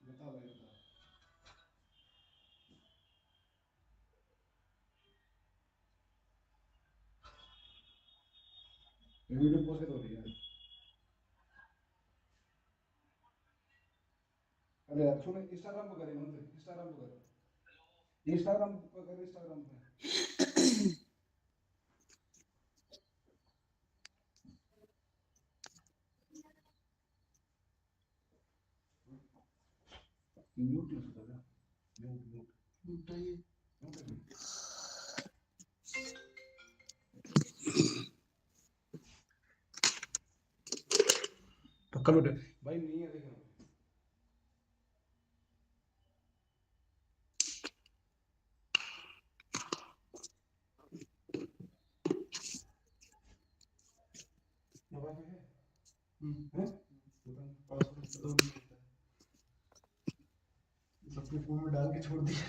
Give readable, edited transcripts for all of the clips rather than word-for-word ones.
बता भाई बता। वीडियो पोस्ट हो रही है। अरे यार सुन, इंस्टाग्राम पे करे मंदिर, इंस्टाग्राम पे कर, इंस्टाग्राम पे कर, इंस्टाग्राम पे। म्यूट नहीं होता क्या? म्यूट म्यूट है पक्का बेटे भाई नहीं है देखना। मोबाइल में है पासवर्ड सबके फोन में डाल के छोड़ दिया।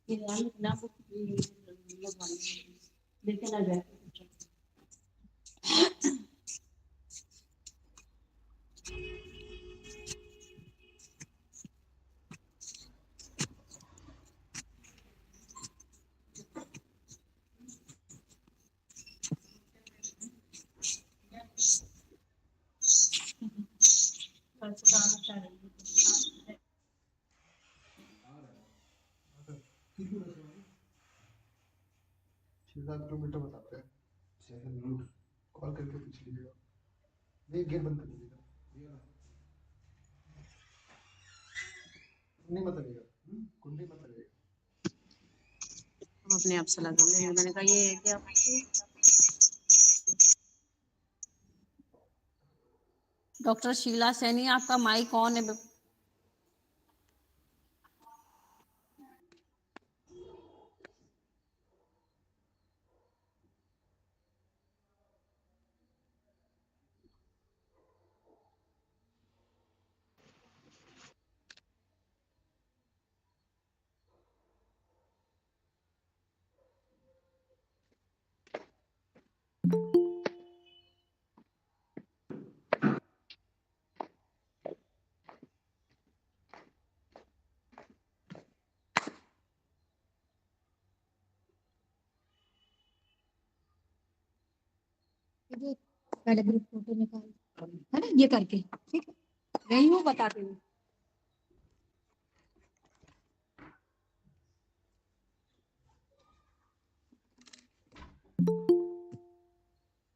ये ना कितनी बस है? 6-7 किलोमीटर बताते हैं। 6 किलोमीटर कॉल करके पूछ लीजिएगा। नहीं, गेट बंद कर दीजिएगा। कुंडी मत लगेगा, कुंडी मत लगेगा। हम अपने आप सलाह कर लेंगे। मैंने कहा ये है क्या? डॉक्टर शीला सैनी, आपका माइक ऑन है। पहले ग्रुप फोटो निकाल, है ना, ये करके ठीक है, नहीं हूँ बताते हुए।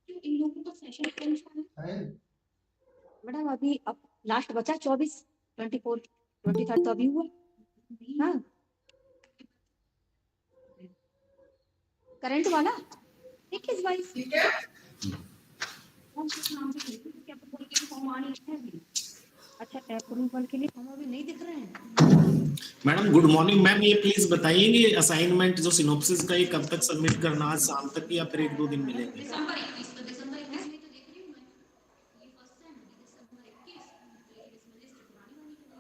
इन लोगों का सेशन है मैडम, अभी अब लास्ट बचा 24, 24, 23 तो अभी हुआ। हाँ, करंट वाला ठीक है भाई, ठीक है। कौन से नाम से क्या बोल के फॉर्म आनी है अभी? अच्छा, अप्रूवल के लिए फॉर्म अभी नहीं दिख रहे हैं। मैडम गुड मॉर्निंग मैम, ये प्लीज बताइए असाइनमेंट जो सिनॉप्सिस का ये कब तक सबमिट करना, आज शाम तक या फिर 1-2 दिन मिलेंगे? दिसंबर 21, तो दिसंबर 21 में तो देख रही हूँ मैं, ये फर्स्ट टाइम है दिसंबर 21, लेकिन इसमें लिस्ट पुरानी वाली की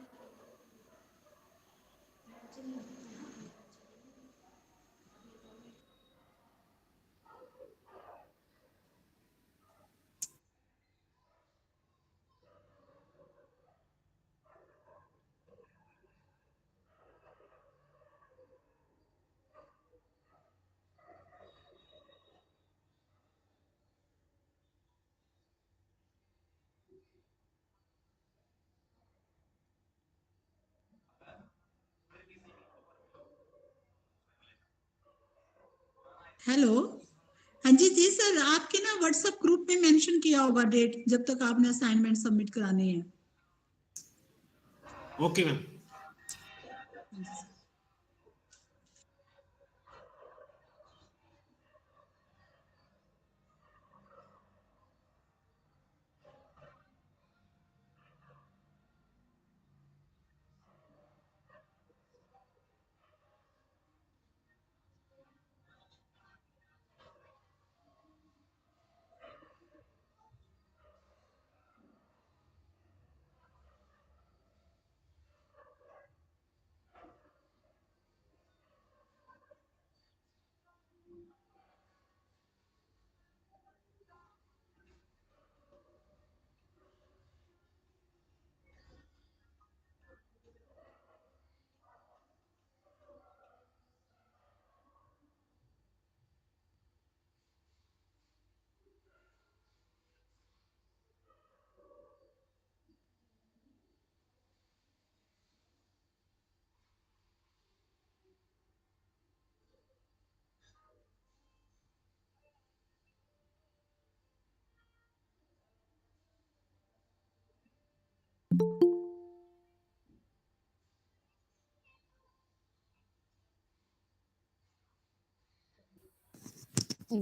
हेलो। हाँ जी जी सर, आपके ना व्हाट्सएप ग्रुप में मेंशन किया होगा डेट जब तक आपने असाइनमेंट सबमिट करानी है। Okay ma'am.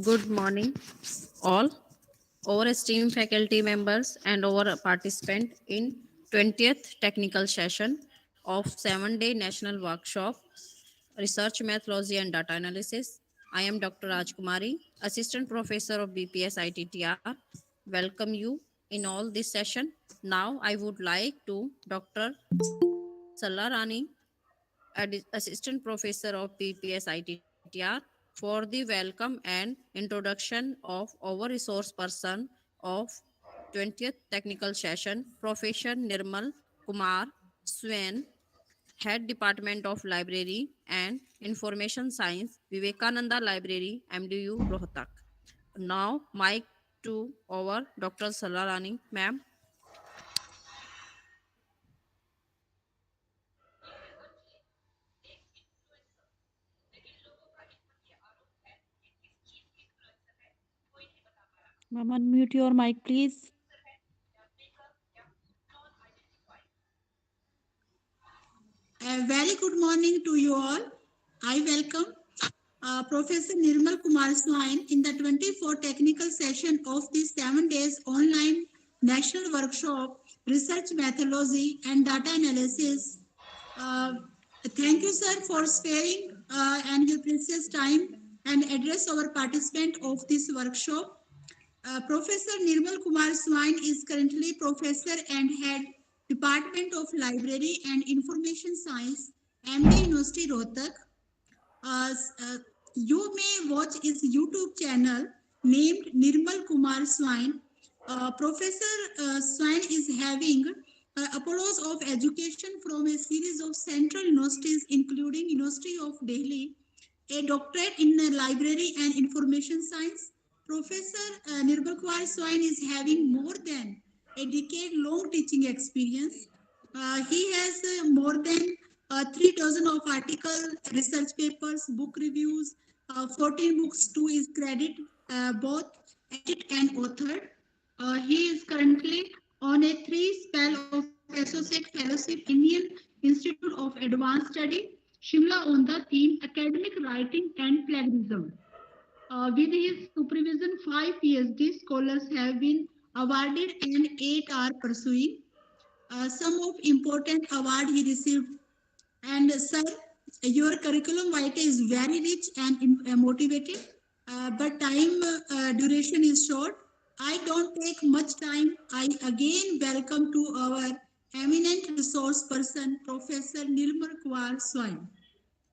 Good morning, all. Our esteemed faculty members and our participant in 20th technical session of 7-day national workshop, Research Methodology and Data Analysis. I am Dr. Rajkumari, Assistant Professor of BPS ITTR. Welcome you in all this session. Now I would like to Dr. Salarani, Assistant Professor of BPS ITTR, for the welcome and introduction of our resource person of 20th technical session, Professor Nirmal Kumar Swain, Head Department of Library and Information Science, Vivekananda Library, MDU, Rohtak. Now, mic to our Dr. Salarani, ma'am. Ma'am, unmute your mic, please. A very good morning to you all. I welcome Professor Nirmal Kumar Swain in the 24th technical session of the 7 days online national workshop, Research Methodology and Data Analysis. Uh, Thank you, sir, for sparing and your precious time and address our participant of this workshop. Professor Nirmal Kumar Swain is currently professor and head Department of Library and Information Science, MD University Rohtak. Uh, uh, you may watch his YouTube channel named Nirmal Kumar Swain. Professor Swain is having Apollos of education from a series of central universities, including University of Delhi, a doctorate in library and information science. Professor Nirbal Kumar Swain is having more than a decade-long teaching experience. He has more than 3 dozen of articles, research papers, book reviews, 14 books to his credit, both edited and authored. He is currently on a 3 spell of associate fellowship Indian Institute of Advanced Study, Shimla, on the theme academic writing and plagiarism. With his supervision, 5 PhD scholars have been awarded and 8 are pursuing. Some of important award he received. And sir, your curriculum vitae is very rich and motivated, but time duration is short. I don't take much time. I again welcome to our eminent resource person, Professor Nilmar Kumar Swain.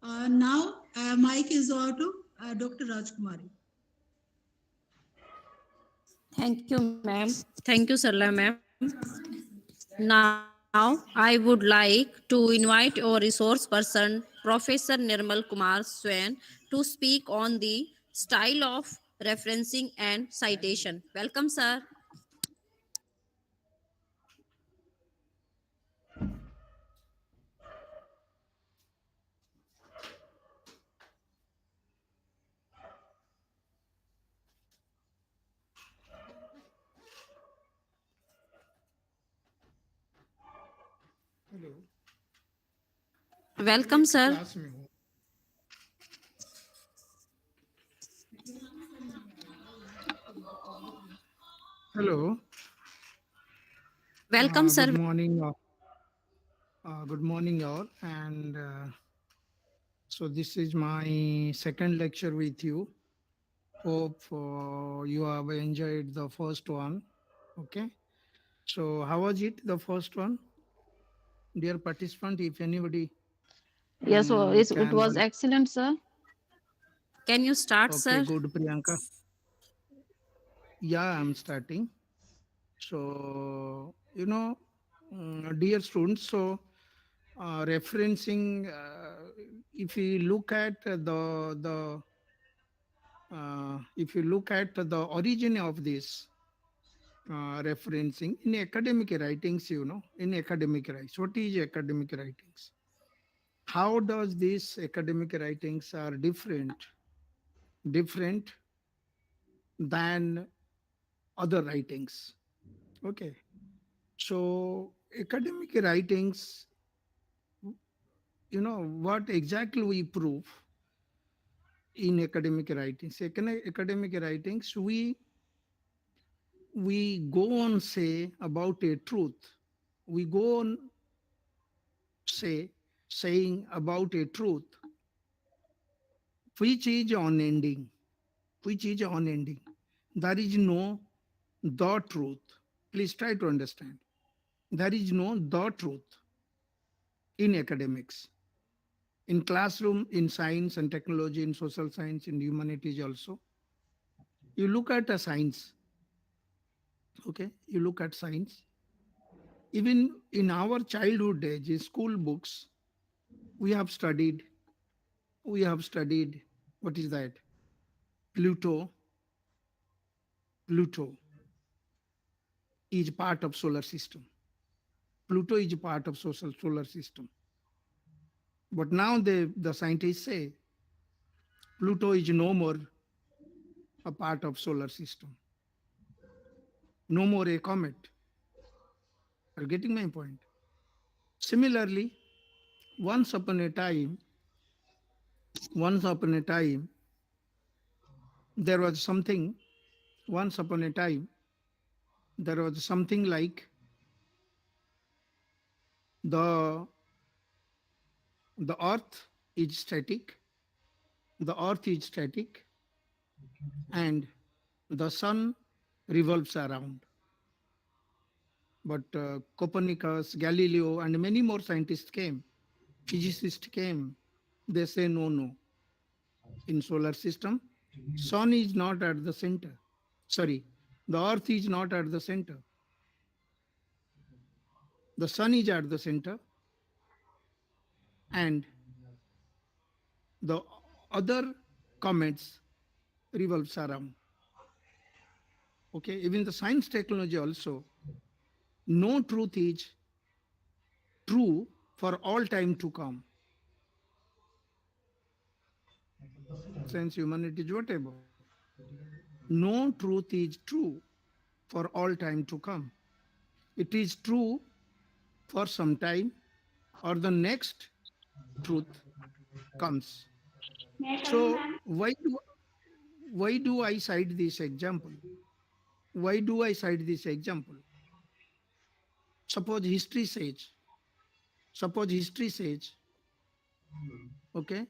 Now, mic is over to Dr. Rajkumari. Thank you, ma'am. Thank you, Sarla, ma'am. Now, I would like to invite our resource person, Professor Nirmal Kumar Swain, to speak on the style of referencing and citation. Welcome, sir. Hello मैं Welcome, sir. Class में हूँ hello Welcome, good sir. Morning all and so this is my second lecture with you. Hope you have enjoyed the first one. Okay, so how was it, the first one, dear participant? If anybody Yes, it can was excellent, sir. Can you start, okay, sir? good, Priyanka. Yeah, I'm starting. So dear students, so referencing, if you look at if you look at the origin of this referencing in academic writings, in academic writings, what is academic writings? How does these academic writings are different than other writings? Okay, so academic writings, what exactly we prove in academic writings. Academic writings, we go on say about a truth. We go on saying about a truth which is unending, which is unending. There is no the truth. Please try to understand. There is no the truth in academics. in classroom, in science and technology, in social science, in humanities also. You look at a science, okay? You look at science. Even in our childhood days, in school books, we have studied, what is that? Pluto. Pluto is part of solar system. Pluto is part of social solar system. But now the scientists say Pluto is no more a part of solar system, no more a comet. Are you getting my point? Similarly, once upon a time, once upon a time, there was something, once upon a time, there was something like the the earth is static, the earth is static, and the sun revolves around. But Copernicus, Galileo, and many more scientists came, physicists came. They say, no, no. In solar system, sun is not at the center. Sorry, the earth is not at the center. The sun is at the center, and the other comets revolves around. Okay, even the science technology also, no truth is true for all time to come. Science, humanities, whatever. No truth is true for all time to come. It is true for some time, or the next truth comes. So why do I cite this example? Why do I cite this example? Suppose history says, suppose history says, okay,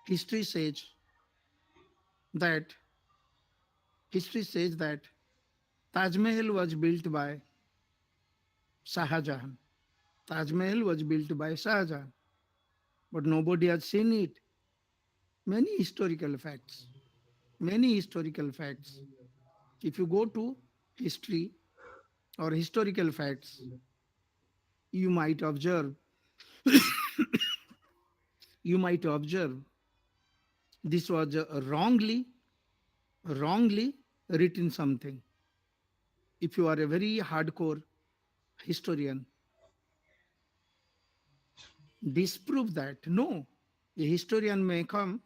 history says that history says that Taj Mahal was built by Shah Jahan. Taj Mahal was built by Shah Jahan, but nobody has seen it. Many historical facts, many historical facts. If you go to history or historical facts, you might observe, you might observe this was wrongly written something. If you are a very hardcore historian, disprove that. No, a historian may come,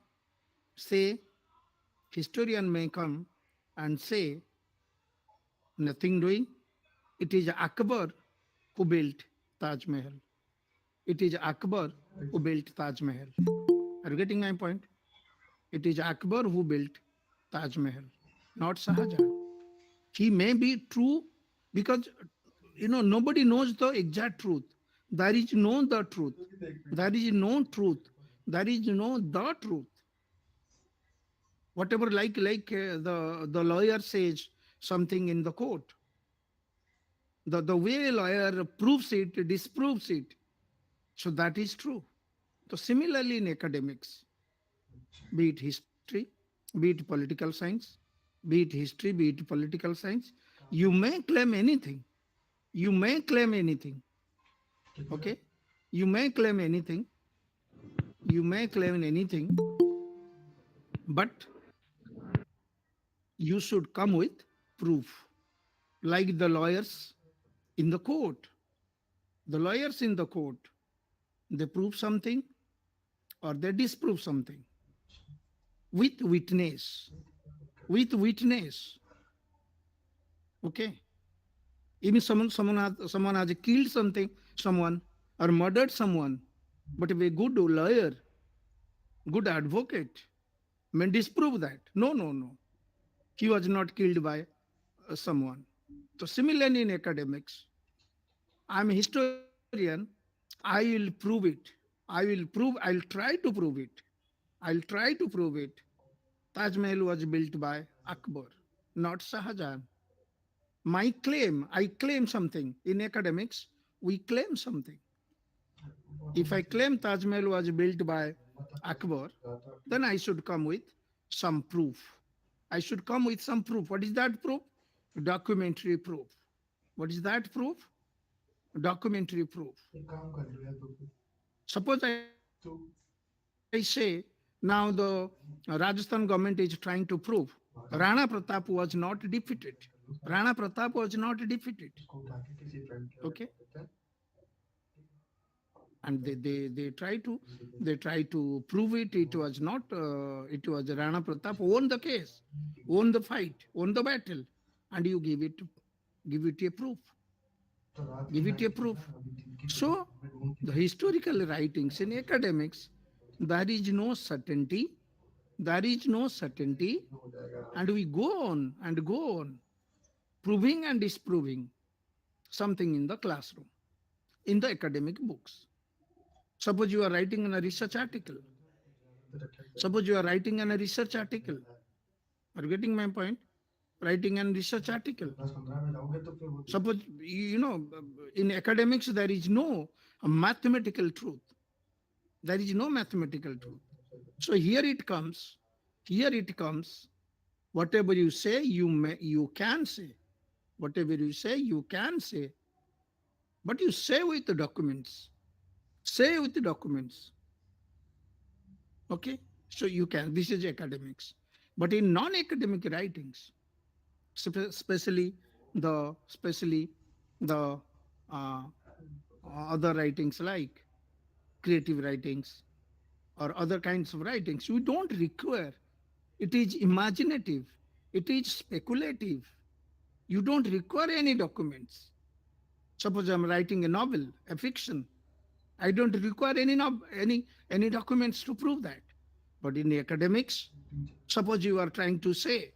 say, historian may come and say, nothing doing. It is Akbar who built Taj Mahal. It is Akbar who built Taj Mahal. Are you getting my point? It is Akbar who built Taj Mahal, not Shah Jahan. He may be true because nobody knows the exact truth. There is no the truth. There is no truth. There is no the truth. Whatever the lawyer says something in the court, the way lawyer proves it, disproves it. So that is true. So similarly in academics, be it history, be it political science, be it history, be it political science, you may claim anything. You may claim anything. Okay? You may claim anything. You may claim anything, but you should come with proof. Like the lawyers in the court. The lawyers in the court, they prove something or they disprove something with witness. With witness. Okay? Even someone has killed someone or murdered someone, but if a good lawyer, good advocate may disprove that. No, no, no. He was not killed by someone. So similarly in academics, I'm a historian. I will prove it. I'll try to prove it. I'll try to prove it. Taj Mahal was built by Akbar, not Shah Jahan. My claim, I claim something. In academics, we claim something. If I claim Taj Mahal was built by Akbar, then I should come with some proof. I should come with some proof. What is that proof? Documentary proof. What is that proof? Documentary proof. एक काम कर लो यार तो फिर Suppose I say तो now the Rajasthan government is trying to prove Rana Pratap was not defeated. Rana Pratap was not defeated. उसको उठा के किसी फ्रेंड के Okay. देते हैं And they try to prove it. It was not. It was Rana Pratap won the case, won the fight, won the battle, and you give it a proof. तो रात Give की it a night proof. अभी दिन की So the historical writings in academics, there is no certainty. There is no certainty, हो जाएगा and we go on and go on, proving and disproving something in the classroom, in the academic books. Suppose you are writing in a research article. Suppose you are writing in a research article. Are you getting my point? Writing an research article. 10-15 में जाओगे तो फिर वो Suppose, in academics, there is no mathematical truth. There is no mathematical truth. So here it comes. Whatever you say, you can say. Whatever you say, you can say. But you say with the documents. Say with the documents. Okay? So you can. This is academics. But in non-academic writings, especially the other writings like creative writings or other kinds of writings, we don't require. It is imaginative. It is speculative. You don't require any documents. Suppose I'm writing a novel, a fiction. I don't require any documents to prove that. But in the academics, suppose you are trying to say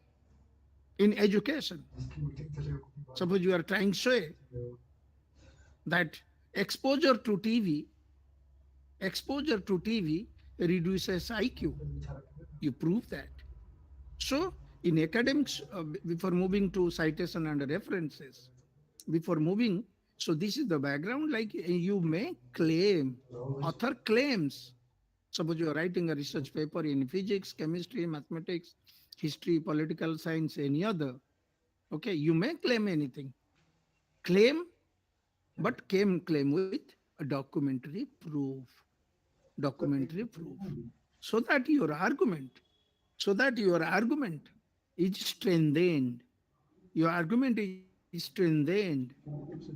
in education, जिसकी meeting चले वो suppose you are trying to say that exposure to TV reduces IQ. You prove that. So in academics, before moving to citation and references, so this is the background, like you may claim, author claims. Suppose you are writing a research paper in physics, chemistry, mathematics, history, political science, any other. Okay, you may claim anything. But claim with a documentary proof. So that your argument is strengthened. Your argument is strengthened.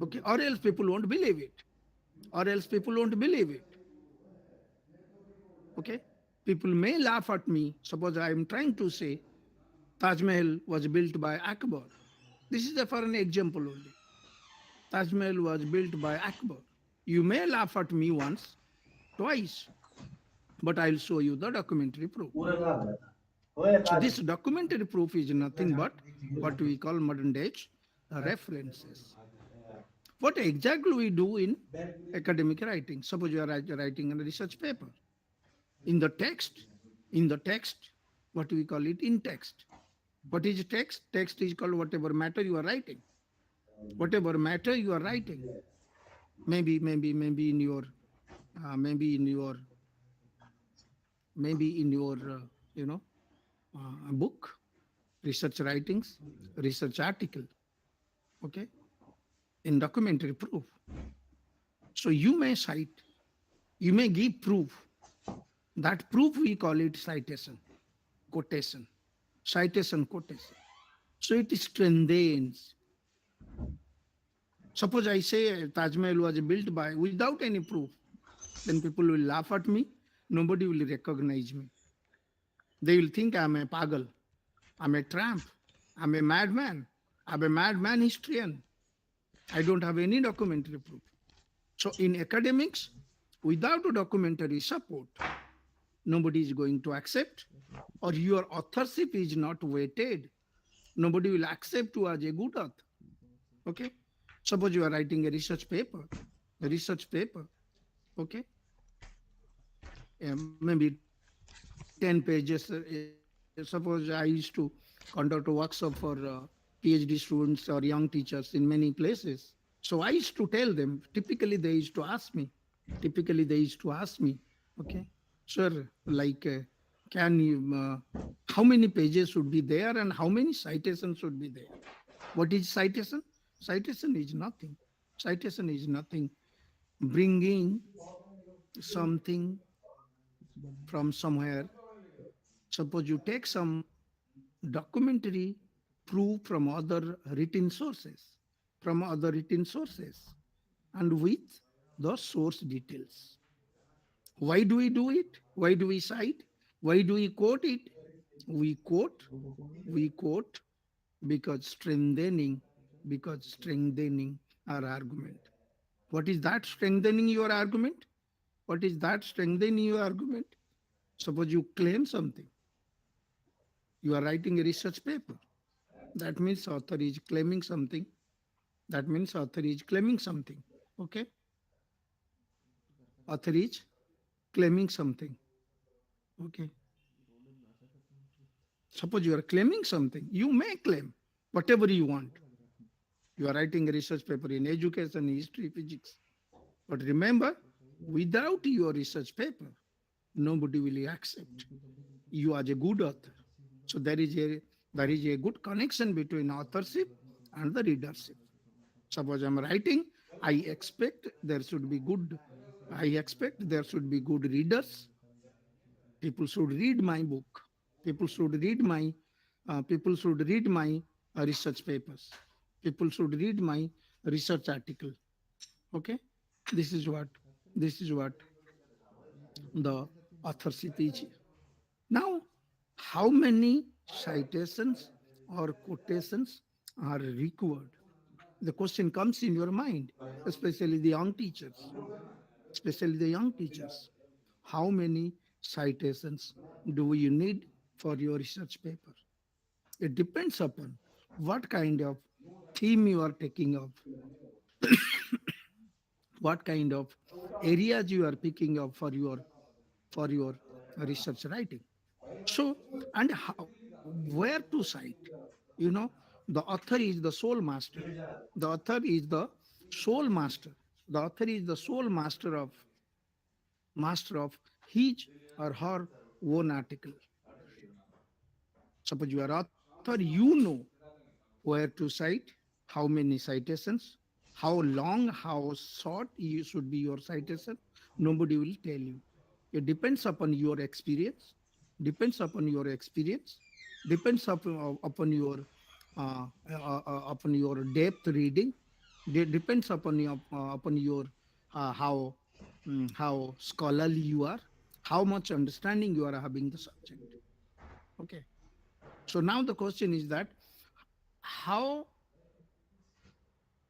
Okay, or else people won't believe it. Okay, people may laugh at me. Suppose I am trying to say Taj Mahal was built by Akbar. This is for an example only. Taj Mahal was built by Akbar. You may laugh at me once, twice, but I'll show you the documentary proof. So this documentary proof is nothing but what we call modern days references. What exactly we do in academic writing? Suppose you are writing a research paper. In the text, what we call it in text. What is text? Text is called whatever matter you are writing. Maybe in your book, research writings, research article. Okay, in documentary proof. So you may cite, you may give proof. That proof we call it citation, quotation. So it strengthens. Suppose I say Taj Mahal was built by without any proof, then people will laugh at me. Nobody will recognize me. They will think I'm a pagal, I'm a tramp, I'm a madman, I'm a madman historian. I don't have any documentary proof. So in academics, without a documentary support, nobody is going to accept, or your authorship is not weighted. Nobody will accept you as a good author. Okay? Suppose you are writing a research paper, okay? Maybe 10 pages. Suppose I used to conduct a workshop for PhD students or young teachers in many places. So I used to tell them, typically they used to ask me, okay, Sir, like, can you, how many pages should be there and how many citations should be there? What is citation? Citation is nothing. Citation is nothing. Bringing something from somewhere. Suppose you take some documentary proof from other written sources, and with the source details. Why do we do it? Why do we cite? Why do we quote it? We quote, we quote because strengthening our argument. What is that strengthening your argument? What is that strengthening your argument? Suppose you claim something. You are writing a research paper. That means author is claiming something. That means author is claiming something. Okay? Author is claiming something. Okay? Suppose you are claiming something. You may claim whatever you want. You are writing a research paper in education, history, physics. But remember, without your research paper, nobody will accept you as a good author. So there is a good connection between authorship and the readership. Suppose I'm writing, I expect there should be good. I expect there should be good readers. People should read my book. People should read my. People should read my research papers. People should read my research article. Okay, this is what the authorship is. Now, how many citations or quotations are required? The question comes in your mind, especially the young teachers, How many citations do you need for your research paper? It depends upon what kind of theme you are taking up, what kind of areas you are picking up for your research writing. So, and how, where to cite? You know, the author is the sole master. The author is the sole master. The author is the sole master of his or her own article. Suppose you are author, you know where to cite, how many citations, how long, how short you should be your citation. Nobody will tell you. It depends upon your experience, depends upon your experience, depends upon your depth reading, depends upon your how scholarly you are, how much understanding you are having the subject. Okay. So now the question is that how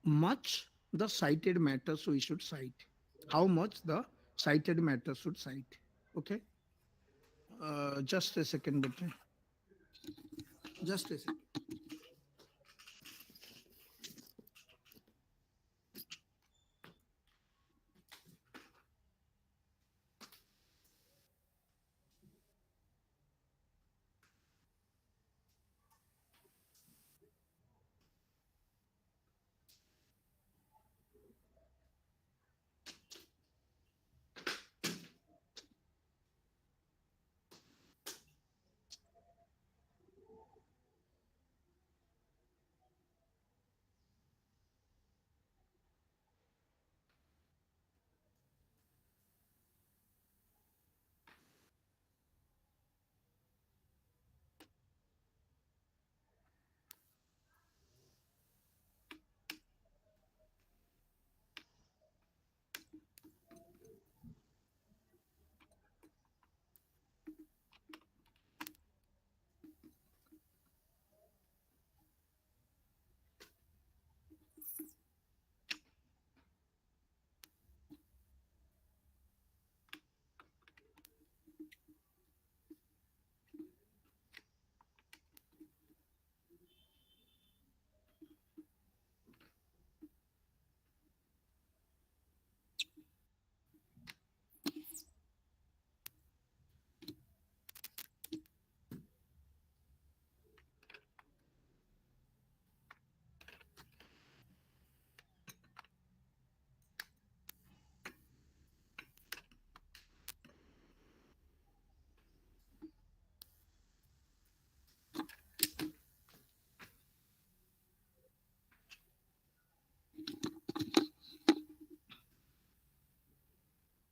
much the cited matters we should cite. How much the cited matter should cite. Okay. Just a second, but just a second.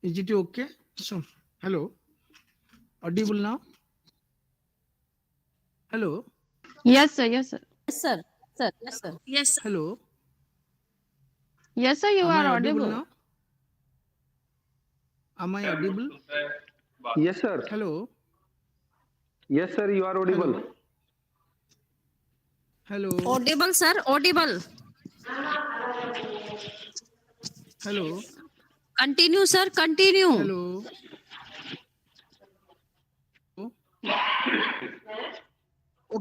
Is it okay? So, hello, audible now? Hello, Yes, sir. Yes, sir. Yes, sir. Sir, yes, sir. hello, Yes, sir. You am are I audible audible. now? Am I audible? Yes, sir. Hello, Yes, sir. You are audible. hello, hello, Audible, sir. Audible. hello, Continue, sir. Continue. hello.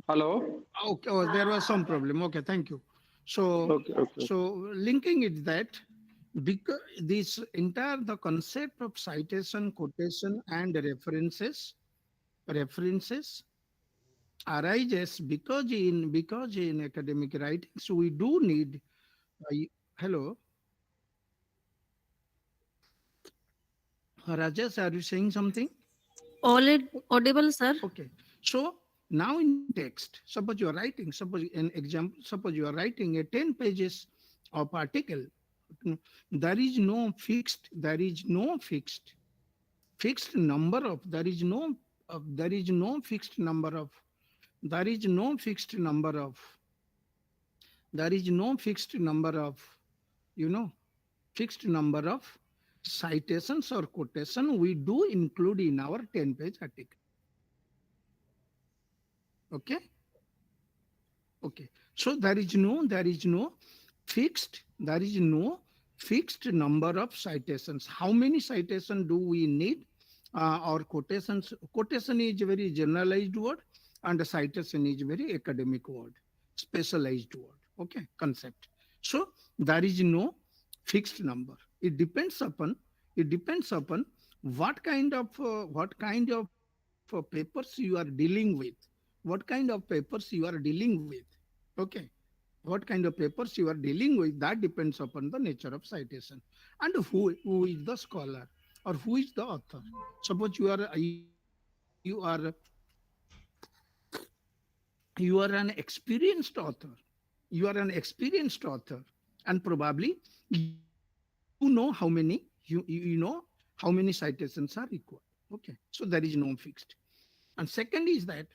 Hello. Okay, oh, there was some problem. Okay, thank you. So, Okay. Okay. linking it that because this entire the concept of citation, quotation, and references arises because in academic writings we do need. Hello, Rajesh, are you saying something? Audible, sir. Okay. So now in text, suppose you are writing, suppose an example, suppose you are writing a 10 pages of article. There is no fixed number of, there is no fixed number of, there is no fixed number of, there is no fixed number of, you know, fixed number of citations or quotation we do include in our 10-page article. Okay. Okay. So there is no fixed number of citations. How many citations do we need? Or quotations? Quotation is a very generalized word, and citation is a very academic word, specialized word. Okay, concept. So there is no fixed number. It depends upon what kind of papers you are dealing with, what kind of papers you are dealing with. Okay, what kind of papers you are dealing with, that depends upon the nature of citation and who is the scholar or who is the author. Suppose you are an experienced author, and probably you know how many citations are required. Okay, so there is no fixed. And second is that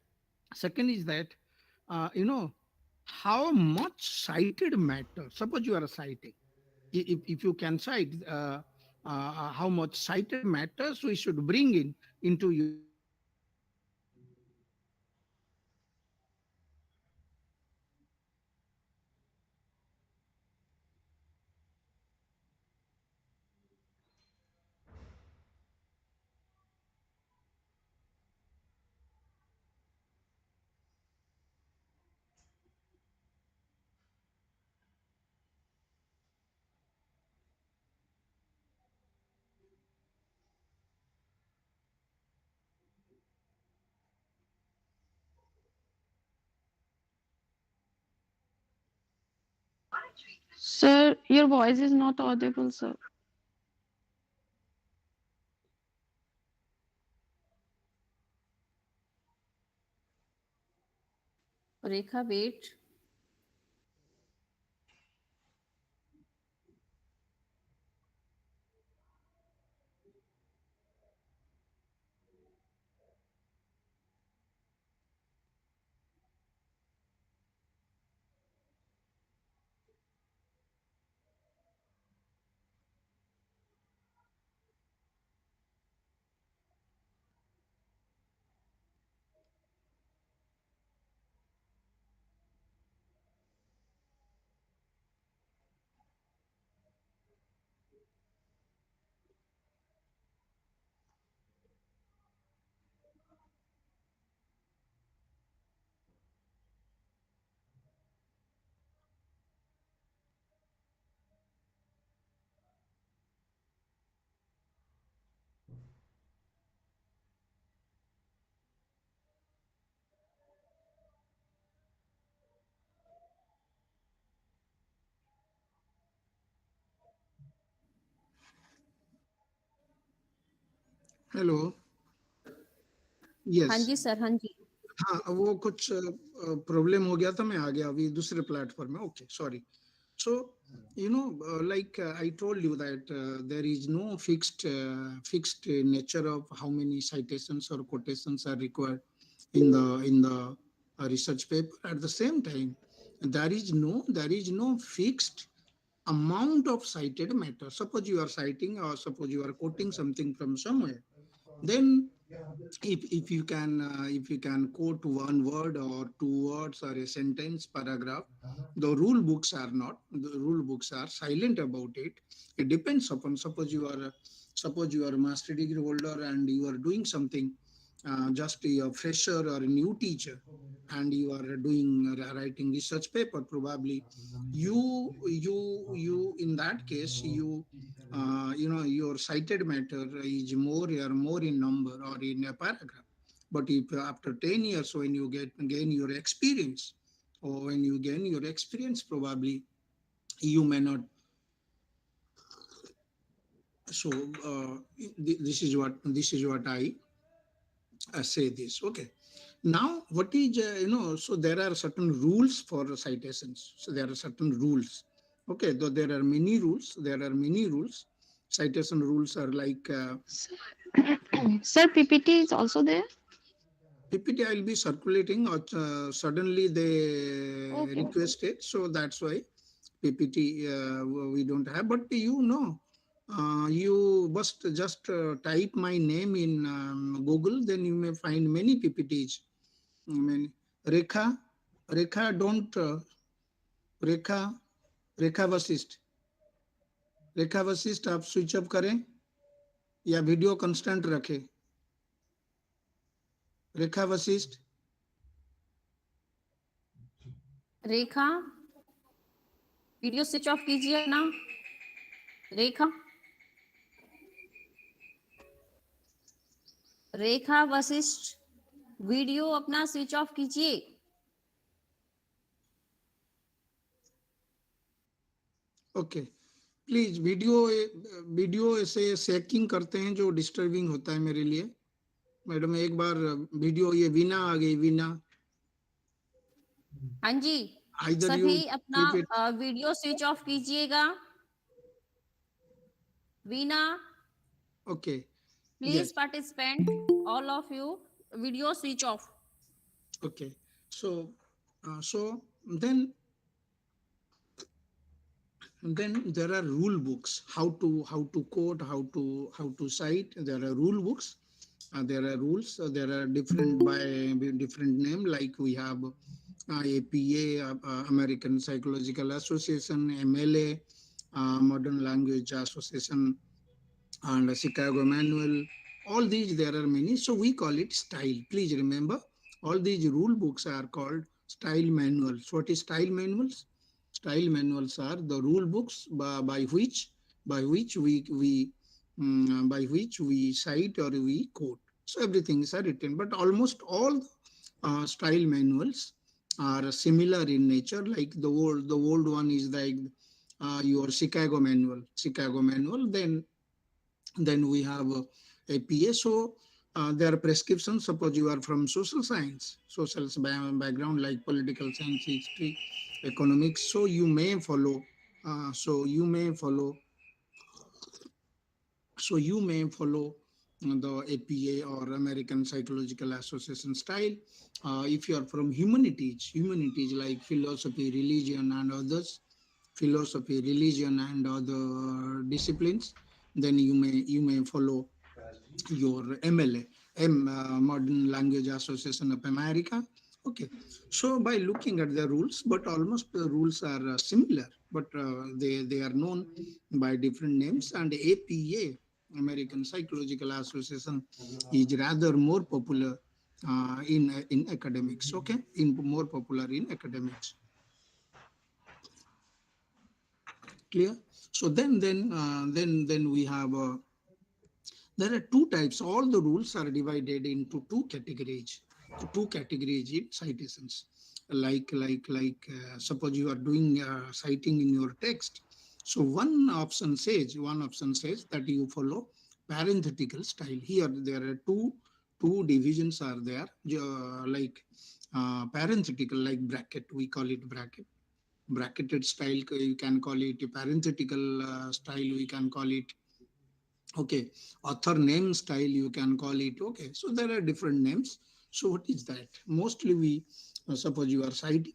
how much cited matter. Suppose you are citing, if you can cite, how much cited matters we should bring into your article. Suppose you are citing Sir, your voice is not audible, sir. Rekha, wait. Hello. हाँ yes. जी sir, हाँ जी. हाँ, वो कुछ problem हो गया था, मैं आ गया अभी दूसरे प्लेटफॉर्म में. Okay, sorry. So like I told you that there is no fixed nature of how many citations or quotations are required in the research paper. At the same time, there is no fixed amount of cited matter. Suppose you are citing or suppose you are quoting something from somewhere, then if you can quote one word or two words or a sentence paragraph, the rule books are silent about it. It depends upon, suppose you are a master degree holder and you are doing something, just a fresher or a new teacher, and you are writing research paper. Probably you in that case, your cited matter is more in number or in a paragraph. But if after 10 years, when you gain your experience, or when you gain your experience, probably you may not. So this is what I say this. Okay. Now, what is, so there are certain rules for citations. So there are certain rules. Okay, though there are many rules. Citation rules are like, Sir, PPT is also there. PPT I will be circulating, or suddenly they Okay, okay. requested, so that's why PPT we don't have. But you must just type my name in Google, then you may find many PPTs. I mean, Rekha, Rekha, don't Rekha, Rekha Vashishtha, Rekha Vashishtha आप switch off करें या video constant रखें. Rekha Vashishtha, Rekha, video switch off कीजिए ना. Rekha, Rekha Vashishtha, video अपना switch off कीजिए. Okay. Please video ऐसे सेकिंग करते हैं जो डिस्टर्बिंग होता है मेरे लिए. मैडम एक बार वीडियो, ये वीना आ गई, वीना. हाँ जी, Either you सभी अपना flip it. Video switch off कीजिएगा. Veena, Okay. Please Yes. Participant, all of you, video switch off. Okay. So then there are rule books, how to quote, how to cite. There are rule books. There are rules. There are different by different name, like we have APA, American Psychological Association, MLA, Modern Language Association, and Chicago Manual. All these, there are many. So we call it style. Please remember, all these rule books are called style manuals. What is style manuals? Style manuals are the rule books by which we cite or we quote. So everything is written, but almost all style manuals are similar in nature. Like the old one is like your Chicago manual. Then we have a PSO. There are prescriptions. Suppose you are from social science, social background, like political science, history, economics. So you may follow. So you may follow. So you may follow the APA or American Psychological Association style. If you are from humanities like philosophy, religion, and others, philosophy, religion, and other disciplines, then you may follow your MLA, Modern Language Association of America. Okay, so by looking at the rules, but almost the rules are similar, but they are known by different names. And APA, American Psychological Association, is rather more popular in academics. Okay, in more popular in academics. Clear? So then we have. There are two types. All the rules are divided into two categories. Two categories in citations. Suppose you are doing citing in your text. So one option says that you follow parenthetical style. Here there are two divisions are there. Like parenthetical, like bracket. We call it bracket. bracketed style, you can call it parenthetical style, we can call it, okay, author name style, you can call it, okay. So there are different names. So what is that? Mostly we, suppose you are citing,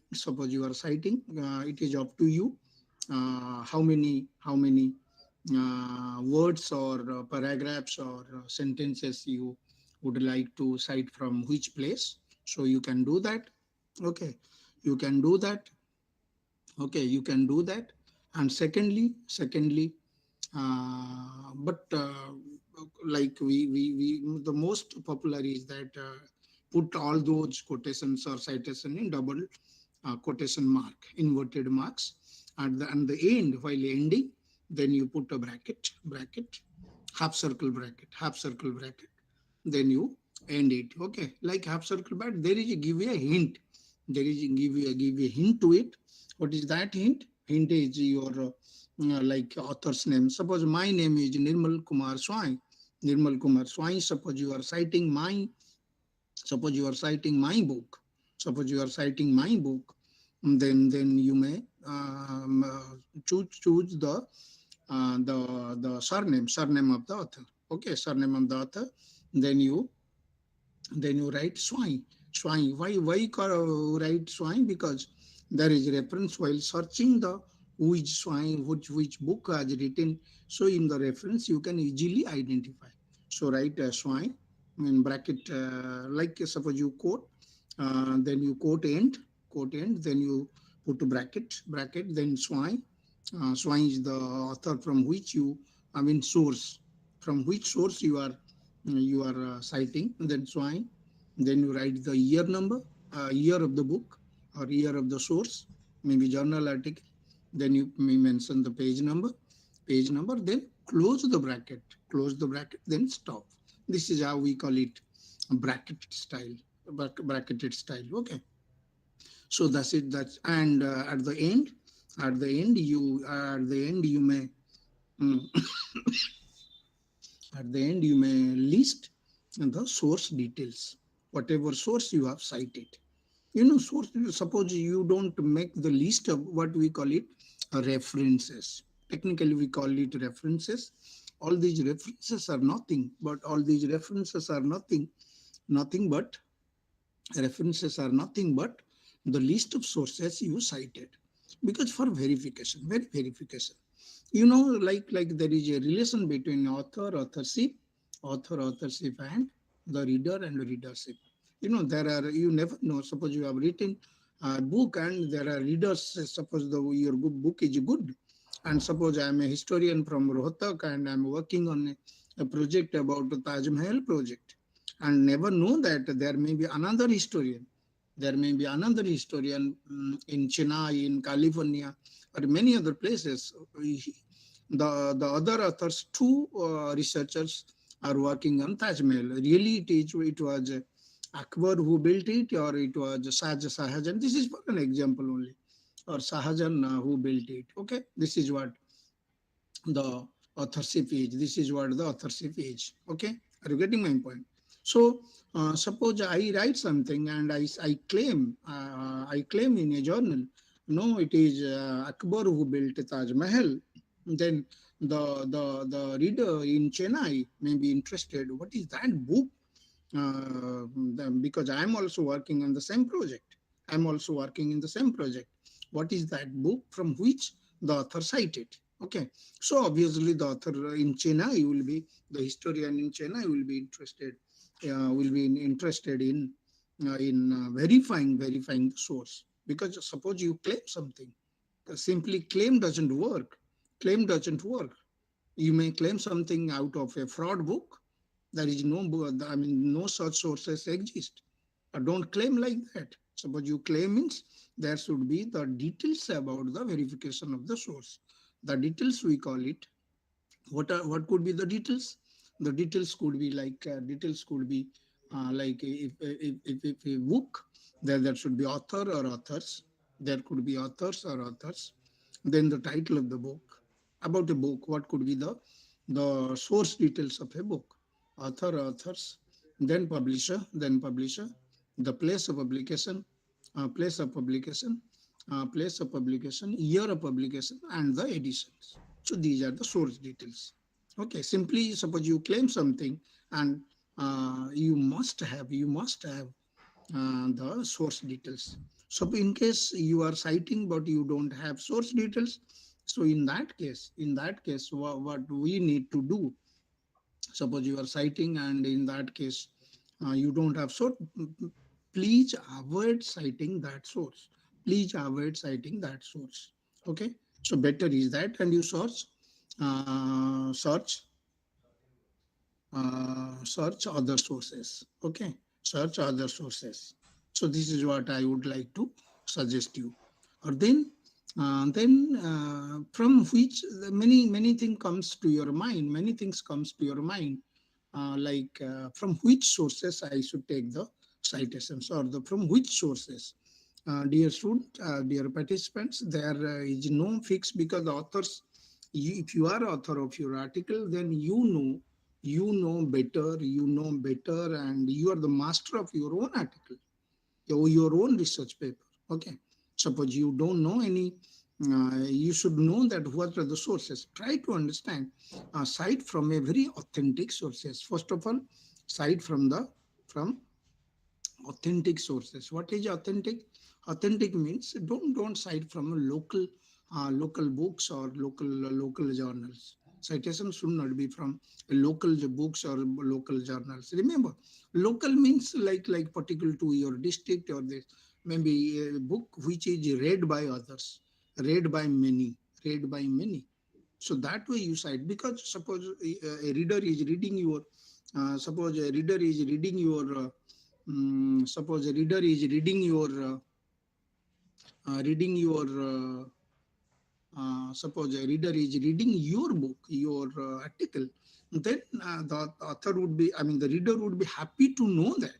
it is up to you, how many words or paragraphs or sentences you would like to cite from which place. So you can do that, okay, you can do that, okay, you can do that. And secondly, but like the most popular is that put all those quotations or citation in double quotation mark, inverted marks and the end, while ending, then you put a bracket, half circle bracket, then you end it, okay, like half circle, but there is a give you a hint, there is a give you a hint to it. What is that hint? Hint is your like author's name. Suppose my name is Nirmal Kumar Swai. Nirmal Kumar Swai. Suppose you are citing my book. Suppose you are citing my book. Then you may choose the surname of the author. Okay, surname of the author. Then you write swine. Why write swine? Because there is reference while searching the which swine, which book has written. So in the reference you can easily identify. So write swine in bracket, like suppose you quote, then you quote end, then you put a bracket, then swine. Swine is the author from which you, I mean source, from which source you are citing, then swine. Then you write the year number, year of the book or year of the source, maybe journal article. Then you may mention the page number, then close the bracket, then stop. This is how we call it bracketed style, bracketed style. Okay. So that's it. That's and at the end you may mm, at the end you may list the source details, whatever source you have cited. Source, suppose you don't make the list of what we call it references. Technically we call it references. All these references are nothing but the list of sources you cited, because for verification, like there is a relation between authorship and the reader and readership. There are, you never know, suppose you have written a book and there are readers. Suppose your book is good, and suppose I am a historian from Rohtak and I am working on a project about the Taj Mahal project, and never know that there may be another historian in Chennai, in California, or many other places. The other authors, two researchers are working on Taj Mahal. Really, it was Akbar who built it, or it was Shahjahan. This is for an example only, or Shahjahan who built it. Okay, this is what the authorship is. This is what the authorship is. Okay, are you getting my point? So suppose I write something and I claim in a journal, no, it is Akbar who built Taj Mahal. Then the reader in Chennai may be interested. What is that book? Because I'm also working on the same project. I'm also working in the same project. What is that book from which the author cited? Okay, so obviously the author in Chennai will be, the historian in Chennai will be interested in verifying the source. Because suppose you claim something, simply claim doesn't work. You may claim something out of a fraud book. There is no such sources exist. Don't claim like that. Suppose you claim means there should be the details about the verification of the source. The details we call it. What could be the details? The details could be like if a book, there should be author or authors. There could be authors or authors. Then the title of the book. About a book, what could be the source details of a book? Author, authors, then publisher, the place of publication, place of publication, year of publication, and the editions. So these are the source details. Okay, simply suppose you claim something, and you must have the source details. So in case you are citing but you don't have source details, so in that case, what we need to do, suppose you are citing and in that case you don't have source, please avoid citing that source. Please avoid citing that source. Okay, so better is that, and you search other sources. Okay, search other sources. So this is what I would like to suggest you. Or then from which many thing comes to your mind. Many things comes to your mind, from which sources I should take the citations, or from which sources. Dear student, dear participants, there is no fix, because the authors, if you are author of your article, then you know better, and you are the master of your own article, your own research paper. Okay, suppose you don't know any, you should know that what are the sources. Try to understand, cite from a very authentic sources. First of all, cite from authentic sources. What is authentic? Authentic means don't cite from local books or local journals. Citation should not be from local books or local journals. Remember, local means like particular to your district, or this maybe a book which is read by others, read by many, read by many. So that way you cite, because suppose a reader is reading your, suppose a reader is reading your suppose a reader is reading your suppose a reader is reading your book, your article, then the author would be, I mean, the reader would be happy to know that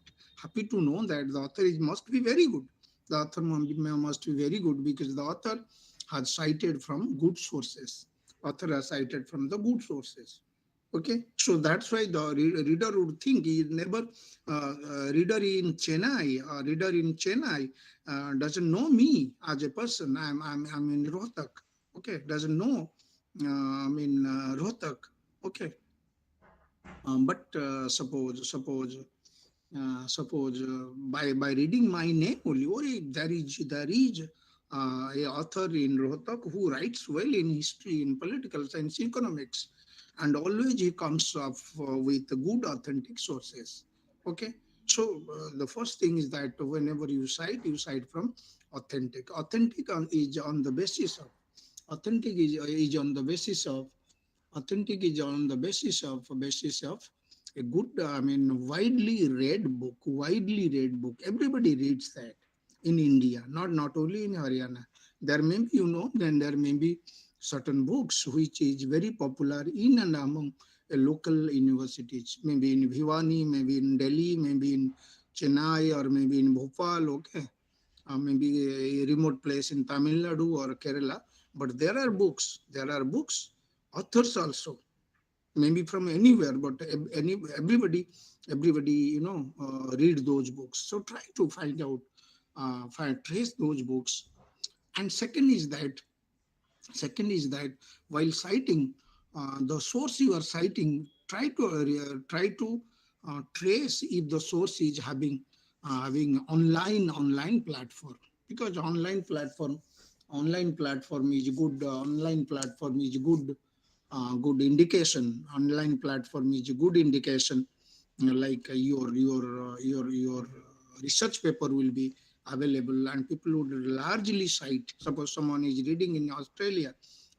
the author is must be very good. The author must be very good, because the author has cited from good sources. Author has cited from the good sources. Okay, so that's why the reader would think, he never, reader in Chennai doesn't know me as a person. I'm in Rohtak. Okay, doesn't know. I'm in Rohtak. Okay, but suppose by reading my name only, or there is a author in Rohtak who writes well in history, in political science, economics, and always he comes up with good authentic sources. Okay, so the first thing is that whenever you cite from authentic. Is on the basis of is on the basis of authentic is on the basis of a good, I mean, widely read book. Everybody reads that in India, not only in Haryana. There may be, then there may be certain books which is very popular in and among local universities, maybe in Bhiwani, maybe in Delhi, maybe in Chennai, or maybe in Bhopal. Okay, maybe a remote place in Tamil Nadu or Kerala. But there are books, authors also, maybe from anywhere, but everybody read those books. So try to find out, trace those books. And second is that while citing the source you are citing, try to trace if the source is having online platform, because online platform is good. Online platform is good indication. Online platform is a good indication, like your research paper will be available, and people would largely cite. Suppose someone is reading in Australia,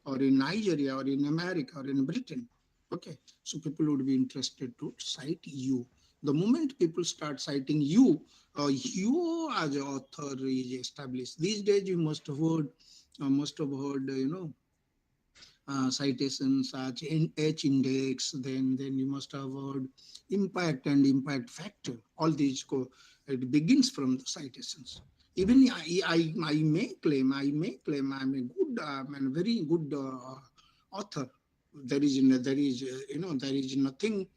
or in Nigeria, or in America, or in Britain. Okay, so people would be interested to cite you. The moment people start citing you, you as an author is established. These days you must have heard, citations such in H index, then you must have heard impact and impact factor. All these it begins from the citations. Even I may claim I'm a good, I'm a very good author. There is nothing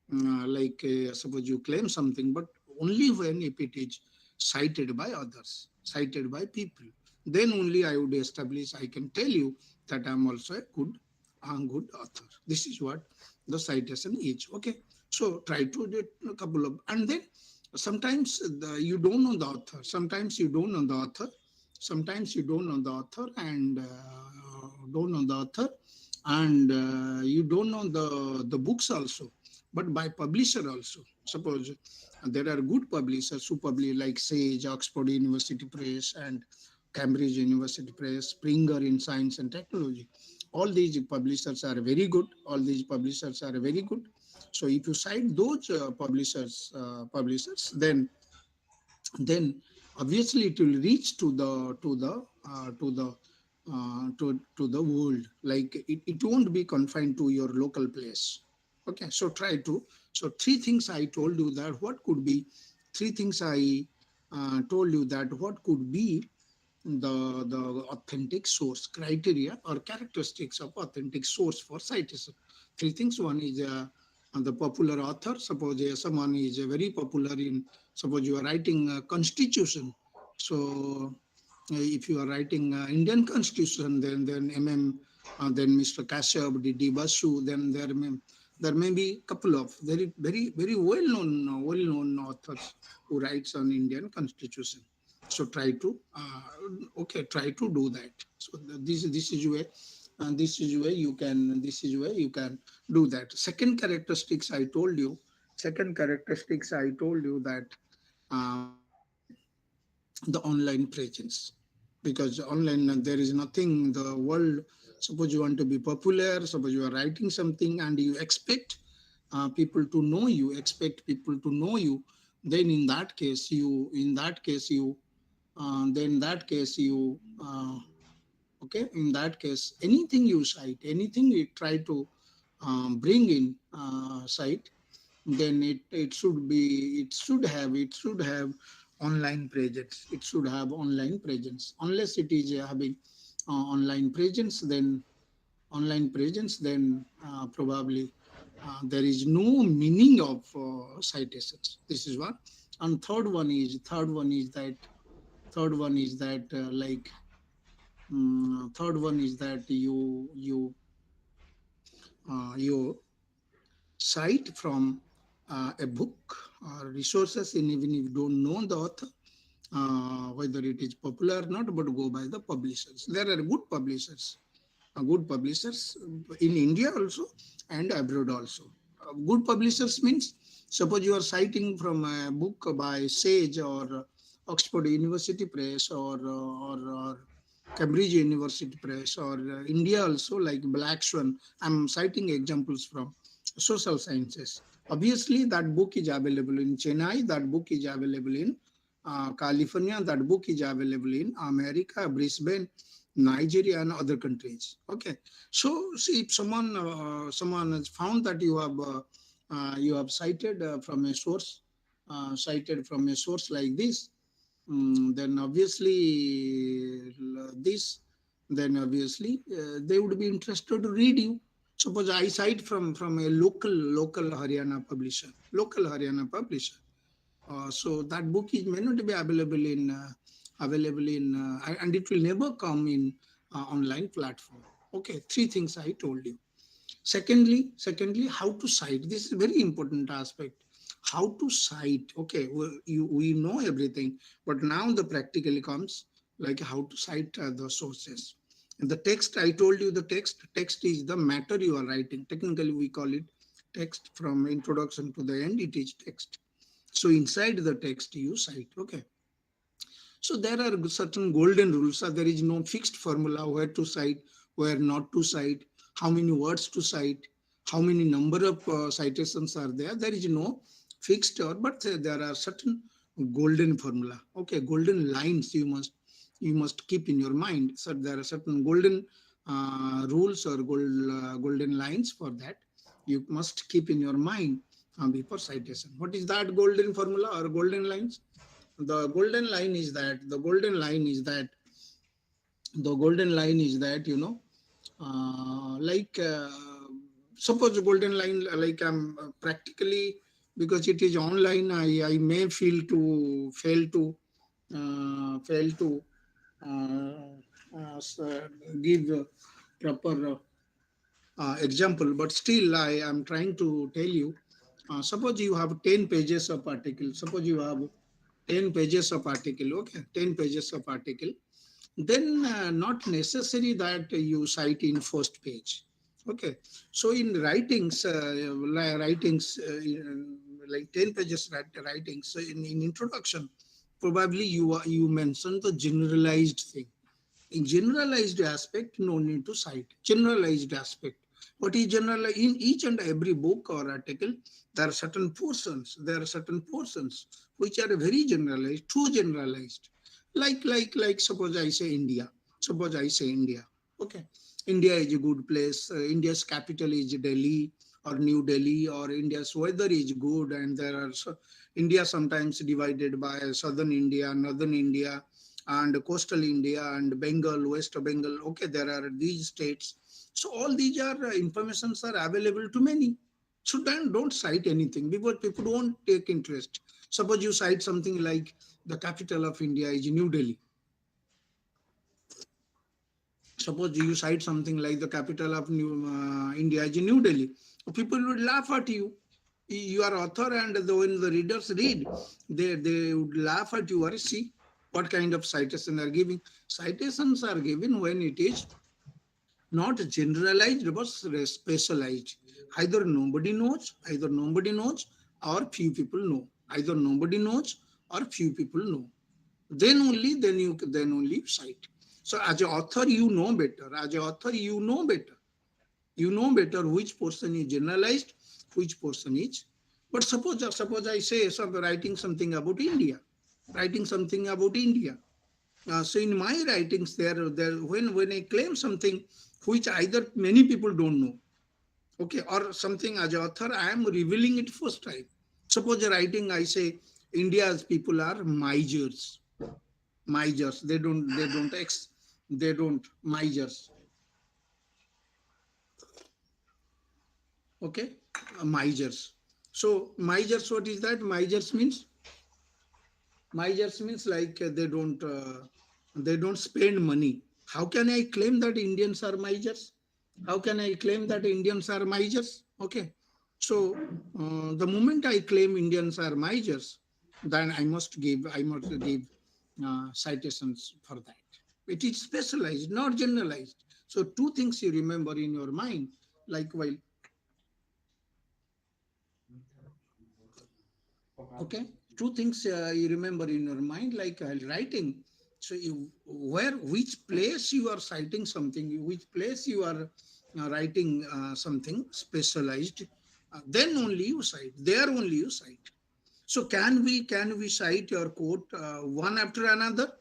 like, suppose you claim something, but only when if it is cited by others, cited by people. then only I would establish, I can tell you that I'm also a good author. This is what the citation is. Okay. So try to do a couple of, and then sometimes you don't know the author. Sometimes you don't know the author. Sometimes you don't know the author and don't know the author, and you don't know the books also, but by publisher also. Suppose there are good publishers who publish like Sage, Oxford University Press, and Cambridge University Press, Springer in Science and Technology. All these publishers are very good. All these publishers are very good. So if you cite those publishers, then obviously it will reach to the world. Like it won't be confined to your local place. Okay, so try to. So three things I told you that what could be. Three things I told you that what could be the authentic source criteria or characteristics of authentic source for citation. Three things. One is the popular author. Suppose someone is very popular in, suppose you are writing constitution. So if you are writing Indian constitution, then then Mr. Kashyap, D. Basu, then there may be couple of very well known authors who writes on Indian constitution. So try to do that. So this is where you can do that. Second characteristics I told you. That the online presence, because online there is nothing the world. Suppose you want to be popular, suppose you are writing something and you expect people to know you, then in that case you then that case you okay, in that case anything you cite, anything you try to bring in cite, then it should have online presence. It should have online presence. Unless it is having online presence, then probably there is no meaning of citations. This is one. And third one is that you cite from a book or resources, and even if you don't know the author, whether it is popular or not, but go by the publishers. There are good publishers in India also and abroad also. Good publishers means, suppose you are citing from a book by Sage or Oxford University Press or Cambridge University Press, or India also like Black Swan. I'm citing examples from social sciences. Obviously, that book is available in Chennai. That book is available in California. That book is available in America, Brisbane, Nigeria, and other countries. Okay, so see, if someone has found that you have cited from a source like this, then obviously they would be interested to read you. Suppose I cite from a local Haryana publisher. So that book is may not be available in and it will never come in online platform. Okay, three things I told you. Secondly, how to cite. This is a very important aspect. How to cite. Okay, we know everything, but now the practically comes like how to cite the sources. And the text, I told you the text is the matter you are writing. Technically, we call it text. From introduction to the end, it is text. So inside the text, you cite. Okay. So there are certain golden rules. So there is no fixed formula where to cite, where not to cite, how many words to cite, how many number of citations are there. There is no fixed, but there are certain golden formula. Okay, golden lines you must keep in your mind. So there are certain golden rules or golden lines for that. You must keep in your mind before citation. What is that golden formula or golden lines? The golden line is that like suppose the golden line, like I'm practically, because it is online, I may fail to give proper example, but still I am trying to tell you. Suppose you have 10 pages of article. Suppose you have 10 pages of article. Okay, 10 pages of article. Then not necessary that you cite in first page. Okay, so in writings, like 10 pages writings, so in introduction, probably you mention the generalized thing. In generalized aspect, no need to cite. Generalized aspect. What is general? In each and every book or article, there are certain portions. There are certain portions which are very generalized, too generalized. Like. Suppose I say India. Suppose I say India. Okay, India is a good place. India's capital is Delhi or New Delhi, or India's weather is good, and there are India sometimes divided by southern India, northern India, and coastal India, and Bengal, West Bengal. Okay, there are these states. So all these are informations are available to many. So then don't cite anything because people won't take interest. Suppose you cite something like the capital of India is New Delhi. Suppose you cite something like the capital of India is New Delhi. People would laugh at you. You are author, and when the readers read, they would laugh at you. Or see what kind of citation are giving. Citations are given when it is not generalized but specialized. Either nobody knows, or few people know. Either nobody knows or few people know. Then only you cite. So as an author, you know better. As an author, you know better. You know better which portion is generalized, which portion is. But suppose I say writing something about India, writing something about India. So in my writings, there when I claim something which either many people don't know, okay, or something as an author, I am revealing it first time. Suppose writing, I say India's people are misers. Misers. They don't misers. Okay, misers. So misers, what is that? Misers means like they don't spend money. How can I claim that Indians are misers? How can I claim that Indians are misers? Okay, so the moment I claim Indians are misers, then I must give citations for that. It is specialized, not generalized. So two things you remember in your mind, like while okay, two things you remember in your mind, like while writing. So which place you are citing something, which place you are writing something specialized, then only you cite. There only you cite. So can we cite your quote one after another?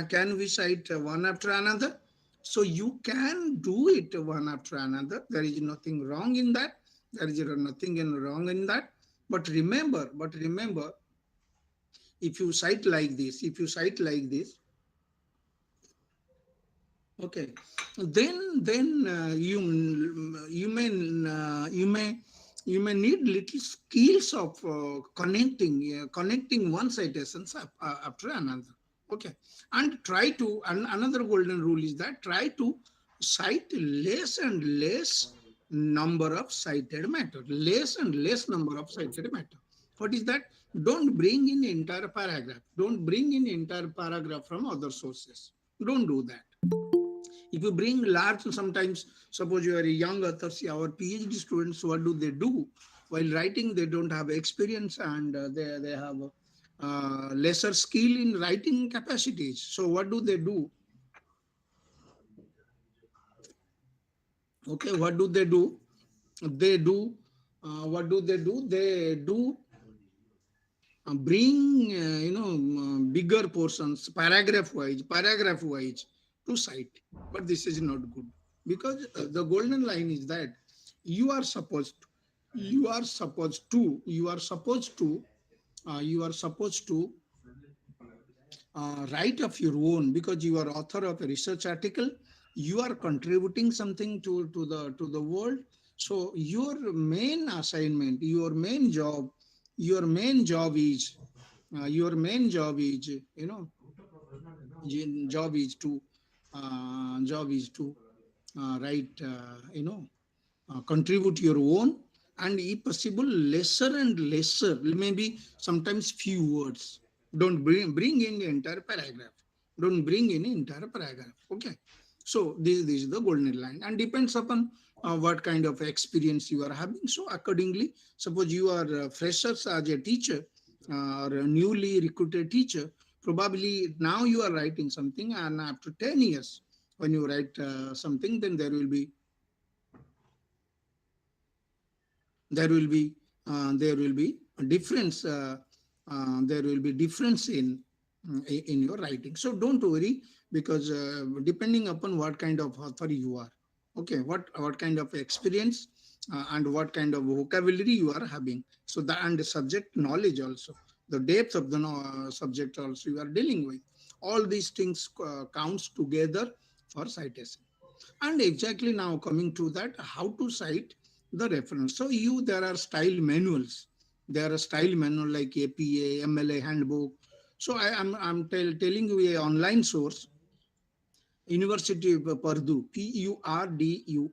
Can we cite one after another? So you can do it one after another. There is nothing wrong in that. There is nothing wrong in that. But remember, if you cite like this, okay, then you may need little skills of connecting one citations after another. Okay, and try to, and another golden rule is that try to cite less and less number of cited matter. Less and less number of cited matter. What is that? Don't bring in entire paragraph. Don't bring in entire paragraph from other sources. Don't do that. If you bring large, sometimes suppose you are a young author, see our PhD students, what do? While writing, they don't have experience, and they have lesser skill in writing capacities. So what do? Okay, what do? They do, what do? They do bring bigger portions, paragraph wise to cite. But this is not good, because the golden line is that you are supposed you are supposed to you are supposed to you are supposed to write of your own, because you are author of a research article. You are contributing something to the world. So your main job is you know job is to write, contribute your own, and if possible lesser and lesser, maybe sometimes few words. Don't bring in the entire paragraph. Don't bring in the entire paragraph. Okay. So this is the golden line, and depends upon what kind of experience you are having. So accordingly, suppose you are freshers as a teacher, or a newly recruited teacher, probably now you are writing something, and after 10 years when you write something, then there will be a difference, there will be difference in your writing. So don't worry, because depending upon what kind of author you are, okay, what kind of experience, and what kind of vocabulary you are having, so the and the subject knowledge also, the depth of the subject also you are dealing with, all these things counts together for citation. And exactly, now coming to that, how to cite the reference. So there are style manuals. There are style manual like APA, MLA handbook. So I'm telling you a online source, University of Purdue, Purdue,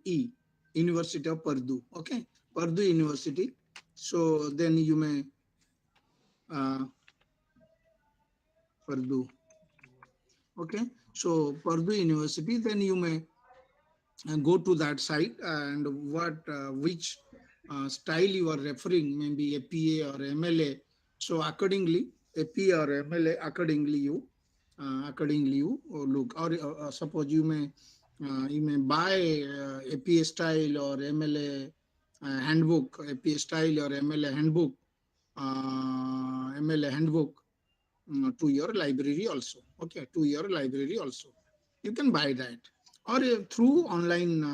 University of Purdue. Okay, Purdue University. So then you may Purdue. Okay, so Purdue University. Then you may go to that site, and which style you are referring, maybe APA or MLA. So accordingly, APA or MLA, accordingly you look, or suppose you may buy APA style or MLA handbook, APA style or MLA handbook, to your library also. Okay, to your library also. You can buy that, or through online.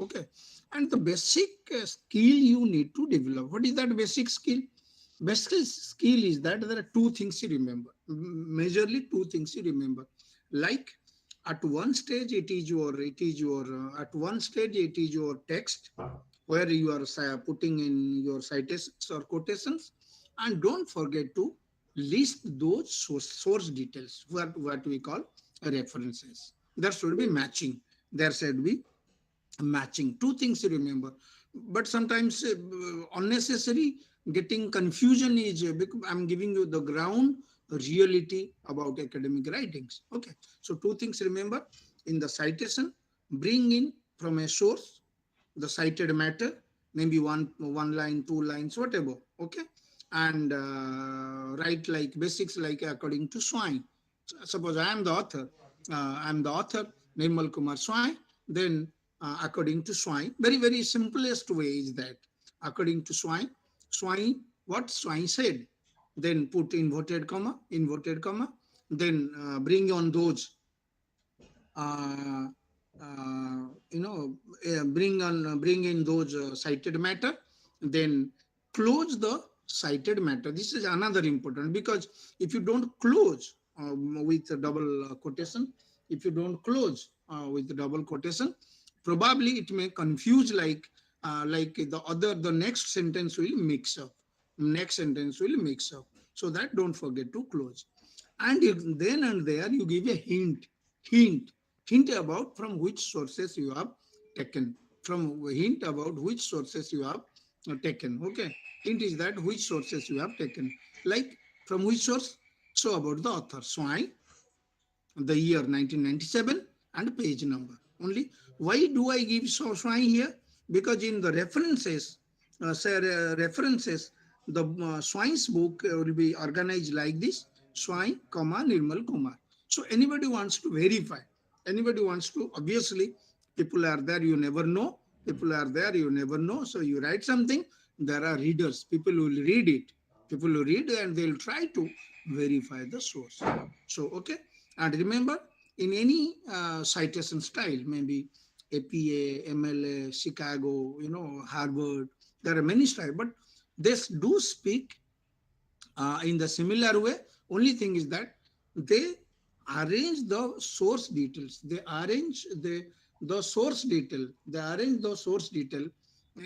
Okay, and the basic skill you need to develop. What is that basic skill? Basic skill is that there are two things you remember. Majorly two things you remember. Like at one stage at one stage it is your text, where you are putting in your citations or quotations, and don't forget to list those source details, what we call references. There should be matching. There should be matching. Two things to remember. But sometimes unnecessary getting confusion is because I'm giving you the ground reality about academic writings. Okay, so two things remember. In the citation, bring in from a source the cited matter, maybe one line, two lines, whatever. Okay, and write like basics, like according to Swine. Suppose I am the author, Nirmal Kumar Swine. Then according to Swine, very simplest way is that according to Swine, what Swine said. Then put inverted comma. Then bring on those uh, you know bring in those cited matter, then close the cited matter. This is another important, because if you don't close with a double quotation, if you don't close with the double quotation, probably it may confuse, like the next sentence will mix up, so that don't forget to close. And then and there you give a hint hint about from which sources you have taken, okay. Hint is that which sources you have taken, like from which source. So about the author Swine, the year 1997, and page number only. Why do I give Swine here? Because in the references, the Swine's book will be organized like this: Swine, Nirmal Kumar. So anybody wants to verify, obviously, people are there, you never know. So you write something, there are readers, people will read it. People will read and they'll try to verify the source. So, okay. And remember, in any citation style, maybe APA, MLA, Chicago, Harvard, there are many styles, but they do speak in the similar way. Only thing is that they arrange the source details. They arrange the source detail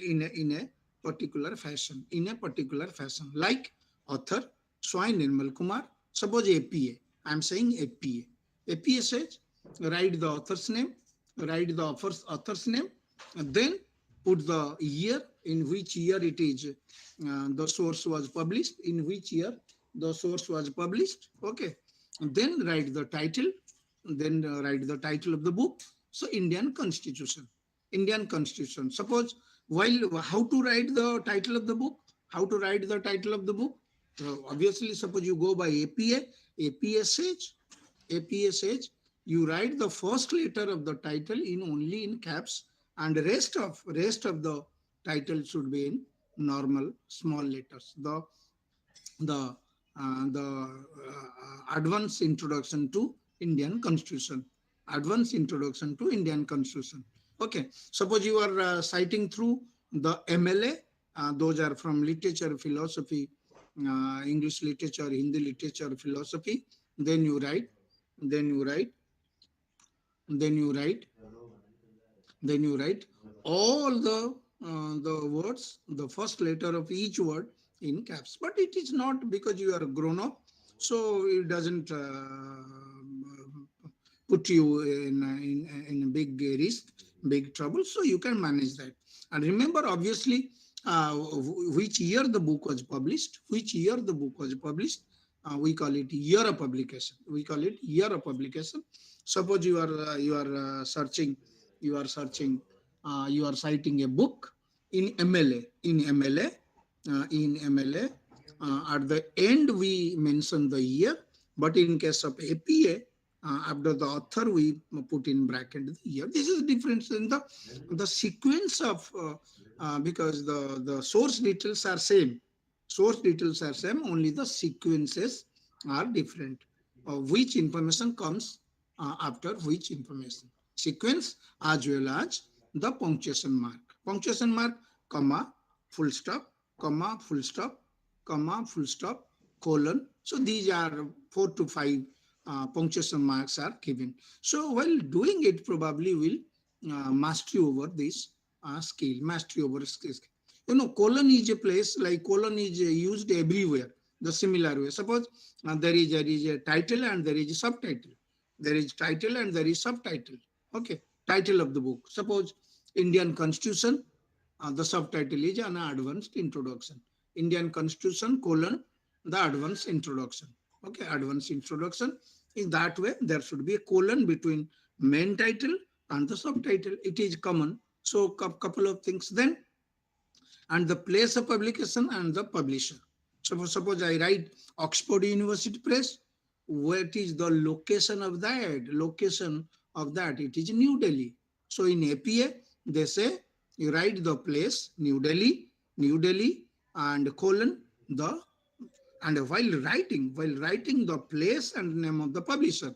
in a particular fashion. Like author Swine Nirmal Kumar. Suppose APA. I'm saying APA. APSH, write the author's name, write the author's name, and then put the year, in which year it is, the source was published, in which year the source was published. Okay. And then write the title, then write the title of the book. So Indian Constitution. Indian Constitution. Suppose, while how to write the title of the book? How to write the title of the book? Obviously, suppose you go by APA, APSH, APSH, you write the first letter of the title in only in caps, and rest of the title should be in normal small letters. The advanced introduction to Indian Constitution. Advanced introduction to Indian Constitution. Okay. Suppose you are citing through the MLA. Those are from literature, philosophy, English literature, Hindi literature, philosophy. Then you write. Then you write. Then you write. Then you write all the words, the first letter of each word in caps. But it is not, because you are grown up, so it doesn't put you in a big risk, big trouble. So you can manage that. And remember, obviously, which year the book was published, which year the book was published. We call it year of publication. We call it year of publication. Suppose you are searching, you are citing a book in MLA. At the end, we mention the year, but in case of APA, after the author, we put in bracket the year. This is the difference in the sequence of, because the source details are same. Source details are same, only the sequences are different. Which information comes after which information. Sequence as well as the punctuation mark. Punctuation mark, comma, full stop, comma, full stop, comma, full stop, colon. So these are 4 to 5 punctuation marks are given. So while doing it, probably will mastery over this skill, mastery over skill. Colon is a place, like colon is used everywhere, the similar way. Suppose there is a title and there is a subtitle. There is title and there is subtitle. Okay, title of the book. Suppose Indian Constitution, the subtitle is an advanced introduction. Indian Constitution, colon, the advanced introduction. Okay, advanced introduction. In that way, there should be a colon between main title and the subtitle. It is common. So, couple of things then, and the place of publication and the publisher. So suppose I write Oxford University Press, what is the location of that? Location of that, it is New Delhi. So in APA, they say you write the place, New Delhi, and colon the, and while writing the place and name of the publisher,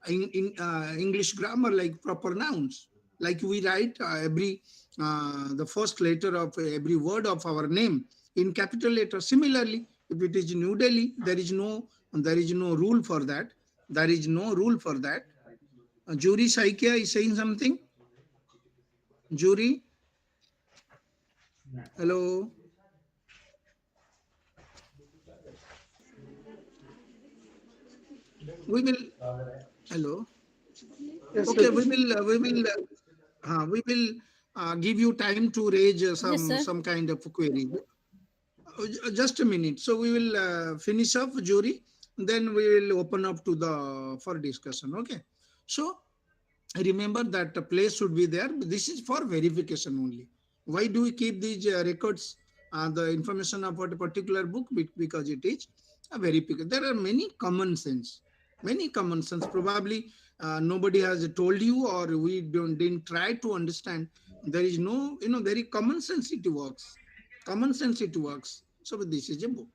in English grammar, like proper nouns, like we write every the first letter of every word of our name in capital letter. Similarly, if it is New Delhi, there is no rule for that. There is no rule for that. Jury Saikia is saying something. Jury, hello. We will, hello. Yes, Okay, sir. we will give you time to raise Yes, sir. some kind of query. Just a minute. So we will finish up jury, then we will open up to the for discussion. Okay. So remember that the place should be there. This is for verification only. Why do we keep these records, the information about a particular book? Because it is a verification. There are many common sense. Many common sense. Probably nobody has told you, or we didn't try to understand. There is no, very common sense it works. Common sense it works. So this is a book.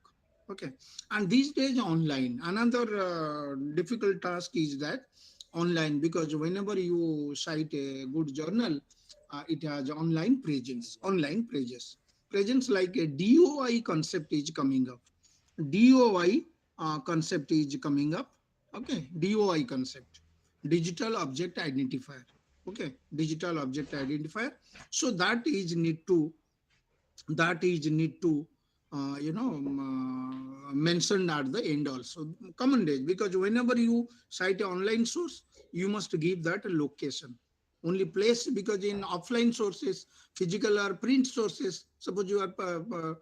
Okay. And these days online, another difficult task is that online, because whenever you cite a good journal, it has online presence. Presence, like a DOI concept is coming up. DOI concept is coming up. Okay, DOI concept, digital object identifier. Okay, digital object identifier. So that is need to mentioned at the end also. Common days, because whenever you cite an online source, you must give that a location. Only place, because in offline sources, physical or print sources, suppose you are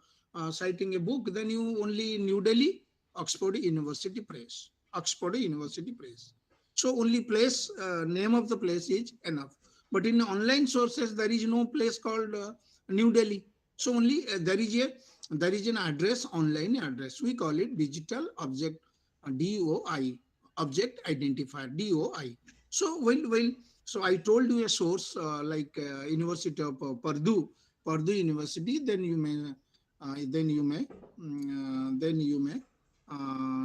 citing a book, then you only New Delhi, Oxford University Press, Oxford University Press. So only place, name of the place is enough. But in online sources, there is no place called New Delhi. So only there is an address, online address. We call it digital object, DOI, object identifier, DOI. So so I told you a source like University of Purdue University. Then you may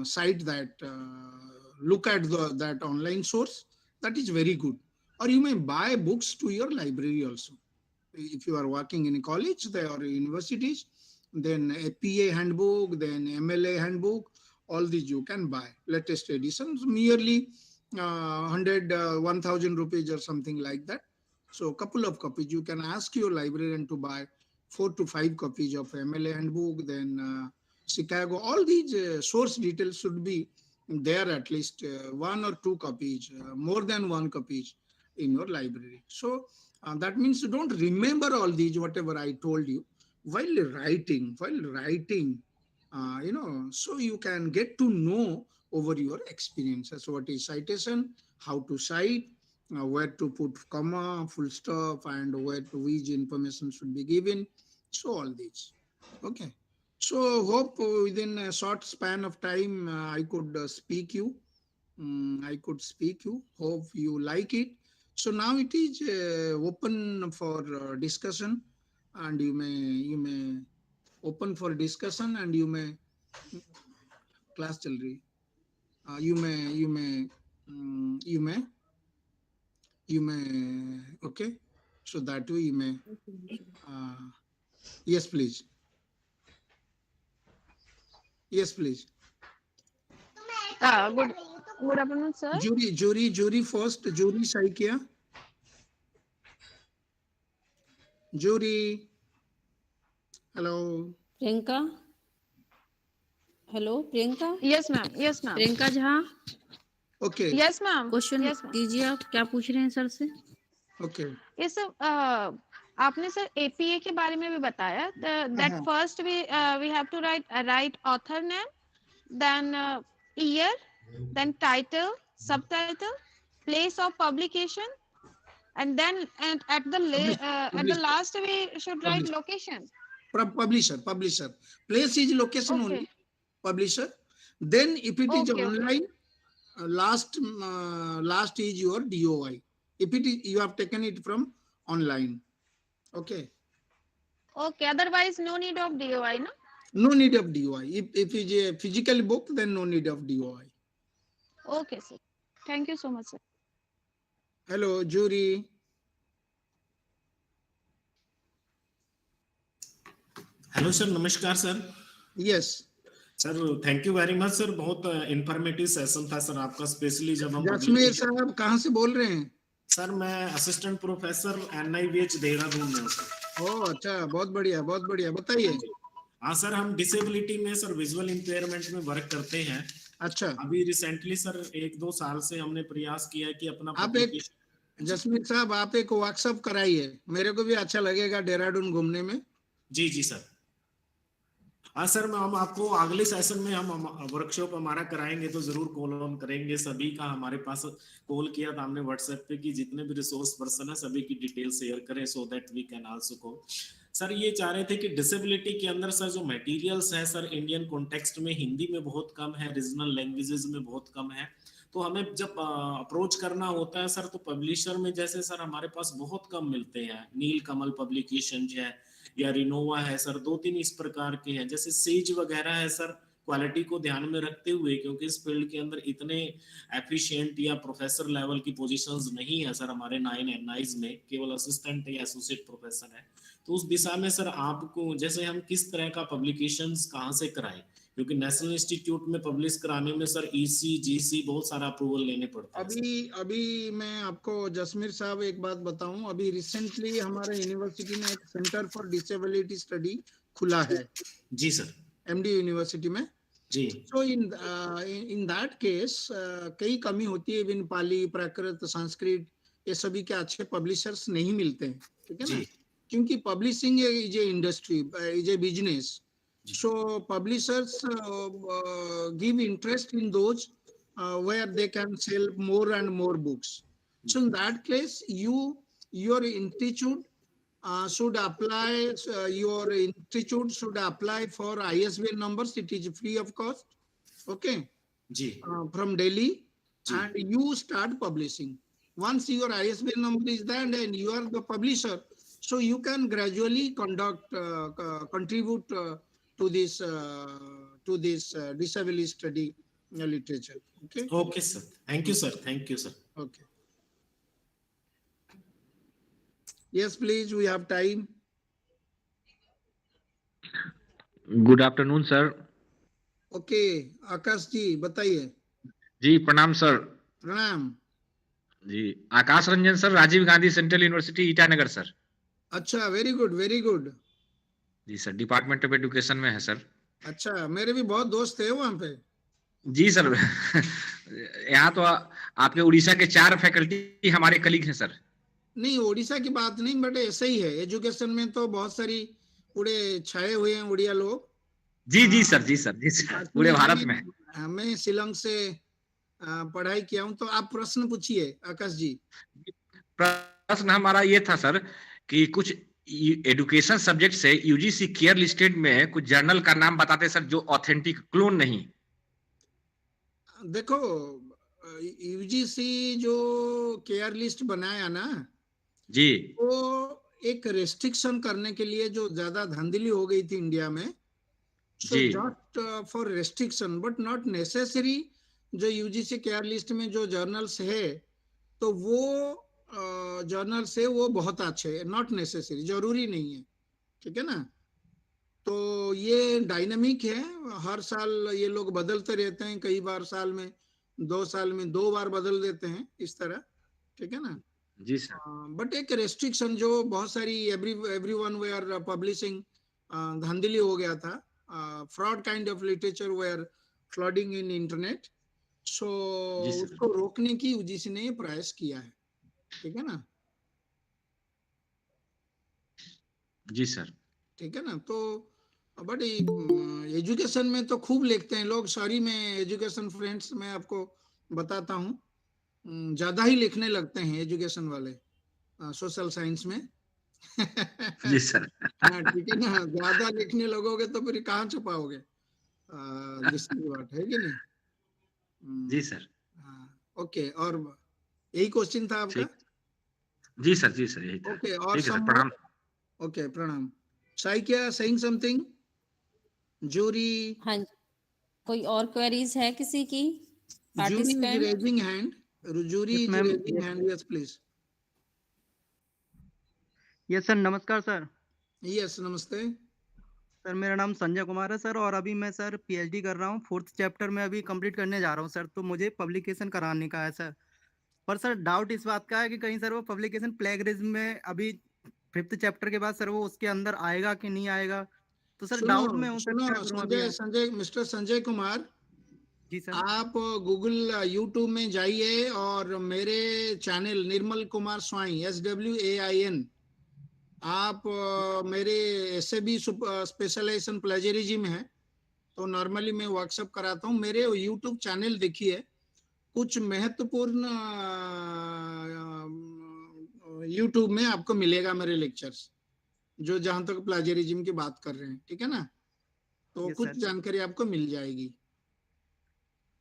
cite that. Look at that online source. That is very good. Or you may buy books to your library also. If you are working in a college or universities, then a PA handbook, then MLA handbook, all these you can buy. Latest editions, merely 1,000 rupees or something like that. So a couple of copies, you can ask your librarian to buy 4 to 5 copies of MLA handbook, then Chicago. All these source details should be there, at least 1 or 2 copies, more than 1 copies in your library. So that means you don't remember all these, whatever I told you, while writing, so you can get to know over your experiences what is citation, how to cite, where to put comma, full stop, and where to which information should be given. So all these. Okay. So hope within a short span of time I could speak you. I could speak you. Hope you like it. So now it is open for discussion, and you may open for discussion, and you may class chal rahi. You may okay. So that way you may uh, yes please, yes please. Good afternoon, sir. Jury first, jury Saikia, jury. Hello. Priyanka, hello Priyanka, Yes, ma'am. Yes, ma'am. Priyanka Jha, Okay. Yes, ma'am. Question Yes, ma'am. कीजिए। आप क्या पूछ रहे हैं sir से? Okay. Yes, sir. आपने sir APA के बारे में भी बताया. That first we have to write author name, then year, then title, subtitle, place of publication, and then at the last we should write Publisher. location. Publisher. Place is location Okay. only. Publisher. Then if it is Okay, online, last is your DOI. If it is, you have taken it from online. Okay. Okay. Otherwise, no need of DOI, no? No need of DOI. If it is a physical book, then no need of DOI. Okay, sir. Thank you so much, sir. Hello, jury. Hello sir, नमस्कार sir. Yes. Sir thank you very much sir, बहुत informative session था sir आपका, specially जब हम जसमीर साहब कहाँ से बोल रहे हैं? सर मैं असिस्टेंट प्रोफेसर NIVH देहरादून में हूँ सर। ओह अच्छा, बहुत बढ़िया बताइए। हाँ सर, हम डिसेबिलिटी में सर विजुअल इंपेयरमेंट में वर्क करते हैं। अच्छा। अभी रिसेंटली सर 1-2 साल से हमने प्रयास किया है कि अपना आप एक जसमीर साहब आप एक वर्कशॉप कराइए, मेरे को भी अच्छा लगेगा देहरादून घूमने में। जी जी सर। हाँ सर, हम आपको अगले सेशन में हम वर्कशॉप हमारा कराएंगे तो जरूर कॉल ऑन करेंगे। सभी का हमारे पास कॉल किया था हमने व्हाट्सएप पे कि जितने भी रिसोर्स पर्सन है सभी की डिटेल शेयर करें so that we can also call. Sir ये चाह रहे थे कि डिसेबिलिटी के अंदर सर जो मटेरियल्स है सर इंडियन कॉन्टेक्स्ट में हिंदी में बहुत कम है, रीजनल लैंग्वेजेस में बहुत कम है, तो हमें जब अप्रोच करना होता है सर तो पब्लिशर में जैसे सर हमारे पास बहुत कम मिलते हैं। नील कमल पब्लिकेशन है या रिनोवा है सर, 2-3 इस प्रकार के हैं। जैसे सेज वगैरह है सर, क्वालिटी को ध्यान में रखते हुए, क्योंकि इस फील्ड के अंदर इतने एफिशिएंट या प्रोफेसर लेवल की पोजीशंस नहीं है सर हमारे 9 NIs में, केवल असिस्टेंट या एसोसिएट प्रोफेसर है। तो उस दिशा में सर आपको जैसे हम किस तरह का पब्लिकेशंस कहाँ से कराएं, क्योंकि नेशनल इंस्टीट्यूट में पब्लिश कराने में सर EC GC बहुत सारा अप्रूवल लेने पड़ते हैं। अभी मैं आपको जसमीर साहब एक बात बताऊं, अभी रिसेंटली हमारे यूनिवर्सिटी ने एक सेंटर फॉर डिसेबिलिटी स्टडी खुला है जी सर। एमडी यूनिवर्सिटी में। जी So in that case कई कमी होती है, इवन पाली, प्राकृत, संस्कृत, ये सभी के अच्छे पब्लिशर्स नहीं मिलते हैं, ठीक है ना, जी क्योंकि publishing is a industry, is a business. जी So publishers give interest in those where they can sell more and more books. So in that case, your institute should apply. Your institute should apply for ISBN numbers. It is free of cost. Okay, जी from Delhi, जी and you start publishing. Once your ISBN number is there and you are the publisher, so you can gradually contribute to this disability study literature. Okay. Okay sir, thank you sir, thank you sir. Okay. Yes, please. We have time. Good afternoon sir. Okay, Akash ji बताइए। जी प्रणाम sir. प्रणाम। जी Akash Ranjan sir, Rajiv Gandhi central university Itanagar sir. अच्छा, very good very good. जी sir, department of education में है sir. अच्छा, मेरे भी बहुत दोस्त थे वहां पे। जी सर यहाँ तो आपके उड़ीसा के 4 फैकल्टी हमारे कलीग हैं सर। नहीं, उड़ीसा की बात नहीं, बट ऐसे ही है, एजुकेशन में तो बहुत सारी पूरे छाए हुए हैं उड़िया लोग। जी जी सर, जी सर, जी सर, पूरे भारत में। मैं शिलोंग से पढ़ाई किया हूँ। तो आप प्रश्न पूछिए आकाश जी। प्रश्न हमारा ये था सर कि कुछ एजुकेशन सब्जेक्ट से यूजीसी केयर लिस्टेड में कुछ जर्नल का नाम बताते सर, जो ऑथेंटिक, क्लोन नहीं। देखो, यूजीसी जो केयर लिस्ट बनाया ना जी, वो एक रेस्ट्रिक्शन करने के लिए, जो ज्यादा धांधली हो गई थी इंडिया में, सो जी just for restriction but not necessary. जो यूजीसी केयर लिस्ट में जो जर्नल्स है, तो वो जर्नल्स है वो बहुत अच्छे है, नॉट नेसेसरी, जरूरी नहीं है, ठीक है ना। तो ये डायनामिक है, हर साल ये लोग बदलते रहते हैं, कई बार साल में 2 साल में 2 बार बदल देते हैं, इस तरह, ठीक है ना। जी सर। बट एक रेस्ट्रिक्शन जो बहुत सारी एवरीवन वे आर पब्लिशिंग, धांधली हो गया था, fraud kind of literature they are flooding in internet, so उसको रोकने की यूजीसी ने प्रयास किया है, ठीक है ना। जी सर। ठीक है ना। तो बट एजुकेशन में तो खूब लिखते हैं लोग। सॉरी, मैं एजुकेशन फ्रेंड्स मैं आपको बताता हूँ, ज्यादा ही लिखने लगते हैं एजुकेशन वाले सोशल साइंस में। जी सर। हाँ, ठीक है ना, ज्यादा लिखने लगोगे तो फिर कहाँ छुपाओगे, दूसरी बात है कि नहीं। जी सर। ओके, और यही क्वेश्चन था आपका। जी सर, जी सर, यही था। ओके, और ठीक है सर, प्रणाम। ओके, प्रणाम। साई क्या सेइंग समथिंग? जूरी, हाँ जी, कोई और क्वेरीज है किसी की? Jury is participant? Raising hand, jury Yes, is ma'am. Raising hand, yes please. Yes sir, नमस्कार सर। यस, नमस्ते। सर मेरा नाम संजय कुमार है सर, और अभी मैं सर पीएचडी कर रहा हूँ, 4th चैप्टर में अभी कंप्लीट करने जा रहा हूँ सर। तो मुझे पब्लिकेशन कराने का है सर, पर सर डाउट इस बात का है कि कहीं सर वो पब्लिकेशन प्लेगरिज्म में अभी 5th चैप्टर के बाद सर वो उसके अंदर आएगा कि नहीं आएगा। तो सर डाउट में हूँ सर, सुनो क्या करूँ अभी। संजय, मिस्टर संजय कुमार, जी सर। आप गूगल यूट्यूब में जाइए और मेरे channel Nirmal Kumar swine, SWAIN, आप मेरे ऐसे भी स्पेशलाइजेशन प्लेजरिज्म है, तो नॉर्मली मैं वर्कशॉप कराता हूँ। मेरे यूट्यूब चैनल देखिए, कुछ महत्वपूर्ण यूट्यूब में आपको मिलेगा मेरे लेक्चर्स, जो जहां तक प्लेजरिज्म की बात कर रहे हैं, ठीक है ना। तो Yes, कुछ sir. जानकारी आपको मिल जाएगी।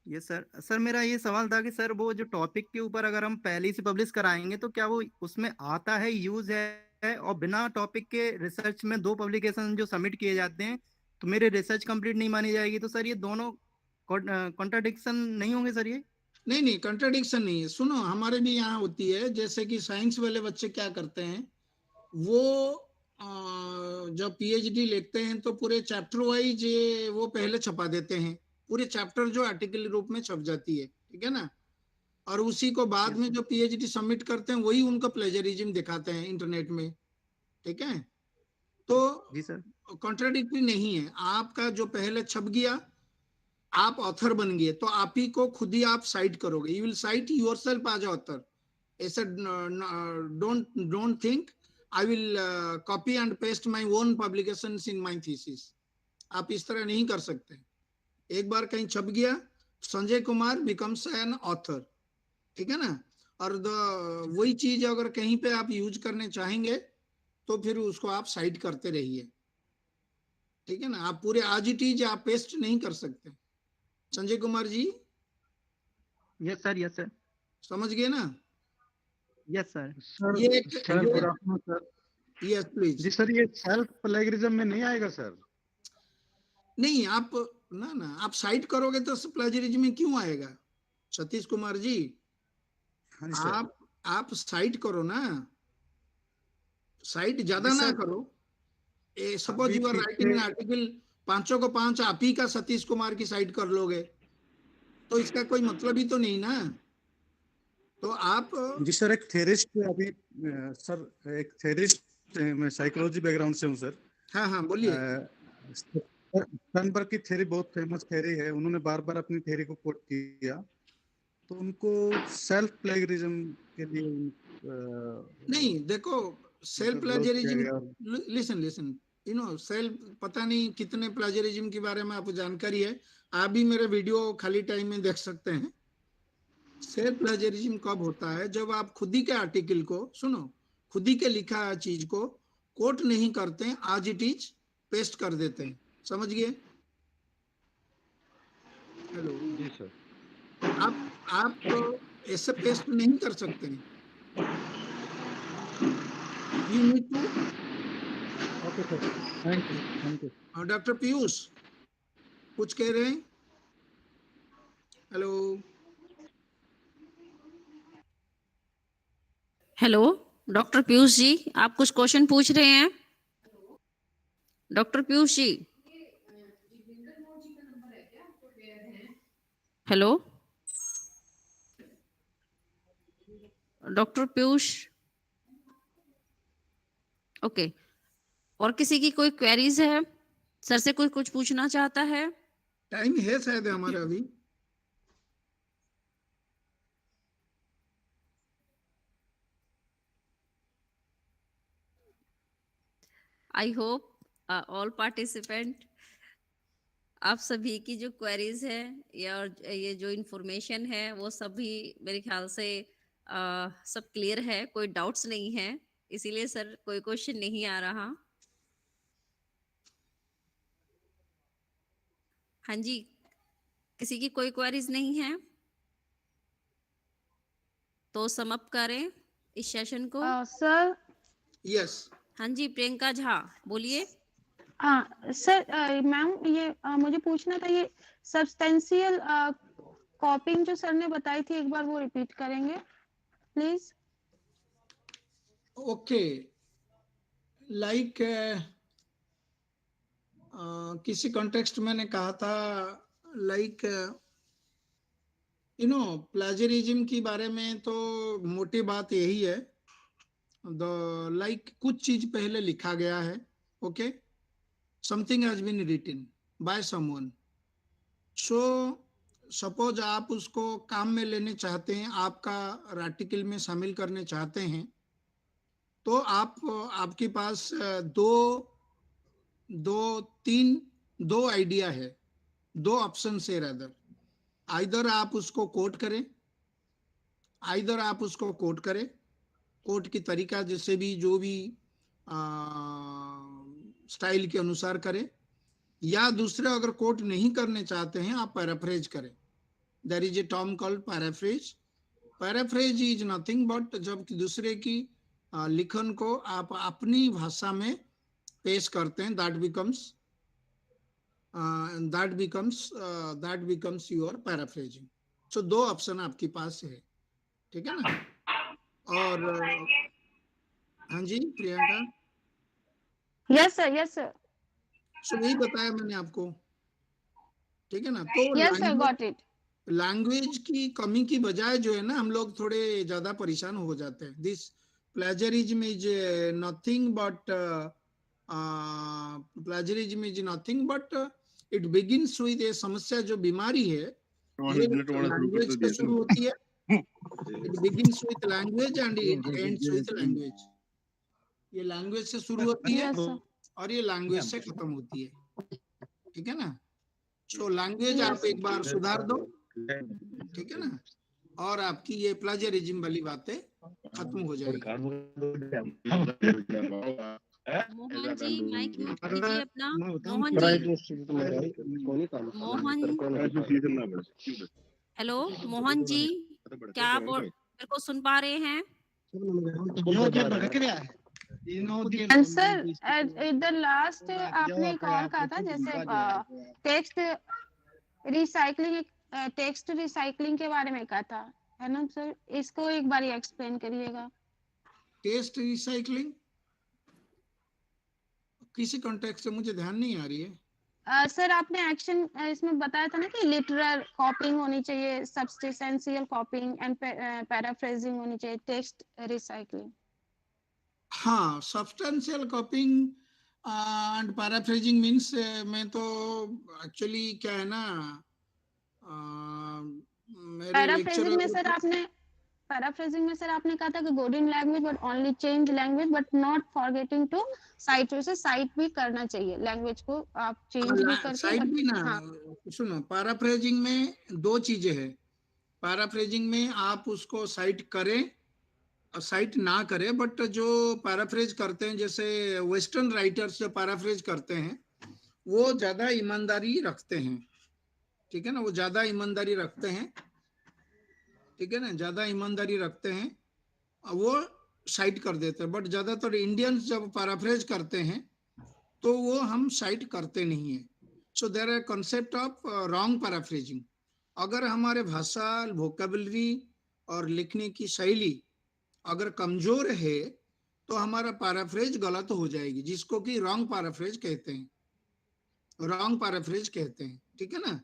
ये सर मेरा ये सवाल था कि सर वो जो टॉपिक के ऊपर अगर हम पहले से पब्लिश कराएंगे तो क्या वो उसमें आता है, यूज है, और बिना टॉपिक के रिसर्च में 2 पब्लिकेशन जो सबमिट किए जाते हैं तो मेरे रिसर्च कंप्लीट नहीं मानी जाएगी। तो सर ये दोनों कॉन्ट्राडिक्शन नहीं होंगे सर ये? नहीं, कंट्राडिक्शन नहीं है। सुनो, हमारे भी यहाँ होती है, जैसे कि साइंस वाले बच्चे क्या करते हैं, वो जब पीएचडी लिखते हैं तो पूरे चैप्टर वाइज वो पहले छपा देते हैं, पूरे चैप्टर जो आर्टिकल रूप में छप जाती है, ठीक है ना। और उसी को बाद में जो पीएचडी सबमिट करते हैं वही उनका प्लेजरिज्म दिखाते हैं इंटरनेट में, ठीक है। तो जी सर। कॉन्ट्राडिक्टरी नहीं है। आपका जो पहले छप गया, आप ऑथर बन गए, तो आप ही को खुद ही आप साइट करोगे, you will cite yourself as author. ऐसा don't think I will copy and paste my own publications in my thesis. आप इस तरह नहीं कर सकते। एक बार कहीं छप गया, Sanjay Kumar becomes an author, ठीक है ना। और वही चीज अगर कहीं पे आप यूज करने चाहेंगे तो फिर उसको आप साइट करते रहिए, ठीक है ना। आप पूरे आज इट इज आप पेस्ट नहीं कर सकते। Sanjay Kumar ji yes sir, yes sir, समझ गए ना। Yes sir. ये एक sir good afternoon sir. Yes please. जी सर, ये सेल्फ प्लेगरिज्म में नहीं आएगा सर? नहीं, आप ना आप साइट करोगे तो प्लेजरिज्म में क्यों आएगा सतीश कुमार जी। हाँ जी सर। आप साइट करो ना, साइट ज्यादा जी ना सर, करो। सपोज अभी यू आर राइटिंग एन पीछे आर्टिकल, 500 को 5 आप ही का सतीश कुमार की साइट कर लोगे तो इसका कोई मतलब ही तो नहीं ना। तो आप जी सर, एक थेरिस्ट अभी सर एक थेरिस्ट, मैं साइकोलॉजी बैकग्राउंड से हूँ सर। हाँ हाँ बोलिए। स्टर्नबर्ग की थ्योरी बहुत फेमस थ्योरी है, उन्होंने बार बार अपनी थ्योरी को कोट किया, तो उनको सेल्फ प्लेगरिज्म के लिए नहीं देखो, सेल्फ मतलब लॉज किया प्लेजरिज्म, गया। Listen listen, you know self, पता नहीं कितने प्लेजरिज्म के बारे में आपको जानकारी है। आप भी मेरे वीडियो खाली टाइम में देख सकते हैं। सेल्फ प्लेजरिज्म कब होता है, जब आप खुद ही के आर्टिकल को, सुनो, खुद ही के लिखा चीज को कोट नहीं करते हैं, आज इट इज पेस्ट कर देते हैं। समझ गए। हेलो। जी सर। आप ऐसे पेस्ट नहीं कर सकते हैं। You need to. Okay sir, thank you, thank you. Doctor Piyush कुछ कह रहे हैं। Hello. Hello doctor Piyush ji, आप कुछ क्वेश्चन पूछ रहे हैं। Doctor Piyush ji, hello doctor Piyush. Okay, और किसी की कोई क्वेरीज है, सर से कोई कुछ पूछना चाहता है। टाइम है शायद हमारा अभी। आई होप ऑल पार्टिसिपेंट, आप सभी की जो क्वेरीज है या ये जो इंफॉर्मेशन है वो सभी मेरे ख्याल से सब क्लियर है, कोई डाउट्स नहीं है, इसीलिए सर कोई क्वेश्चन नहीं आ रहा। हाँ जी, किसी की कोई क्वेरीज नहीं है तो समाप्त करें इस सेशन को। सर। यस। हाँ जी, प्रियंका झा बोलिए। सर मैम, ये मुझे पूछना था, ये सब्सटेंशियल कॉपिंग जो सर ने बताई थी, एक बार वो रिपीट करेंगे प्लीज। ओके, लाइक किसी कॉन्टेक्स्ट मैंने कहा था, लाइक यू नो प्लेजरिज्म के बारे में तो मोटी बात यही है, लाइक कुछ चीज पहले लिखा गया है, okay, something has been written by someone, so suppose आप उसको काम में लेने चाहते हैं, आपका आर्टिकल में शामिल करने चाहते हैं, तो आपके पास दो आइडिया है, दो ऑप्शन है रादर। आइदर आप उसको कोट करें, कोट की तरीका जैसे भी जो भी स्टाइल के अनुसार करें, या दूसरे अगर कोट नहीं करने चाहते हैं आप पैराफ्रेज करें। There is a term called paraphrase. Paraphrase is nothing but जब दूसरे की लिखन को आप अपनी भाषा में पेश करते हैं, दैट बिकम्स योर पैराफ्रेजिंग। सो दो ऑप्शन आपके पास है, ठीक है ना। और हाँ जी Priyanka. Yes sir, yes sir. So यही बताया मैंने आपको, ठीक है ना। तो yes sir, got it. Language की कमी की बजाय जो है ना, हम लोग थोड़े ज्यादा परेशान हो जाते हैं। This plagiarism is nothing but plagiarism is nothing but it begins with a समस्या जो बीमारी है ये लैंग्वेज से शुरू होती है. It begins with language and it ends with language. ये लैंग्वेज से शुरू होती है Yes, sir. और ये लैंग्वेज से खत्म होती है. ठीक है ना. सो लैंग्वेज आप एक बार सुधार दो. ठीक है ना. और आपकी ये प्लेजरिज्म वाली बातें खत्म हो जाएगी. मोहन जी माइक म्यूट कीजिए अपना. मोहन जी. हेलो मोहन जी, क्या आप मेरे को सुन पा रहे हैं? And sir, at the last आपने एक और कहा था जैसे टेक्स्ट रिसाइकलिंग के बारे में कहा था, है ना सर? इसको एक बार एक्सप्लेन करिएगा. टेस्ट रिसाइकलिंग किसी कॉन्टेक्स्ट से मुझे ध्यान नहीं आ रही है. सर आपने एक्शन इसमें बताया था ना कि लिटरल कॉपिंग होनी चाहिए, सब्सटेंशियल कॉपिंग एंड पैराफ्रेजिंग होनी चाहिए, टेक्स्ट रिसाइकलिंग. हाँ, सब्सटेंशियल कॉपिंग एंड पैराफ्रेजिंग मीन्स मैं तो एक्चुअली क्या है ना मेरे पैराफ्रेजिंग में लेक्चर सर आपने कहा था कि go in language but only change language but not forgetting to cite. वैसे साइट भी करना चाहिए, लैंग्वेज को आप चेंज भी करके. साइट भी ना. हाँ. सुनो, पैराफ्रेजिंग में दो चीजें हैं. पैराफ्रेजिंग में आप उसको साइट करें और साइट ना करें, बट जो पैराफ्रेज करते हैं जैसे वेस्टर्न राइटर्स जो पैराफ्रेज करते हैं वो ज्यादा ईमानदारी रखते हैं. ठीक है ना. वो ज्यादा ईमानदारी रखते हैं. ठीक है ना. ज्यादा ईमानदारी रखते हैं, वो साइट कर देते हैं. बट ज्यादातर इंडियंस जब पैराफ्रेज करते हैं तो वो हम साइट करते नहीं है. So there are concept of wrong paraphrasing. अगर हमारे भाषा, वोकेबलरी और लिखने की शैली अगर कमजोर है तो हमारा पैराफ्रेज गलत हो जाएगी, जिसको कि रॉन्ग पैराफ्रेज कहते हैं. रॉन्ग पैराफ्रेज कहते हैं. ठीक है ना.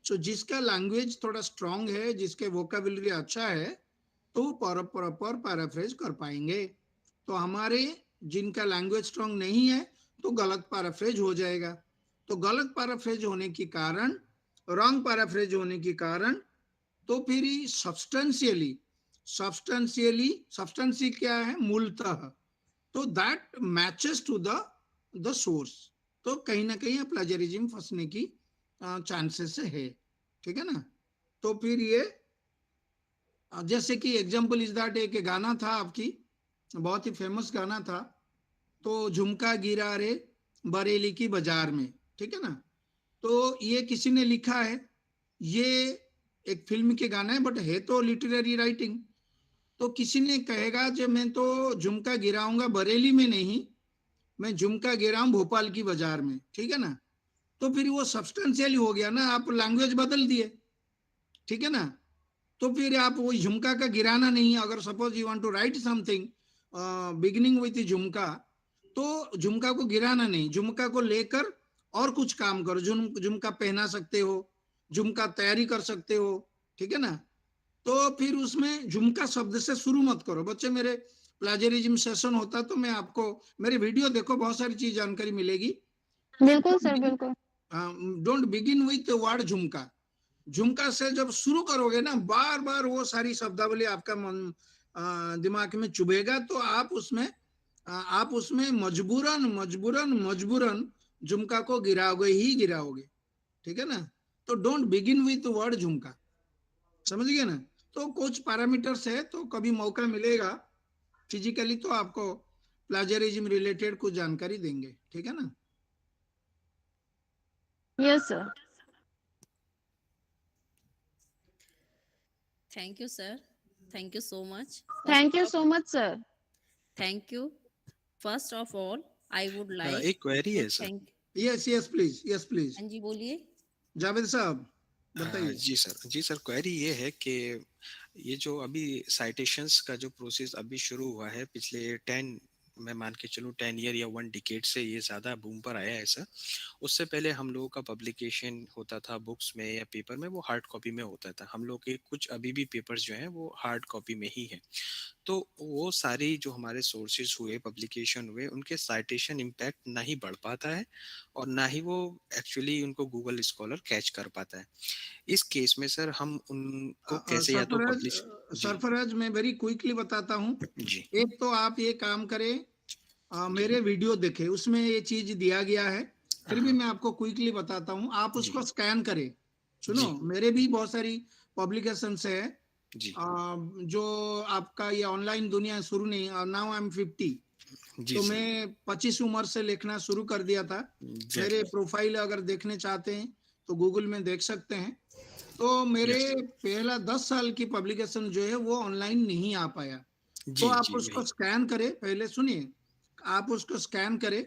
सो जिसका लैंग्वेज थोड़ा स्ट्रांग है, जिसके वोकेबलरी अच्छा है, तो प्रॉपर पैराफ्रेज कर पाएंगे. तो हमारे जिनका लैंग्वेज स्ट्रांग नहीं है तो गलत पैराफ्रेज हो जाएगा. तो गलत पैराफ्रेज होने के कारण, रॉन्ग पैराफ्रेज होने के कारण, तो फिर सब्सटेंशियली क्या है, मूलतः, तो that matches to the source. तो कहीं ना कहीं प्लेजरिज्म फंसने की चांसेस है. ठीक है ना. तो फिर ये जैसे कि एग्जांपल इज दैट एक गाना था आपकी, बहुत ही फेमस गाना था, तो झुमका गिरा रे बरेली की बाजार में. ठीक है ना. तो ये किसी ने लिखा है, ये एक फिल्म के गाना है बट है तो लिटरेरी राइटिंग. तो किसी ने कहेगा जो मैं तो झुमका गिराऊंगा बरेली में नहीं, मैं झुमका गिराऊं भोपाल की बाजार में. ठीक है ना. तो फिर वो सब्सटेंशियल हो गया ना, आप लैंग्वेज बदल दिए. ठीक है ना. तो फिर आप वो झुमका का गिराना नहीं. अगर suppose you want to write something beginning with jhumka, तो झुमका को गिराना नहीं, झुमका को लेकर और कुछ काम करो. झुमका पहना सकते हो, झुमका तैयारी कर सकते हो. ठीक है ना. तो फिर उसमें झुमका शब्द से शुरू मत करो. बच्चे, मेरे प्लेजरिज्म सेशन होता तो मैं आपको, मेरे वीडियो देखो, बहुत सारी चीज जानकारी मिलेगी. बिल्कुल सर, बिल्कुल. डोंट बिगिन विथ वर्ड झुमका. झुमका से जब शुरू करोगे ना, बार बार वो सारी शब्दावली आपका दिमाग में चुभेगा. तो आप उसमें मजबूरन झुमका को गिराओगे. ठीक है ना. तो डोंट बिगिन विथ वर्ड झुमका. समझ गए ना. तो कुछ पैरामीटर्स है, तो कभी मौका मिलेगा फिजिकली तो आपको प्लेजरिज्म रिलेटेड कुछ जानकारी देंगे. ठीक है ना. Yes sir. Thank you, sir. Thank you so much. Thank you so much sir. Thank you. First of all, I would like एक क्वेरी है to sir. thank. Yes please. हाँ जी, बोलिए. जावेद साहब बताइए. जी सर क्वेरी ये है कि ये जो अभी साइटेशंस का जो प्रोसेस अभी शुरू हुआ है, पिछले 10 मैं मान के चलूँ 10 ईयर या 1 डिकेड से ये ज़्यादा बूम पर आया है सर. उससे पहले हम लोगों का पब्लिकेशन होता था बुक्स में या पेपर में, वो हार्ड कॉपी में होता था. हम लोग के कुछ अभी भी पेपर्स जो हैं वो हार्ड कॉपी में ही है. तो वो सारी जो हमारे सोर्सेज हुए, पब्लिकेशन हुए, उनके साइटेशन इम्पैक्ट ना ही बढ़ पाता है और ना ही वो एक्चुअली उनको गूगल स्कॉलर कैच कर पाता है। इस केस में सर हम उनको कैसे या तो सरफराज पब्लिश। जी सरफराज मैं वेरी क्विकली बताता हूँ। जी एक तो आप ये काम करें, जी मेरे वीडियो देखे, उसमें ये चीज दिया गया है। फिर भी हाँ मैं आपको क्विकली बताता हूँ, आप जी उसको स्कैन करें। सुनो, जी मेरे भी बहुत सारी पब्लिकेशंस है, जी जो आपका ये ऑनलाइन दुनिया शुरू नहीं, नाउ आई एम 50। जी तो सर मैं 25 उम्र से लिखना शुरू कर दिया था। मेरे एग्जैक्टली प्रोफाइल अगर देखने चाहते हैं तो गूगल में देख सकते हैं। तो मेरे यस पहला 10 साल की पब्लिकेशन जो है वो ऑनलाइन नहीं आ पाया। तो जी आप जी उसको वही स्कैन करें, पहले सुनिए, आप उसको स्कैन करें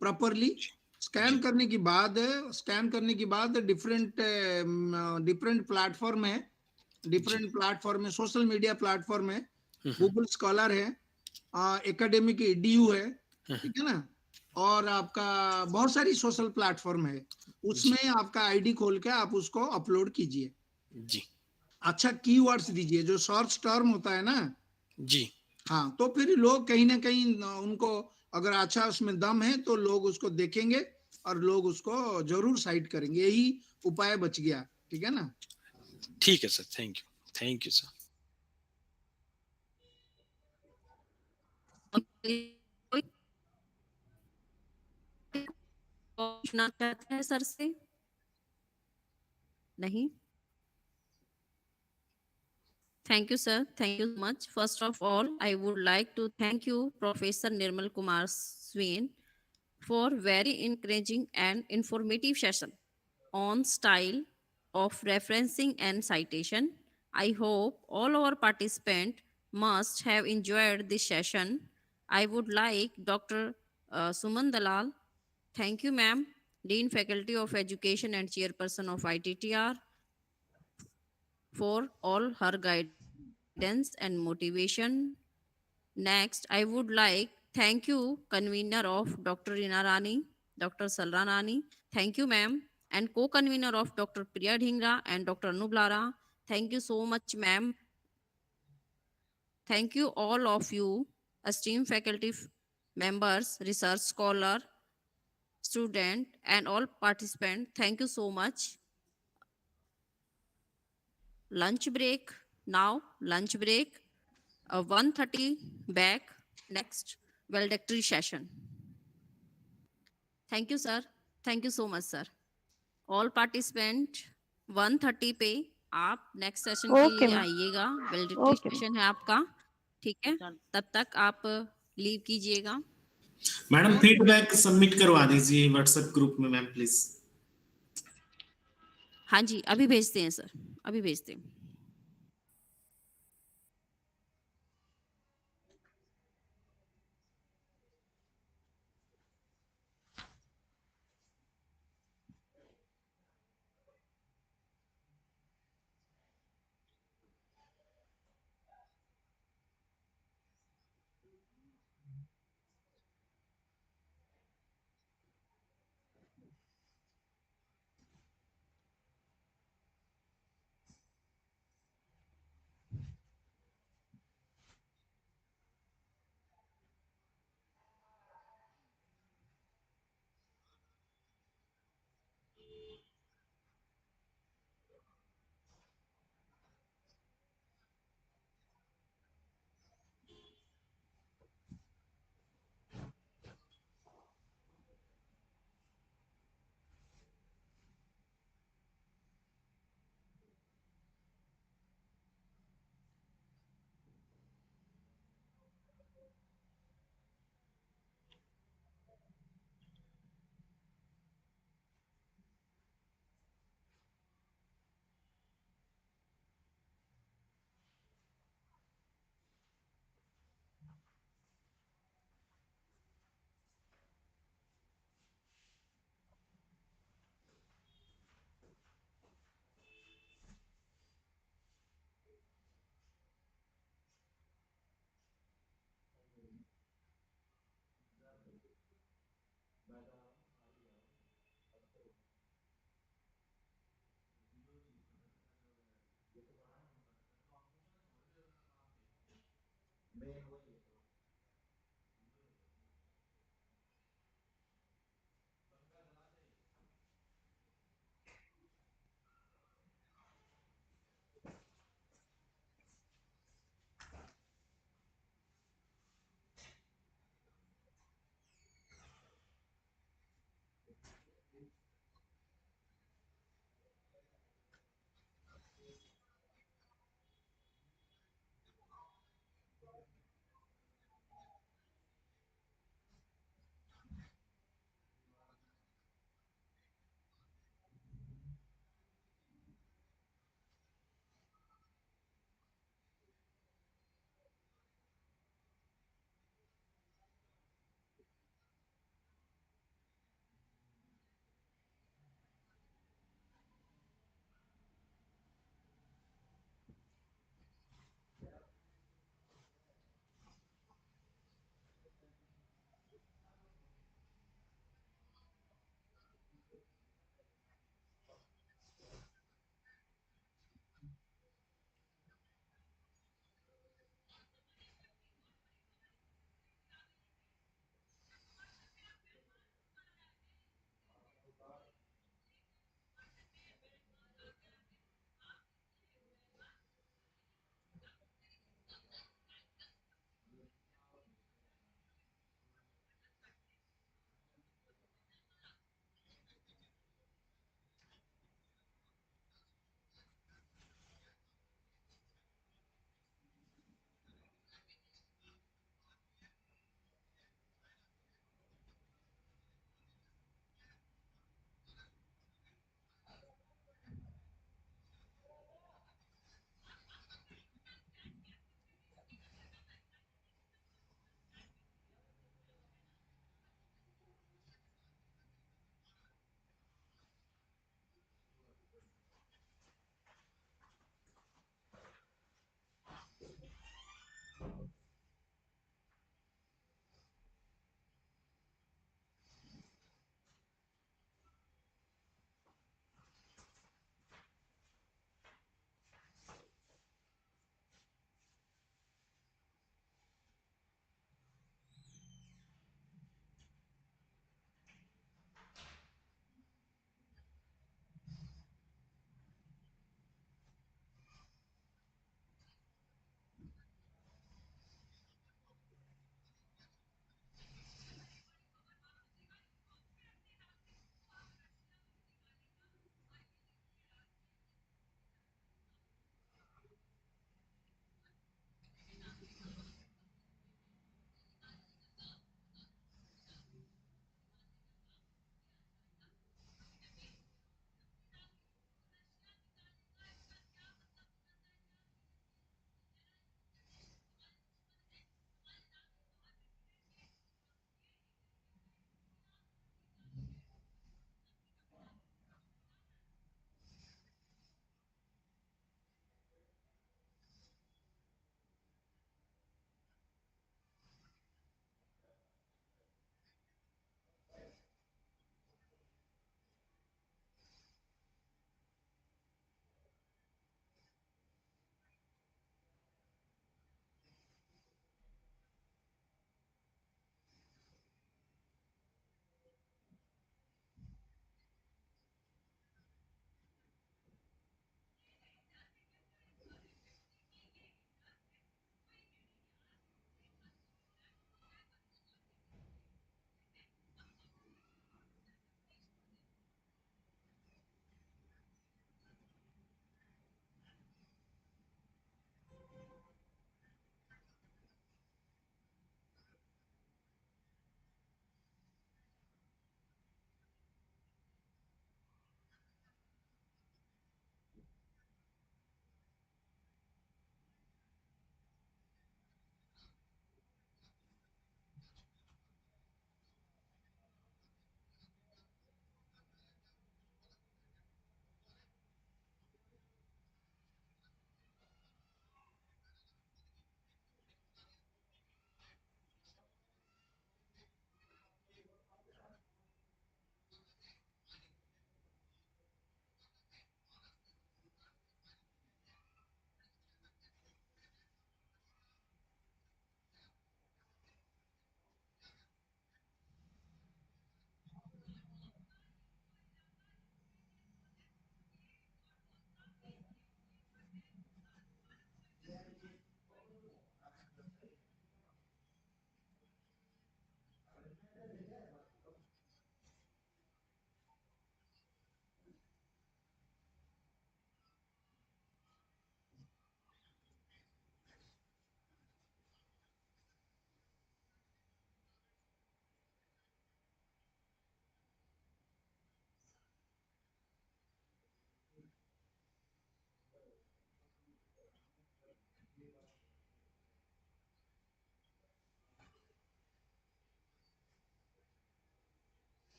प्रॉपरली। जी स्कैन जी करने की बाद, डिफरेंट डिफरेंट प्लेटफॉर्म है, जी डिफरेंट प्लेटफॉर्म है, सोशल मीडिया प्लेटफॉर्म है, हम्म, गूगल स्कॉलर है, एकेडमिक ईडीयू है, हम्म, ठीक है ना। और आपका बहुत सारी सोशल प्लेटफॉर्म है, जी उसमें आपका आईडी खोल के आप उसको अपलोड कीजिए। जी अच्छा कीवर्ड्स दीजिए, जो सर्च टर्म होता है ना। जी हाँ, तो फिर लोग कहीं ना कहीं उनको अगर अच्छा उसमें दम है तो लोग उसको देखेंगे और लोग उसको जरूर साइट करेंगे। यही उपाय बच गया, ठीक है ना। ठीक है सर, थैंक यू सर। कोई पूछना चाहते हैं सर से? नहीं? Thank you, sir. Thank you so much. First of all, I would like to thank you, Professor Nirmal Kumar Swain, for very encouraging and informative session on style of referencing and citation. I hope all our participants must have enjoyed this session. I would like Dr. Suman Dalal. Thank you, ma'am, Dean Faculty of Education and Chairperson of ITTR, for all her guidance and motivation. Next, I would like thank you, convener of Dr. Rina Rani, Dr. Salra Rani. Thank you, ma'am, and co-convener of Dr. Priya Dhingra and Dr. Anublara. Thank you so much, ma'am. Thank you all of you, esteemed faculty members, research scholar, student, and all participants. Thank you so much. Lunch break now. Lunch break. 1:30 back. Next valedictory session. Thank you, sir. Thank you so much, sir. All participant 1:30 पे आप next session के okay लिए ma'am, आइएगा। Validity okay. Session है आपका, ठीक है। तब तक आप लीव कीजिएगा। Madam okay ma'am. Feedback submit करवा दीजिए व्हाट्सएप ग्रुप में मैम प्लीज। हाँ जी, अभी भेजते हैं सर, अभी भेजते हैं।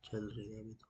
चल रही है अभी तो।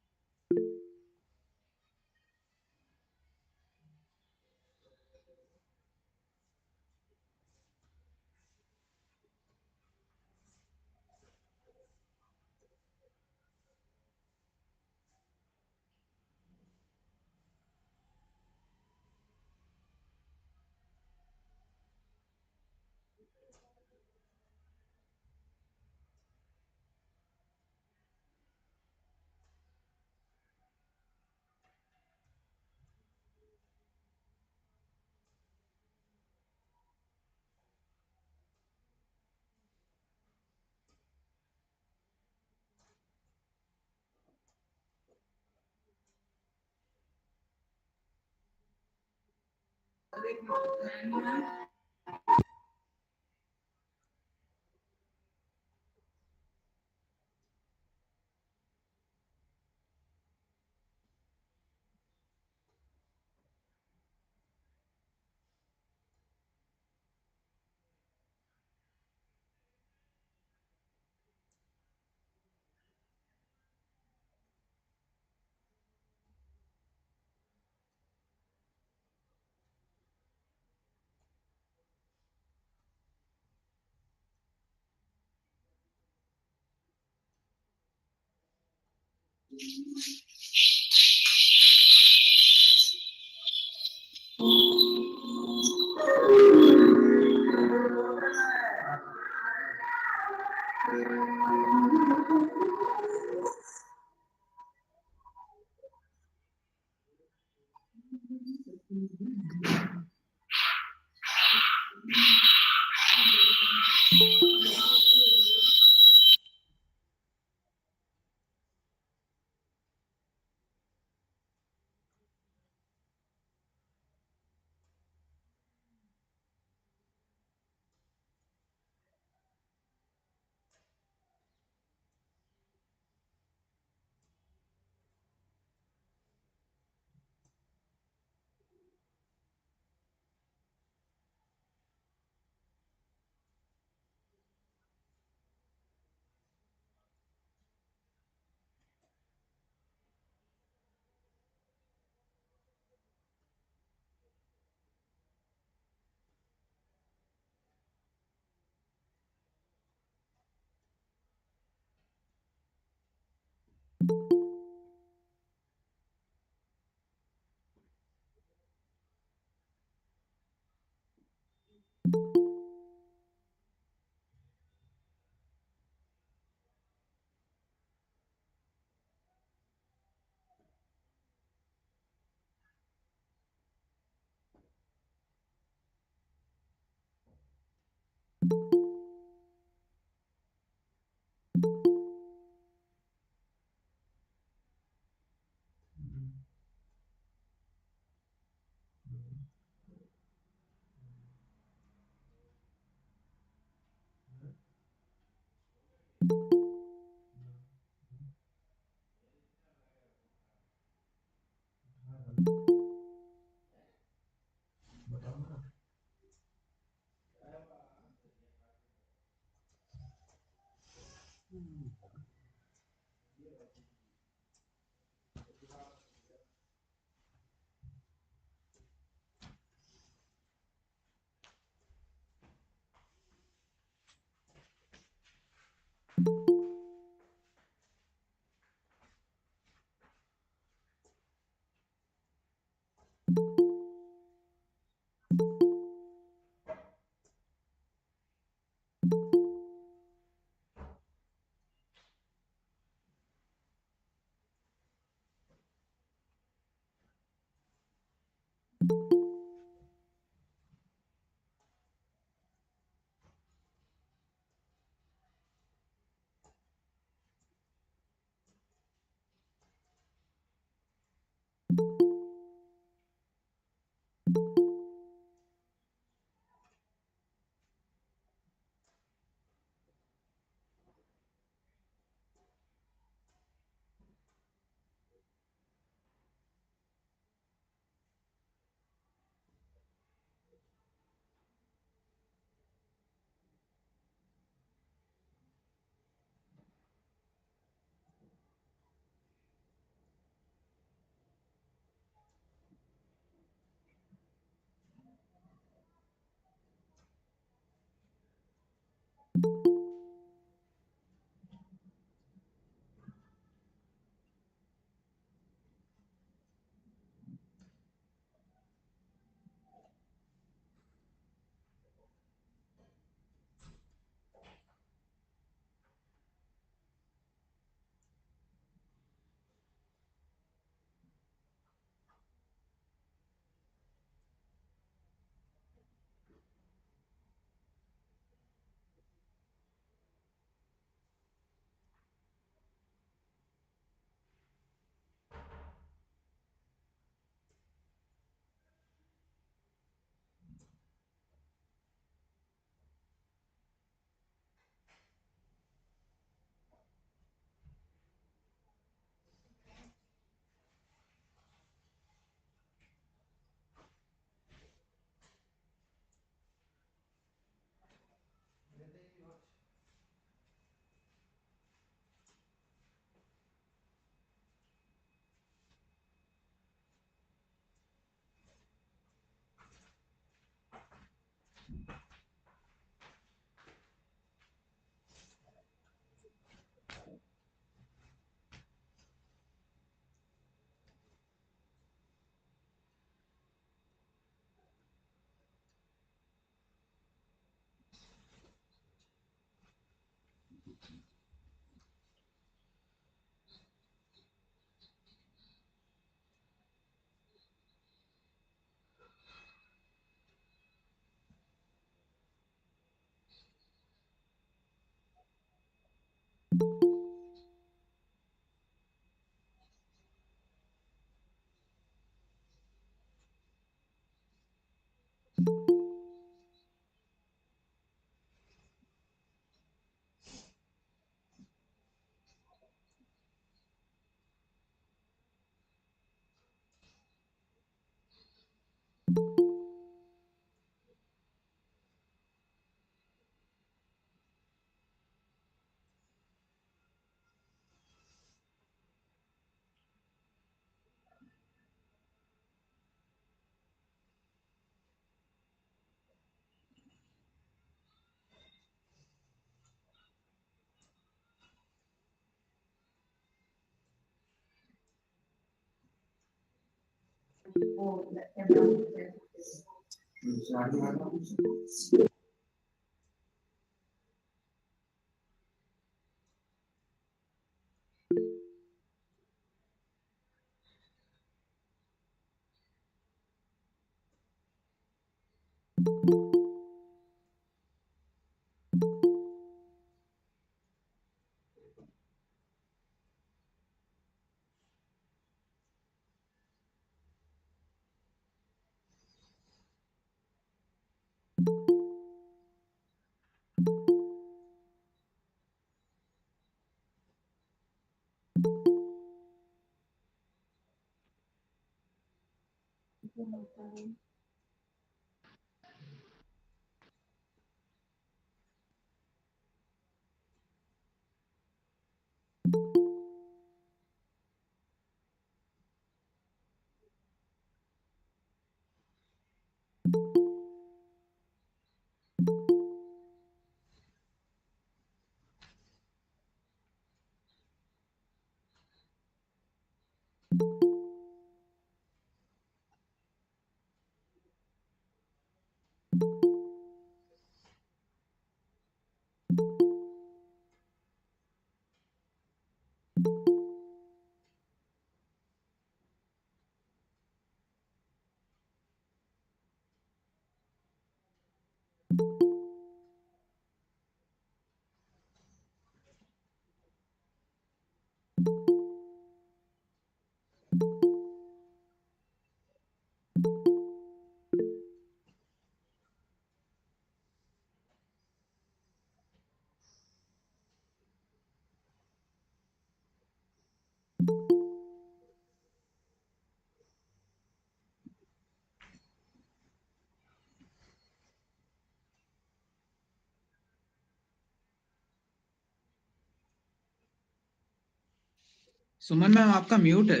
सुमन मैम आपका म्यूट है।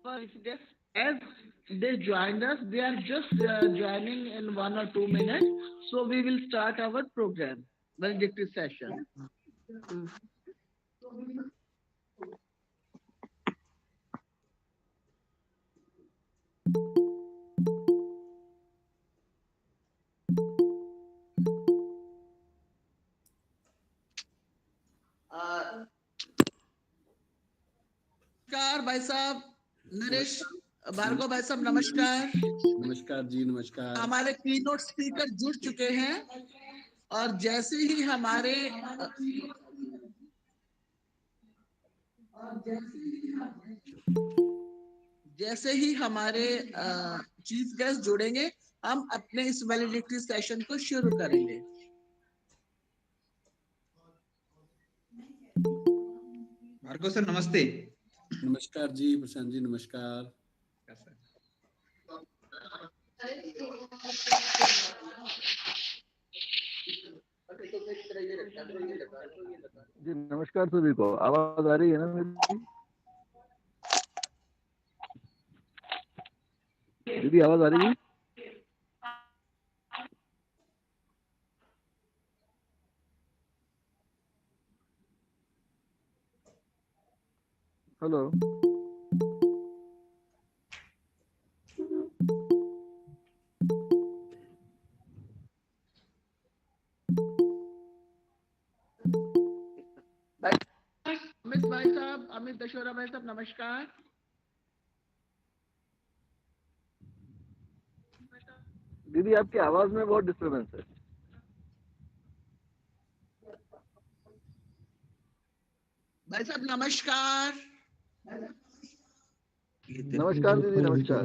For guests, as they joined us, they are just joining in 1 or 2 minutes. So we will start our program, valedictory session. नमस्कार भाई साहब, नरेश भार्गव भाई साहब नमस्कार। नमस्कार जी, नमस्कार। हमारे कीनोट स्पीकर जुड़ चुके हैं और जैसे ही हमारे चीफ गेस्ट जुड़ेंगे, हम अपने इस वैलिडिटी सेशन को शुरू करेंगे। भार्गव सर नमस्ते। नमस्कार जी प्रशांत जी, नमस्कार। जी नमस्कार सभी को, आवाज आ रही है ना मेरी? दीदी आवाज आ रही है? हेलो अमित भाई साहब, अमित दशोरा भाई साहब नमस्कार। दीदी आपकी आवाज में बहुत डिस्टर्बेंस है। भाई साहब नमस्कार। नमस्कार दीदी, नमस्कार।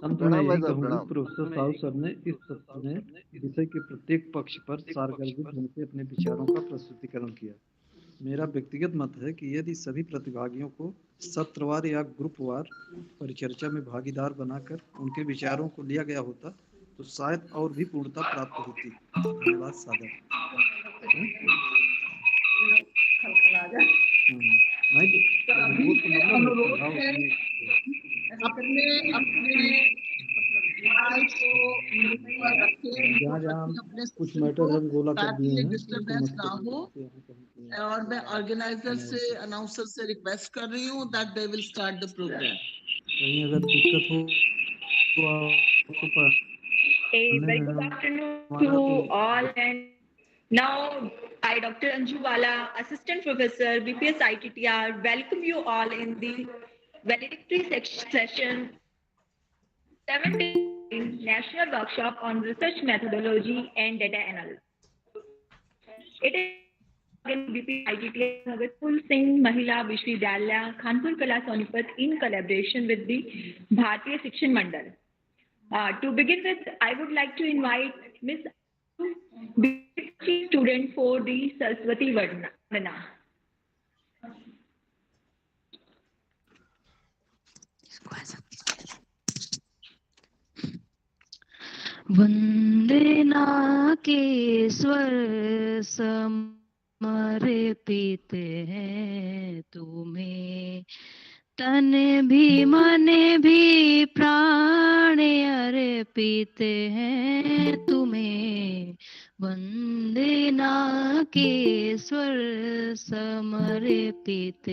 अंत में यही कहूंगा, प्रोफेसर साहु सर ने इस सत्र में विषय के प्रत्येक पक्ष पर सारगर्भित होने से अपने विचारों का प्रस्तुतिकरण किया। मेरा व्यक्तिगत मत है कि यदि सभी प्रतिभागियों को सत्रवार या ग्रुपवार परिचर्चा में भागीदार बनाकर उनके विचारों को लिया गया होता तो शायद और भी पूर्णता प्राप्त होती। धन्यवाद सादर। नहीं अभी वो तो मतलब अनुरोध प्रभाव है उसमें अपने अपने मोबाइल को म्यूट पर रखें, जहाँ म्यूट जहाँ रखें हम अपने कुछ स्क्रीन मैटर को, हम गोला कर ताकि दिए ये हैं उसको डिस्टरबेंस मत ना करिए हो। जैसे हम कहीं और मैं ऑर्गेनाइजर से अनाउंसर से रिक्वेस्ट कर रही हूँ that they will start the program. कहीं अगर दिक्कत हो तो आपको A पढ़ने very में good afternoon to हमारा तो all, and now I, Dr. Anju Wala, Assistant Professor, BPS ITTR, welcome you all in the valedictory session 7-day National Workshop on Research Methodology and Data Analysis. It is BPS ITTR Bhagatpur Singh Mahila Vishwavidyalaya, Kanpur Kala Sonipat in collaboration with the Bharatiya Shikshan Mandal. To begin with, I would like to invite Ms. BPSC student for the Saraswati Vandana. वंदना के स्वर समर्पित हैं तुम्हें, तन भी मन भी प्राण अर्पित हैं तुम्हें। वंदना के स्वर समर्पित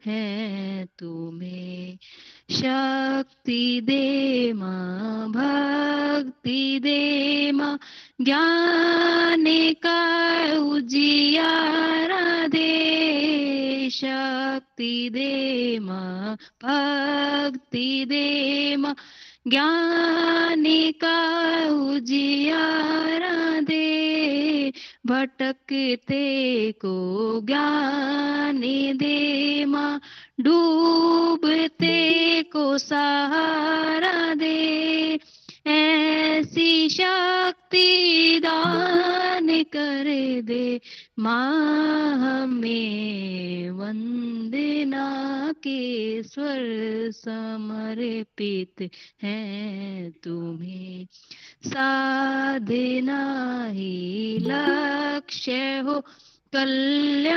हैं तुम्हें। शक्ति दे माँ, भक्ति दे माँ, ज्ञान का उजियारा दे। शक्ति दे माँ, भक्ति दे माँ, ज्ञान का उजियारा दे। भटकते को ज्ञान दे माँ, डूबते को सहारा दे। ऐसी शक्ति दान कर दे माँ हमें। वंदना के स्वर समर्पित हैं तुम्हें। साधना ही लक्ष्य हो, कल्याणकारी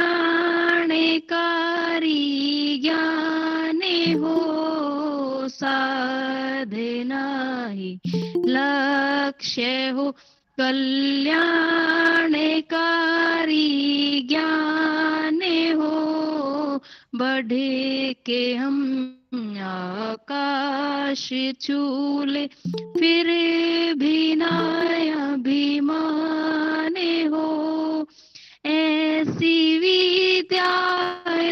ज्ञान हो। साधना ही लक्ष्य हो, कल्याणकारी ज्ञान हो। बढ़ के हम आकाश छूले, फिर भी ना अभिमान हो। ऐसी विद्या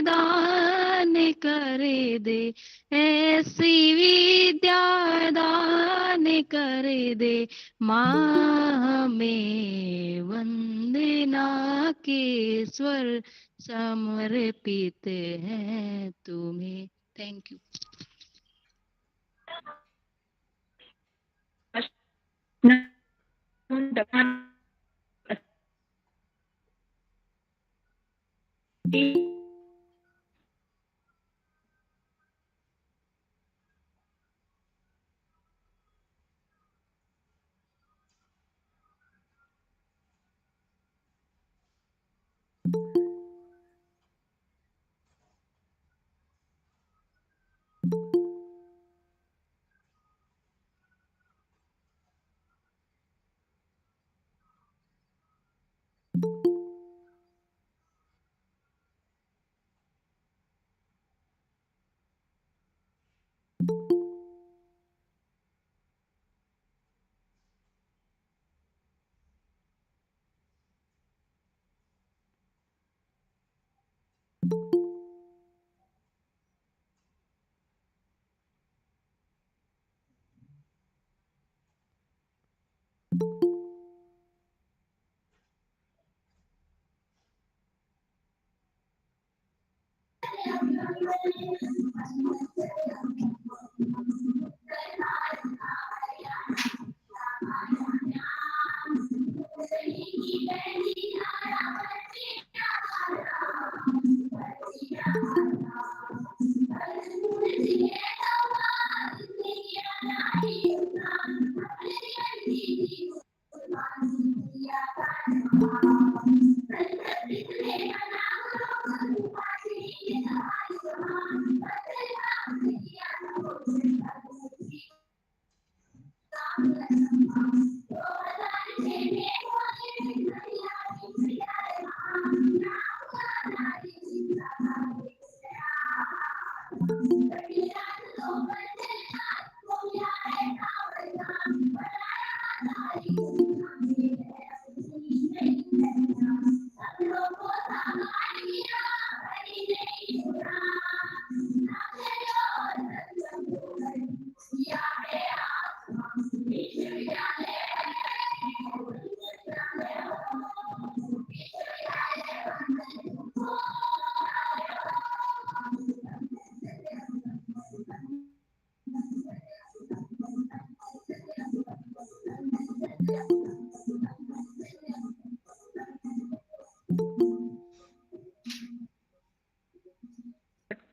दान कर दे, ऐसी विद्या दान कर दे माँ हमें। वंदना के स्वर समर्पित हैं तुम्हें। Thank you.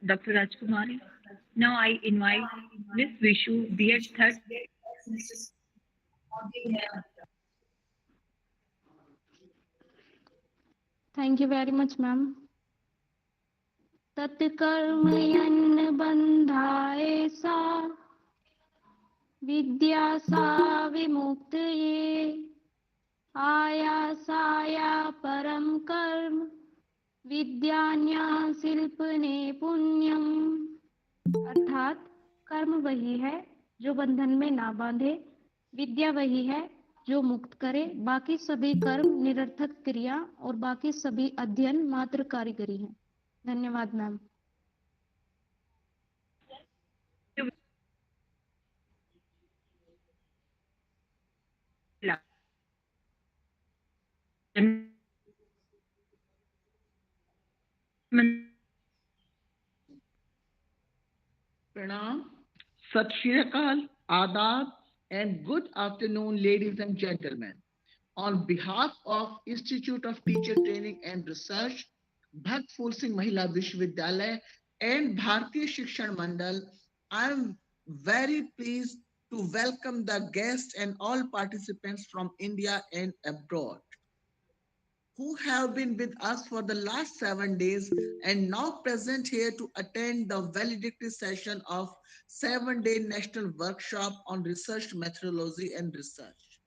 Dr. Rajkumari. Now I invite Miss Vishu, B.Ed third. Thank you very much, ma'am. तत्कर्म यन्न बंधाए सा विद्या सा विमुक्त ये आयासाया परम कर्म विद्यान्या शिल्प ने पुण्यम। अर्थात कर्म वही है जो बंधन में ना बांधे, विद्या वही है जो मुक्त करे, बाकी सभी कर्म निरर्थक क्रिया और बाकी सभी अध्ययन मात्र कारीगरी है। धन्यवाद ma'am. Pranam, Sat Shri Akal, Adab, and good afternoon, ladies and gentlemen. On behalf of Institute of Teacher Training and Research, Bhakt Phul Singh Mahila Vishwavidyalaya, and Bharatiya Shikshan Mandal, I am very pleased to welcome the guests and all participants from India and abroad, who have been with us for the last 7 days and now present here to attend the valedictory session of 7-day national workshop on research methodology and research.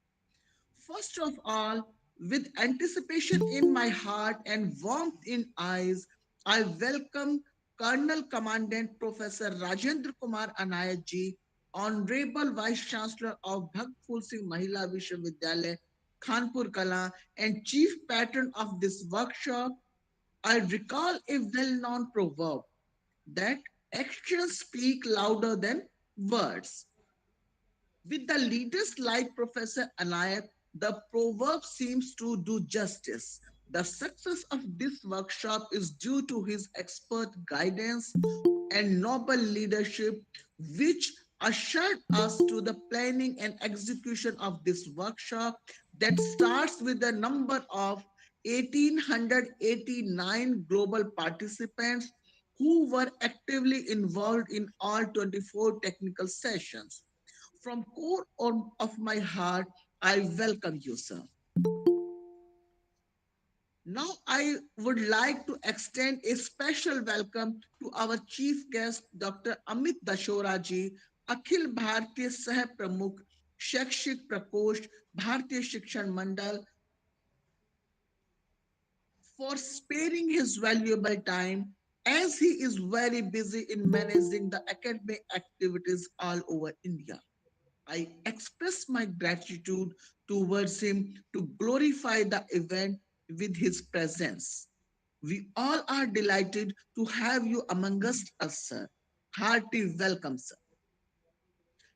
First of all, with anticipation in my heart and warmth in eyes, I welcome Colonel Commandant Professor Rajendra Kumar Anayat ji, Honorable Vice Chancellor of Bhakt Phul Singh Mahila Vishwavidyalaya, Kanpur Kala, and Chief Patron of this workshop. I recall a well-known proverb that actions speak louder than words. With the leaders like Professor Anayat, the proverb seems to do justice. The success of this workshop is due to his expert guidance and noble leadership, which ushered us to the planning and execution of this workshop that starts with the number of 1889 global participants who were actively involved in all 24 technical sessions. From core of my heart, I welcome you, sir. Now I would like to extend a special welcome to our chief guest, Dr. Amit Dashora ji, Akhil Bharatiya Sah Pramukh, Shakshik Prakosh, Bharatiya Shikshan Mandal, for sparing his valuable time as he is very busy in managing the academic activities all over India. I express my gratitude towards him to glorify the event with his presence. We all are delighted to have you among us, sir. Hearty welcome, sir.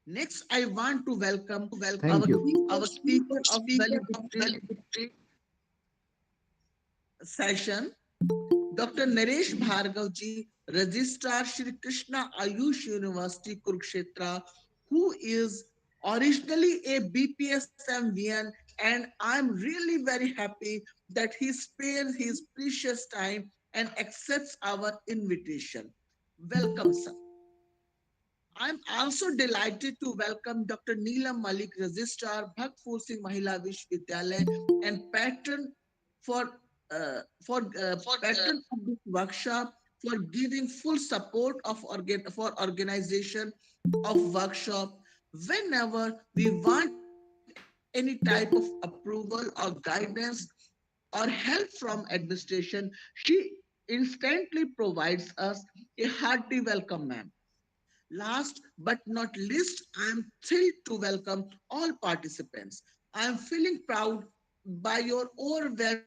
Next, I want to welcome Thank you. our speaker of valedictory session, Dr. Naresh Bhargav ji, Registrar Shri Krishna Ayush University, Kurukshetra, who is originally a BPSMVN, and I'm really very happy that he spares his precious time and accepts our invitation. Welcome, sir. I'm also delighted to welcome Dr. Neelam Malik, Registrar, Bhakt Phul Singh Mahila Vishwavidyalaya, and patron for patron of this workshop, for giving full support for organization of workshop whenever we want any type of approval or guidance or help from administration. She instantly provides us a hearty welcome, ma'am. Last but not least, I am thrilled to welcome all participants. I am feeling proud by your overwhelming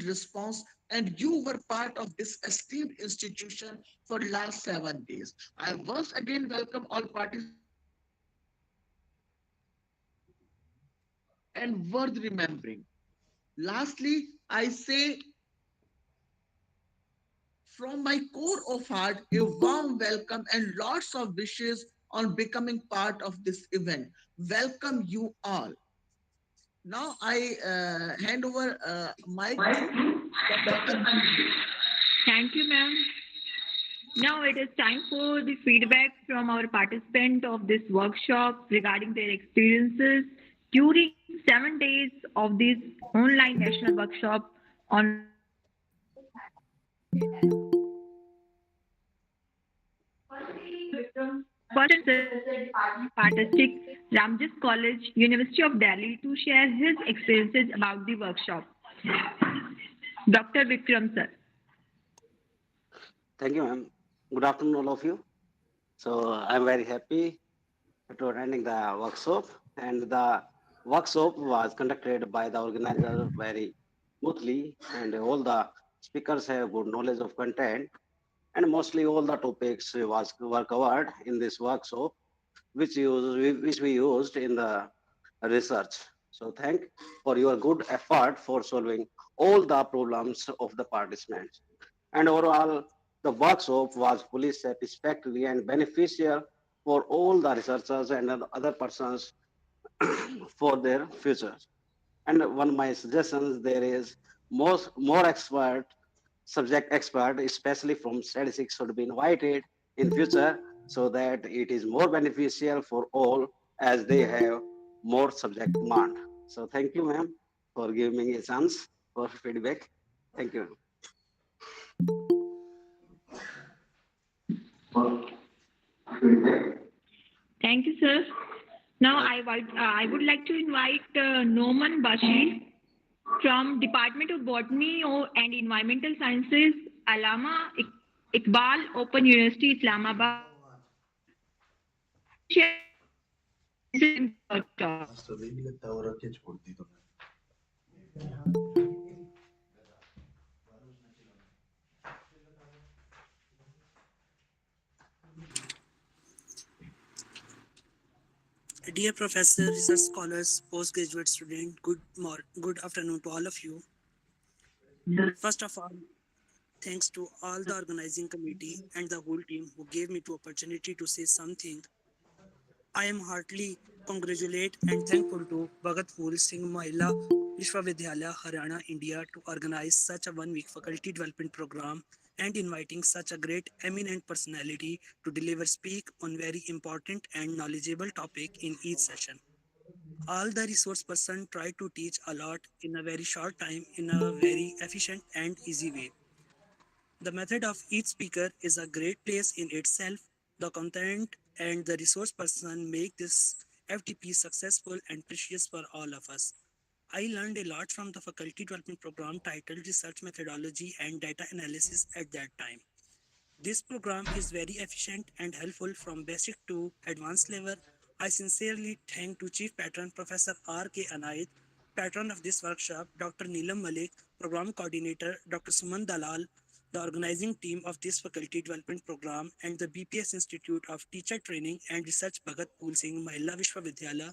response, and you were part of this esteemed institution for last 7 days. I once again welcome all participants and worth remembering. Lastly, I say from my core of heart, a warm welcome and lots of wishes on becoming part of this event. Welcome you all. Now I hand over mic to Dr. Anju. Thank you, ma'am. Now it is time for the feedback from our participant of this workshop regarding their experiences during 7 days of this online national workshop on first participant Ramjas College, University of Delhi, to share his experiences about the workshop. Dr. Vikram sir. Thank you, ma'am. Good afternoon, all of you. So I'm very happy to attending the workshop, and the workshop was conducted by the organizer very smoothly, and all the speakers have good knowledge of content, and mostly all the topics were covered in this workshop, which we used in the research. So thank for your good effort for solving all the problems of the participants. And overall, the workshop was fully satisfactory and beneficial for all the researchers and other persons for their future. And one of my suggestions there is more expert, subject expert, especially from statistics, should be invited in future so that it is more beneficial for all as they have more subject demand. So thank you, ma'am, for giving me a chance for feedback. Thank you. Thank you, sir. Now I would like to invite Noman Bashi from Department of Botany and Environmental Sciences, Alama Iqbal Open University, Islamabad. Dear Professor, research scholars, postgraduate students, good afternoon to all of you. First of all, thanks to all the organizing committee and the whole team who gave me the opportunity to say something. I am heartily congratulate and thankful to Bhagat Phool Singh Mahila Vishwavidyalaya, Haryana, India to organize such a one-week faculty development program and inviting such a great eminent personality to deliver speak on very important and knowledgeable topic in each session. All the resource person try to teach a lot in a very short time in a very efficient and easy way. The method of each speaker is a great place in itself. The content and the resource person make this FTP successful and precious for all of us. I learned a lot from the faculty development program titled Research Methodology and Data Analysis at that time. This program is very efficient and helpful from basic to advanced level. I sincerely thank to Chief Patron Professor R.K. Anayat, patron of this workshop, Dr. Neelam Malik, Program Coordinator, Dr. Suman Dalal, the organizing team of this faculty development program, and the BPS Institute of Teacher Training and Research Bhagat Phool Singh Mahila Vishwavidyalaya,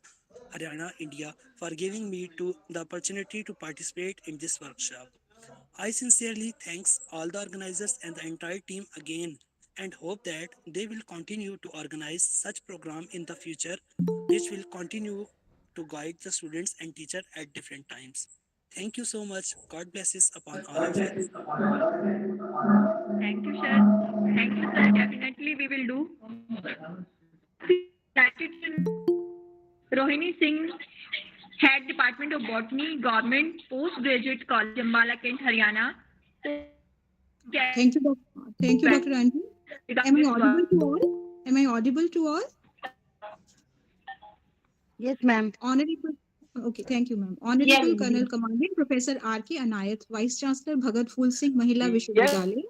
Haryana, India, for giving me the opportunity to participate in this workshop. I sincerely thanks all the organizers and the entire team again and hope that they will continue to organize such program in the future which will continue to guide the students and teacher at different times. Thank you so much. God blesses upon all of you. Thank you, sir. Thank you, sir. Definitely we will do. Now we are delighted to Rohini Singh Head Department of Botany, Government Postgraduate College, Ambala, Kent, Haryana. Thank you, Dr. Anju. Am I audible to all? Am I audible to all? Yes, ma'am. Honorable. Okay, thank you, ma'am. Honorable Colonel Commandant Professor R.K. Anayat, Vice Chancellor Bhagat Phul Singh Mahila Vishwavidyalaya,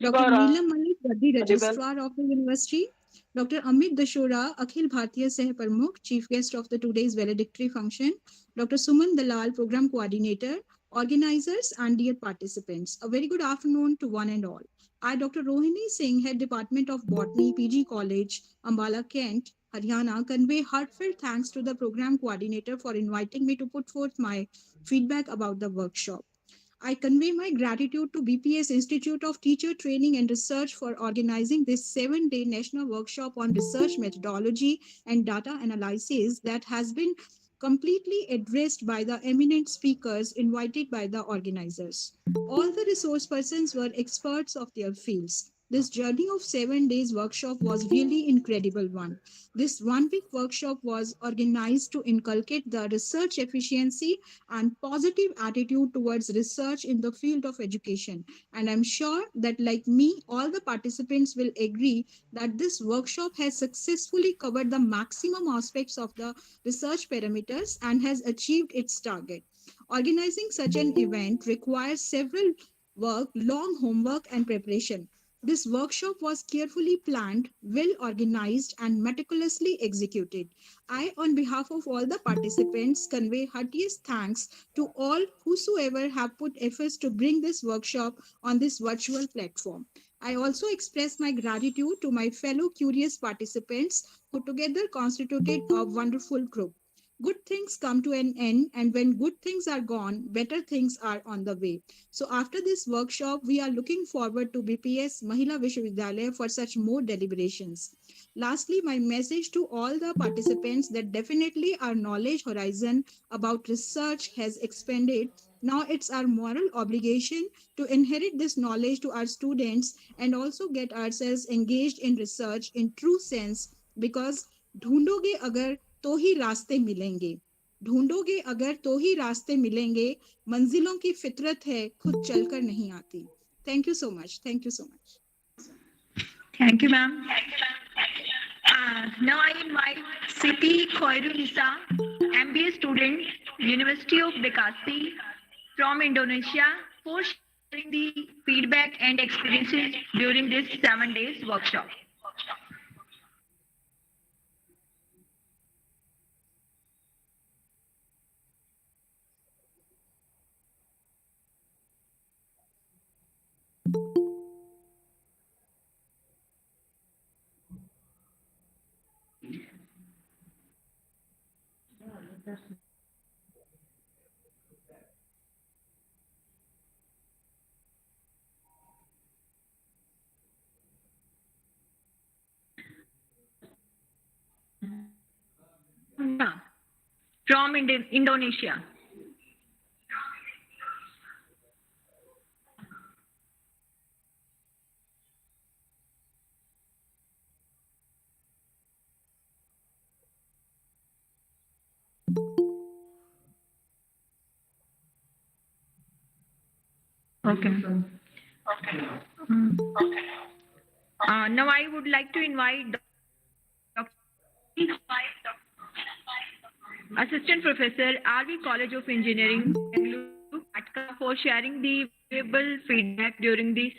Dr. Neelam Malik Gaddi, Registrar of the University, Dr. Amit Dashora, Akhil Bhartiya Seh Pramukh, Chief Guest of the today's valedictory function, Dr. Suman Dalal, Program Coordinator, organizers, and dear participants. A very good afternoon to one and all. I, Dr. Rohini Singh, Head Department of Botany, PG College, Ambala, Kent, Haryana, convey heartfelt thanks to the program coordinator for inviting me to put forth my feedback about the workshop. I convey my gratitude to BPS Institute of Teacher Training and Research for organizing this 7-day national workshop on research methodology and data analysis that has been completely addressed by the eminent speakers invited by the organizers. All the resource persons were experts of their fields. This journey of 7 days workshop was really incredible one. This 1 week workshop was organized to inculcate the research efficiency and positive attitude towards research in the field of education. And I'm sure that, like me, all the participants will agree that this workshop has successfully covered the maximum aspects of the research parameters and has achieved its target. Organizing such an event requires several long homework and preparation. This workshop was carefully planned, well organized, and meticulously executed. I, on behalf of all the participants, convey heartiest thanks to all whosoever have put efforts to bring this workshop on this virtual platform. I also express my gratitude to my fellow curious participants who together constituted a wonderful group. Good things come to an end, and when good things are gone, better things are on the way. So after this workshop, we are looking forward to BPS Mahila Vishwavidyalaya for such more deliberations. Lastly, my message to all the participants that definitely our knowledge horizon about research has expanded. Now it's our moral obligation to inherit this knowledge to our students and also get ourselves engaged in research in true sense, because ढूंढोगे अगर तो ही रास्ते मिलेंगे, ढूंढोगे अगर तो ही रास्ते मिलेंगे, मंजिलों की फितरत है खुद चलकर नहीं आती. Thank you so much. Thank you so much. Thank you, ma'am. Now I invite Siti Khoirunisa, MBA student, University of Bekasi from Indonesia, for sharing the feedback and experiences during this 7 days workshop. From Indonesia. Okay. Now I would like to invite Assistant Professor, RV College of Engineering, Bangalore, for sharing the valuable feedback during this.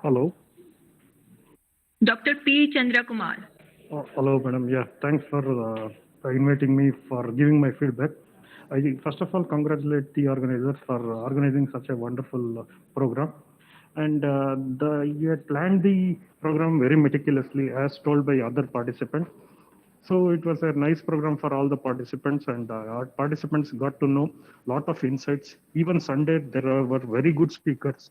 Hello. Dr. P. Chandra Kumar. Hello, madam. Yeah, thanks for inviting me for giving my feedback. I first of all congratulate the organizers for organizing such a wonderful program. And you had planned the program very meticulously, as told by other participants. So it was a nice program for all the participants, and our participants got to know a lot of insights. Even Sunday, there were very good speakers,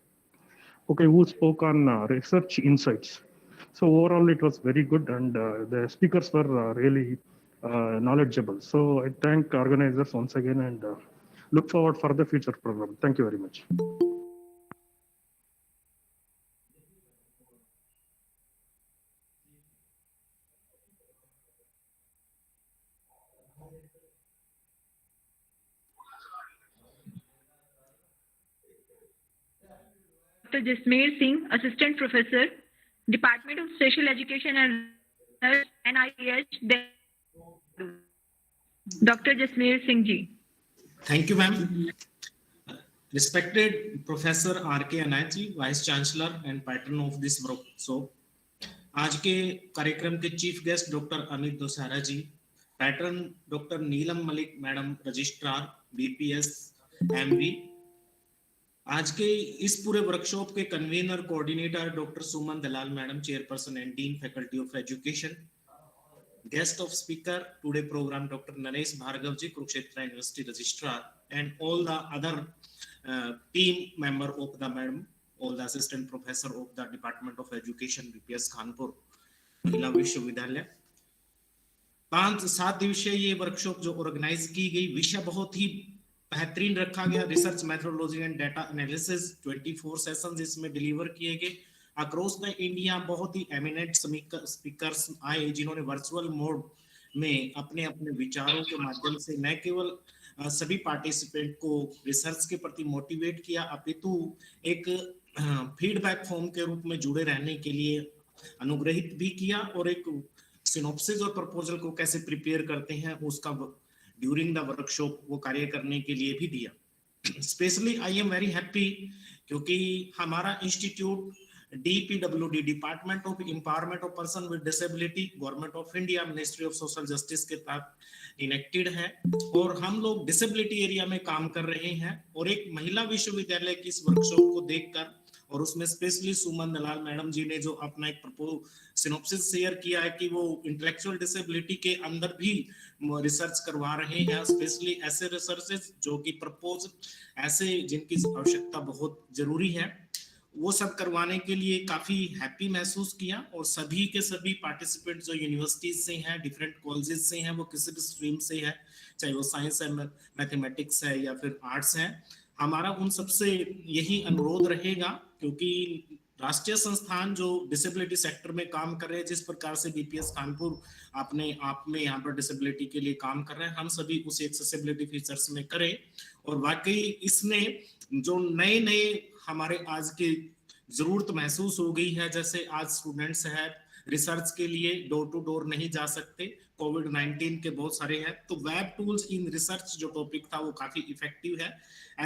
who spoke on research insights. So overall, it was very good, and the speakers were really knowledgeable. So I thank organizers once again, and look forward for the future program. Thank you very much. Jasmeer Singh, Assistant Professor, Department of Special Education and Research, NIH, Dr. Jasmeer Singh ji. Thank you, ma'am. Respected Professor R.K. Anayat, Vice Chancellor and Patron of this workshop. आज के कार्यक्रम के chief guest doctor Amit Dosara ji, patron doctor Neelam Malik madam, registrar BPSMV। आज के इस पूरे workshop के convener coordinator doctor Suman Dalal madam, chairperson and dean faculty of education. Guest of speaker today program doctor Naresh Bhargava ji, Kurukshetra university registrar, and all the other team member of the madam, all the assistant professor of the Department of Education, BPS Kanpur महिला विश्वविद्यालय। 5-7 दिवसीय ये workshop जो organise की गई, विषय बहुत ही बेहतरीन रखा गया, research methodology and data analysis. 24 sessions इसमें डिलीवर किए गए अक्रॉस द इंडिया। बहुत ही एमिनेंट स्पीकर्स आए जिन्होंने वर्चुअल मोड में अपने अपने विचारों के माध्यम से न केवल सभी पार्टिसिपेंट को रिसर्च के प्रति मोटिवेट किया, अपितु एक फीडबैक फॉर्म के रूप में जुड़े रहने के लिए अनुग्रहित भी किया, और एक सिनॉप्सिस और प्रपोजल को कैसे प्रिपेयर करते हैं उसका ड्यूरिंग द वर्कशॉप वो कार्य करने के लिए भी दिया। Specially I am very happy क्योंकि हमारा institute DPWD, department of empowerment of person with disability, government of India, ministry of social justice के तहत इनेक्टेड है, और हम लोग डिसेबिलिटी एरिया में काम कर रहे हैं। और एक महिला विश्वविद्यालय की इस वर्कशॉप को देखकर, और उसमें स्पेशली सुमन दलाल मैडम जी ने जो अपना एक सिनॉप्सिस शेयर किया है कि वो इंटेलेक्चुअल डिसेबिलिटी के अंदर भी रिसर्च करवा रहे हैं, स्पेशली ऐसे रिसर्चेस जो कि प्रपोज ऐसे जिनकी आवश्यकता बहुत जरूरी है, वो सब करवाने के लिए काफी हैप्पी महसूस किया। और सभी के सभी पार्टिसिपेंट जो यूनिवर्सिटीज से हैं, डिफरेंट कॉलेजेस से हैं, वो किसी भी स्ट्रीम से है, चाहे वो साइंस है, मैथमेटिक्स है या फिर आर्ट्स है, हमारा उन सबसे यही अनुरोध रहेगा, क्योंकि राष्ट्रीय संस्थान जो डिसेबिलिटी सेक्टर में काम कर रहे हैं, जिस प्रकार से BPS कानपुर अपने आप में यहाँ पर डिसेबिलिटी के लिए काम कर रहे हैं, हम सभी उस एक्सेसिबिलिटी फीचर्स में करें। और वाकई इसने जो नए नए हमारे आज की जरूरत महसूस हो गई है, जैसे आज स्टूडेंट्स हैं रिसर्च के लिए डोर टू डोर नहीं जा सकते, कोविड-19 के बहुत सारे हैं, तो वेब टूल्स इन रिसर्च जो टॉपिक था वो काफी इफेक्टिव है।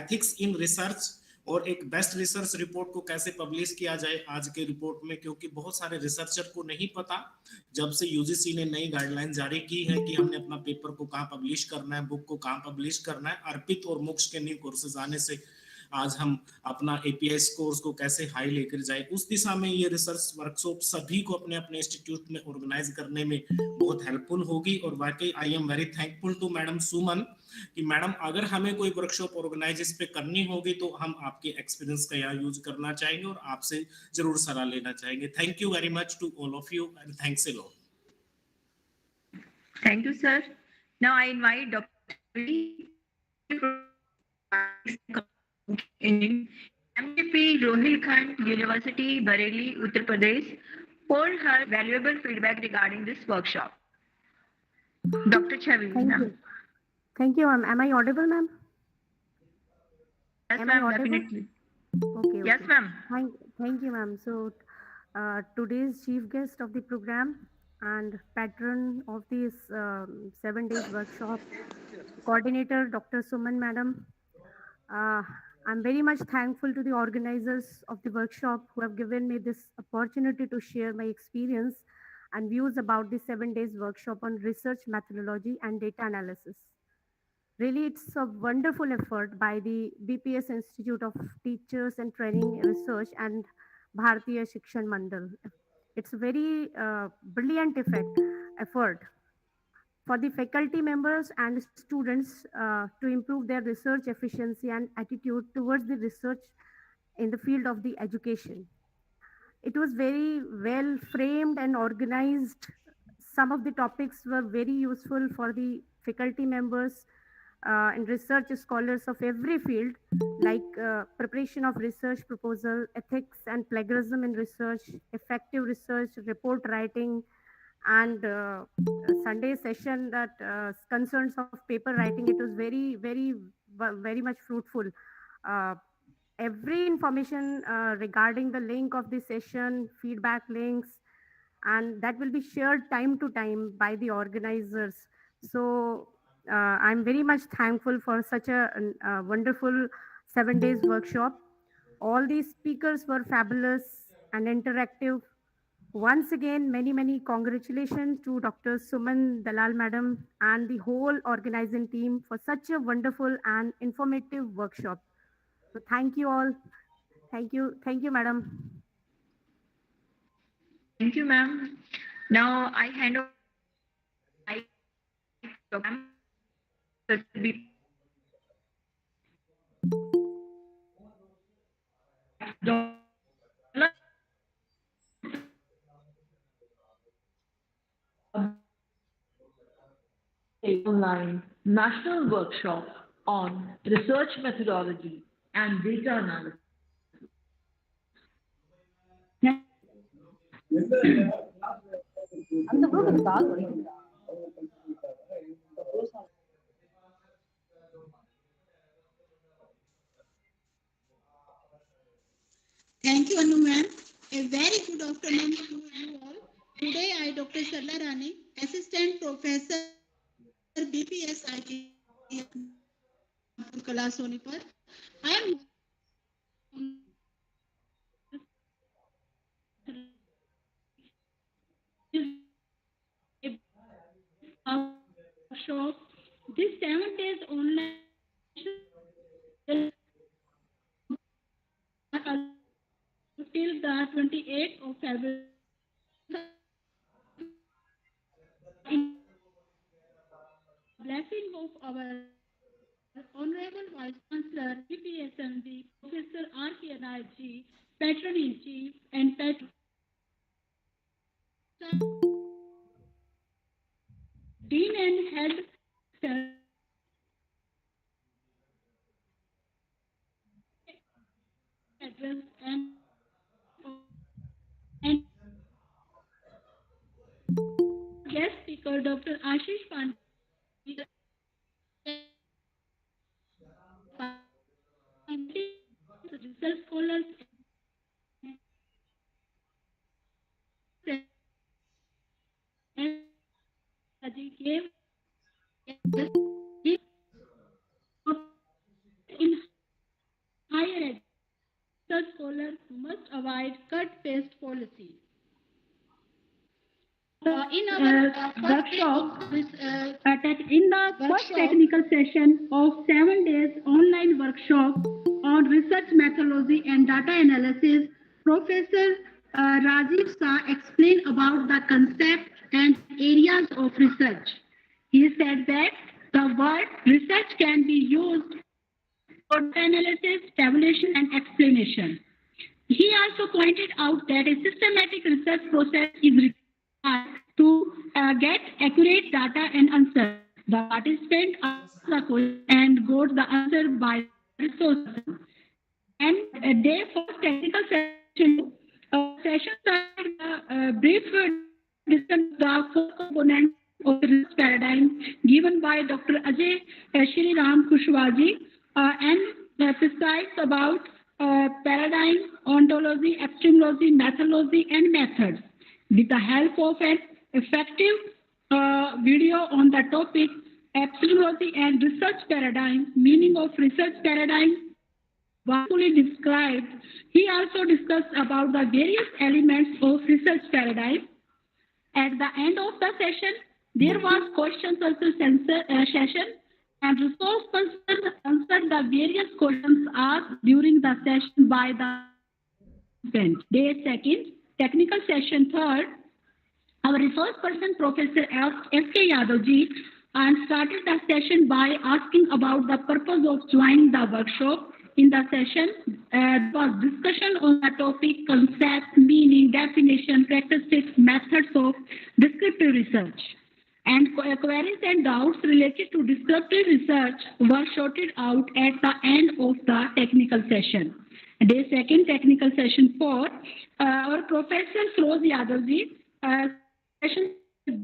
एथिक्स इन रिसर्च और एक बेस्ट रिसर्च रिपोर्ट को कैसे पब्लिश किया जाए आज के रिपोर्ट में, क्योंकि बहुत सारे रिसर्चर को नहीं पता, जब से UGC ने नई गाइडलाइन जारी की है कि हमने अपना पेपर को कहाँ पब्लिश करना है, बुक को कहाँ पब्लिश करना है, अर्पित और मोक्ष के न्यू कोर्सेज आने से आज हम अपना API स्कोर्स को कैसे हाई लेकर जाए, उस दिशा में ये रिसर्च वर्कशॉप सभी को अपने अपने इंस्टीट्यूट में ऑर्गेनाइज करने में बहुत हेल्पफुल होगी। और वाकई I am very thankful to madam Suman कि मैडम अगर हमें कोई वर्कशॉप ऑर्गेनाइज इस पे करनी होगी तो हम आपके एक्सपीरियंस का यहाँ यूज करना चाहेंगे और आपसे जरूर सलाह लेना चाहेंगे। Thank you very much to all of you and thanks a lot. Thank you, sir. Now I invite Dr. MPP Rohilkhand, University, Bareilly, Uttar Pradesh, for her valuable feedback regarding this workshop. Dr. Chavi. Thank you. Thank you, ma'am. Am I audible, ma'am? Yes, Am I ma'am, audible? definitely. Okay. Yes, okay. ma'am. Thank you, ma'am. So, today's chief guest of the program and patron of this 7 days workshop, coordinator Dr. Suman madam. I'm very much thankful to the organizers of the workshop who have given me this opportunity to share my experience and views about the 7 days workshop on research methodology and data analysis. Really, it's a wonderful effort by the BPS Institute of Teachers and Training Research and Bharatiya Shikshan Mandal. It's a very brilliant effort for the faculty members and students to improve their research efficiency and attitude towards the research in the field of the education. It was very well framed and organized. Some of the topics were very useful for the faculty members and research scholars of every field, like preparation of research proposal, ethics and plagiarism in research, effective research, report writing, and Sunday session that concerns of paper writing. It was very much fruitful every information regarding the link of the session, feedback links, and that will be shared time to time by the organizers. So I'm very much thankful for such a wonderful 7 days workshop. All these speakers were fabulous and interactive. Once again, many, many congratulations to Dr. Suman Dalal Madam and the whole organizing team for such a wonderful and informative workshop. So thank you all. Thank you, madam. Thank you, ma'am. Now I hand over to ma'am. Online national workshop on research methodology and data analysis. Thank you, Anu ma'am. A very good afternoon to you all. Today, I, Dr. Sarla Rani, Assistant Professor, BPSIT, Kala Sonipat. I am workshop. This 7 days online till the 28th of February. Blessing of our Honorable Vice Chancellor, BPSMV, Professor R.K. Naji, Patron in Chief, and Patron. Dean and Head address and guest speaker Dr. Ashish Pandey, research scholars gave in higher ed. Research scholars must avoid cut-paste policy. In our workshop, in the first technical session of 7 days online workshop on research methodology and data analysis, Professor Rajiv Shah explained about the concept and areas of research. He said that the word research can be used for analysis, tabulation, and explanation. He also pointed out that a systematic research process is required to get accurate data and answers. The participant asks the question and got the answer by the resource. And day first technical session started brief discussion of the four components of the research paradigm given by Dr. Ajay Shri Ram Kushwaji and emphasized about paradigm, ontology, epistemology, methodology, and methods. With the help of an effective video on the topic, epistemology and research paradigm, meaning of research paradigm, fully described. He also discussed about the various elements of research paradigm. At the end of the session, there was question answer session, and resource person answered the various questions asked during the session by the participant. Day second, technical session third, our resource person, Professor S.K. Yadavji, and started the session by asking about the purpose of joining the workshop. In the session, there was discussion on the topic, concept, meaning, definition, characteristics, methods of descriptive research. And queries and doubts related to descriptive research were sorted out at the end of the technical session. Day second, technical session 4, our Professor Firoz Yadavji session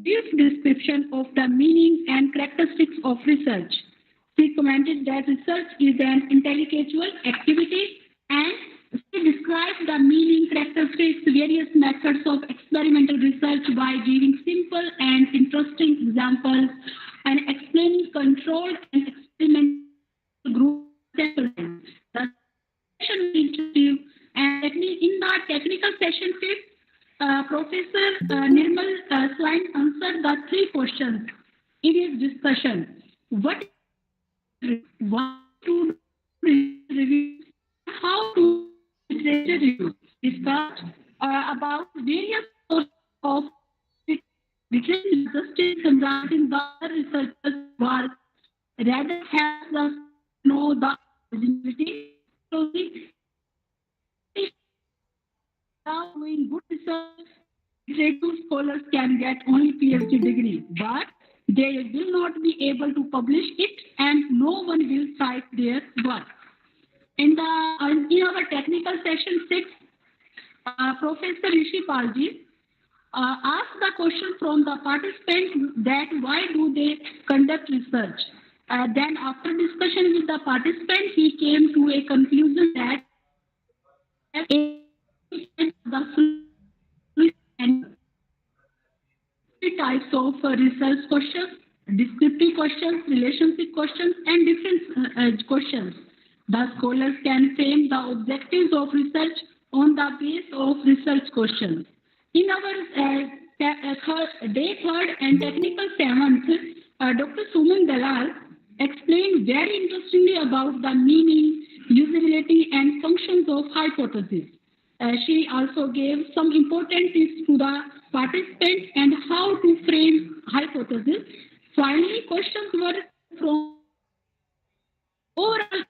brief description of the meaning and characteristics of research. She commented that research is an intellectual activity And she described the meaning, characteristics, various methods of experimental research by giving simple and interesting examples and explaining controlled and experimental group sample time. The session was interactive and in the technical session 5, Professor Nirmal Swain answered the 3 questions in his discussion. What to review, how to literature review, discussed about various sources of literature justice summarizing the researchers' work, rather helps us know the originality. So doing good research, literature scholars can get only PhD degree, but they will not be able to publish it and no one will cite their work. In our technical session 6, Professor Rishi Palji asked the question from the participants that why do they conduct research. Then after discussion with the participants, he came to a conclusion that types of research questions, descriptive questions, relationship questions, and different questions. The scholars can frame the objectives of research on the basis of research questions. In our day 3rd and technical 7th, Dr. Suman Dalal explained very interestingly about the meaning, usability, and functions of hypothesis. She also gave some important tips to the participants and how to frame hypothesis. Finally, questions were from overall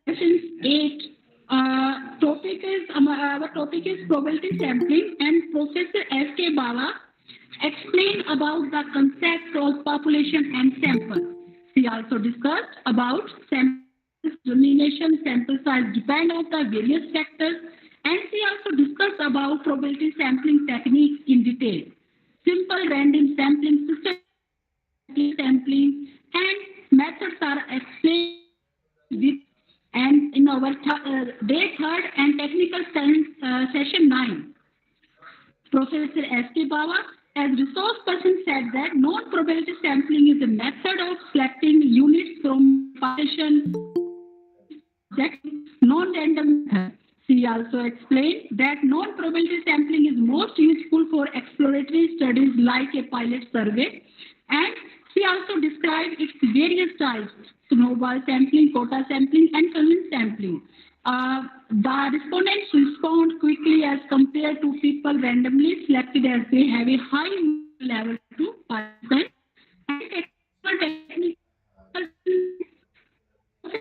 sessions 8. Our topic is probability sampling, and Professor S.K. Baba explained about the concept of population and sample. She also discussed about sample discrimination, sample size depend on the various factors, and she also discussed about probability sampling techniques in detail. Simple random sampling, systematic sampling, and methods are explained with, and in our day 3rd and technical session 9. Professor S.K. Baba, as resource person, said that non-probability sampling is a method of selecting units from population non-random method. She also explained that non-probability sampling is most useful for exploratory studies like a pilot survey, and she also described its various types: snowball sampling, quota sampling, and convince sampling. The respondents respond quickly as compared to people randomly selected as they have a high level to participate. And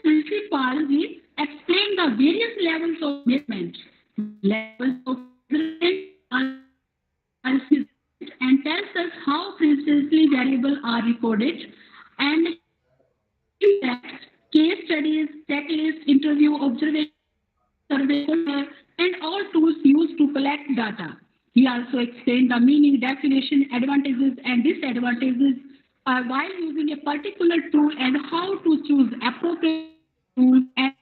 principal explain the various levels of measurement, levels of analysis, and tells us how precisely variables are recorded, and case studies, checklist, interview, observation, survey, and all tools used to collect data. He also explained the meaning, definition, advantages, and disadvantages while using a particular tool and how to choose appropriate tool and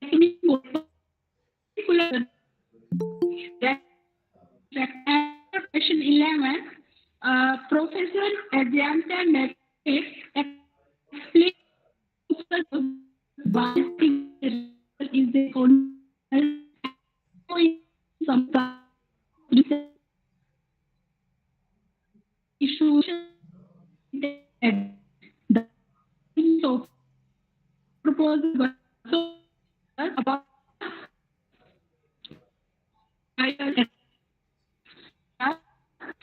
technique for particular. Question 11, Professor Jayanta explained why is the some issue the so proposal about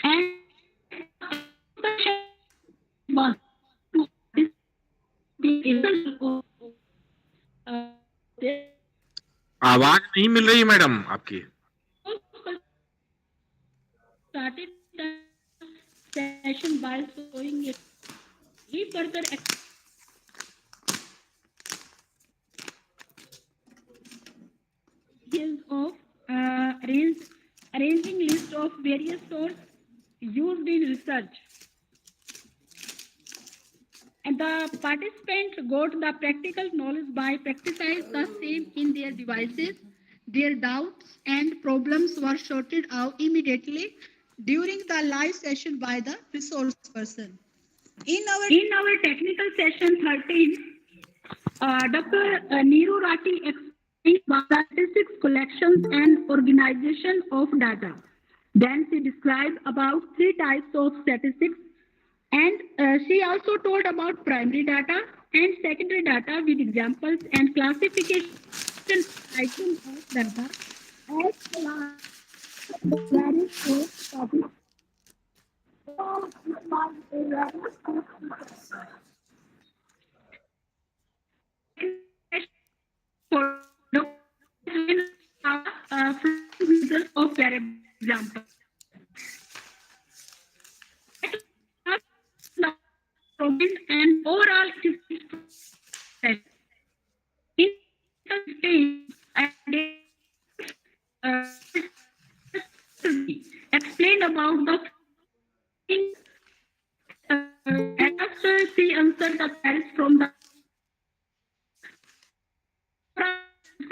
and was to आवाज नहीं मिल रही madam आपकी. started the session by showing it. He further of arranging list of various sources used in research. And The participants got the practical knowledge by practicing the same in their devices. Their doubts and problems were sorted out immediately during the live session by the resource person. In our technical session 13, Dr. Neeru Rati explained about statistics collections and organization of data. Then she described about 3 types of statistics, and she also told about primary data and secondary data with examples and classification items of data as well as the various topics. For of variable example. And overall explain about the after she answered the queries from the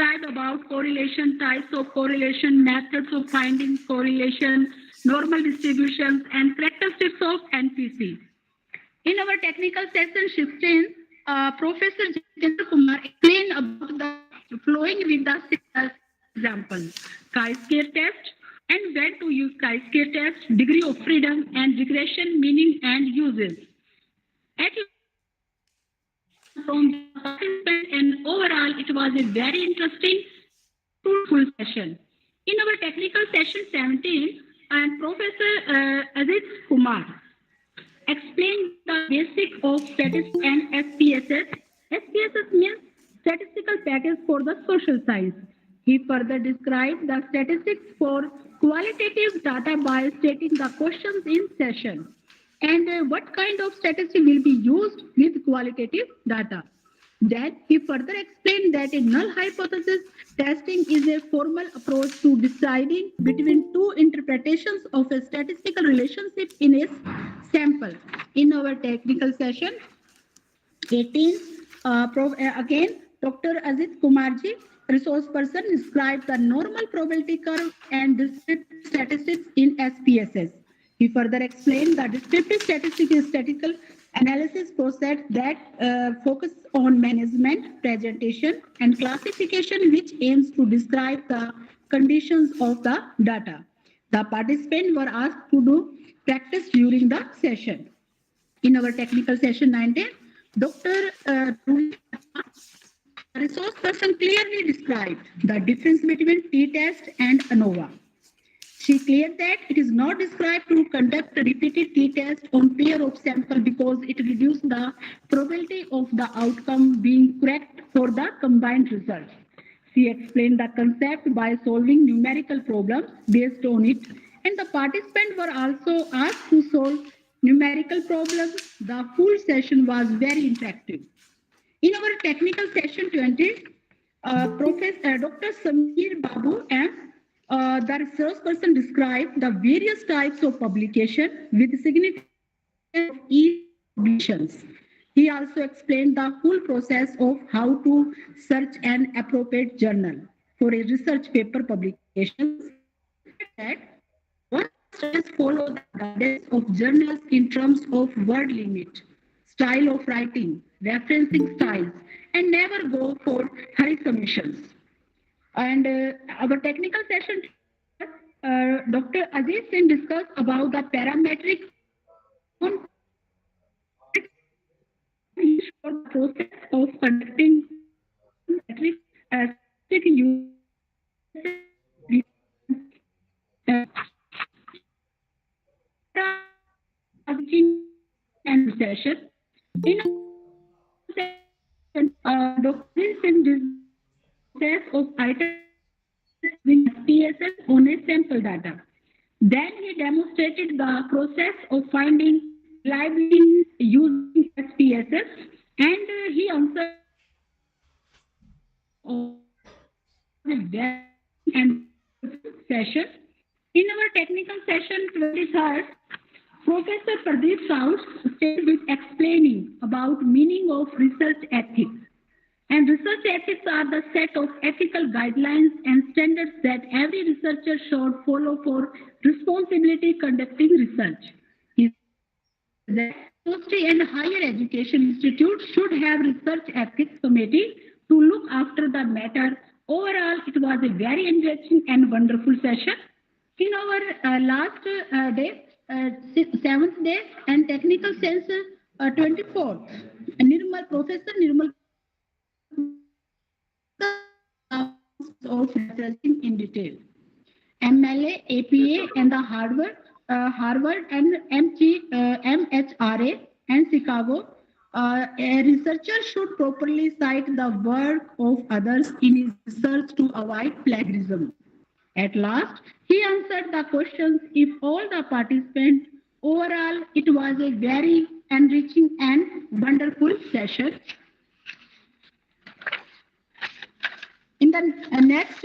describe about correlation, types of correlation, methods of finding correlation, normal distributions, and characteristics of NPC. In our technical session 16, Professor Jitendra Kumar explained about the flowing with the example, chi-square test, and when to use chi-square test, degree of freedom, and regression meaning and uses. At from the participant, and overall it was a very interesting fruitful session. In our technical session 17, and Professor Ajit Kumar explained the basic of statistics and SPSS. SPSS means statistical package for the social science. He further described the statistics for qualitative data by stating the questions in session and what kind of statistics will be used with qualitative data. Then he further explained that a null hypothesis testing is a formal approach to deciding between two interpretations of a statistical relationship in a sample. In our technical session 18, again, Dr. Ajit Kumarji, resource person, described the normal probability curve and descriptive statistics in SPSS. He further explained that descriptive statistics is statistical analysis process that focus on management, presentation, and classification, which aims to describe the conditions of the data. The participants were asked to do practice during the session. In our technical session 19, Dr. Resource person clearly described the difference between t-test and ANOVA. She cleared that it is not described to conduct a repeated t-test on pair of sample because it reduces the probability of the outcome being correct for the combined result. She explained the concept by solving numerical problems based on it, and the participants were also asked to solve numerical problems. The full session was very interactive. In our technical session 20, Professor Dr. Samir Babu and the research person described the various types of publication with significance of each publications. He also explained the full process of how to search an appropriate journal for a research paper publication. That one must follow the guidance of journals in terms of word limit, style of writing, referencing styles, and never go for hurry submissions. And our technical session, Dr. Ajit Singh discussed about the parametric for the process of conducting metric use and session. In Dr. Singh process of items with PSS on a sample data. Then he demonstrated the process of finding liability using SPSS, and he answered and session. In our technical session 23rd, Professor Pradeep Saus started with explaining about meaning of research ethics. And research ethics are the set of ethical guidelines and standards that every researcher should follow for responsibility conducting research. He said that university and higher education institutes should have research ethics committee to look after the matter. Overall, it was a very enriching and wonderful session. In our last day, 7th day and technical sense 24th, Professor Nirmal of researching in detail. MLA, APA, and the Harvard and MHRA and Chicago. A researcher should properly cite the work of others in his research to avoid plagiarism. At last, he answered the questions if all the participants. Overall, it was a very enriching and wonderful session. In the next,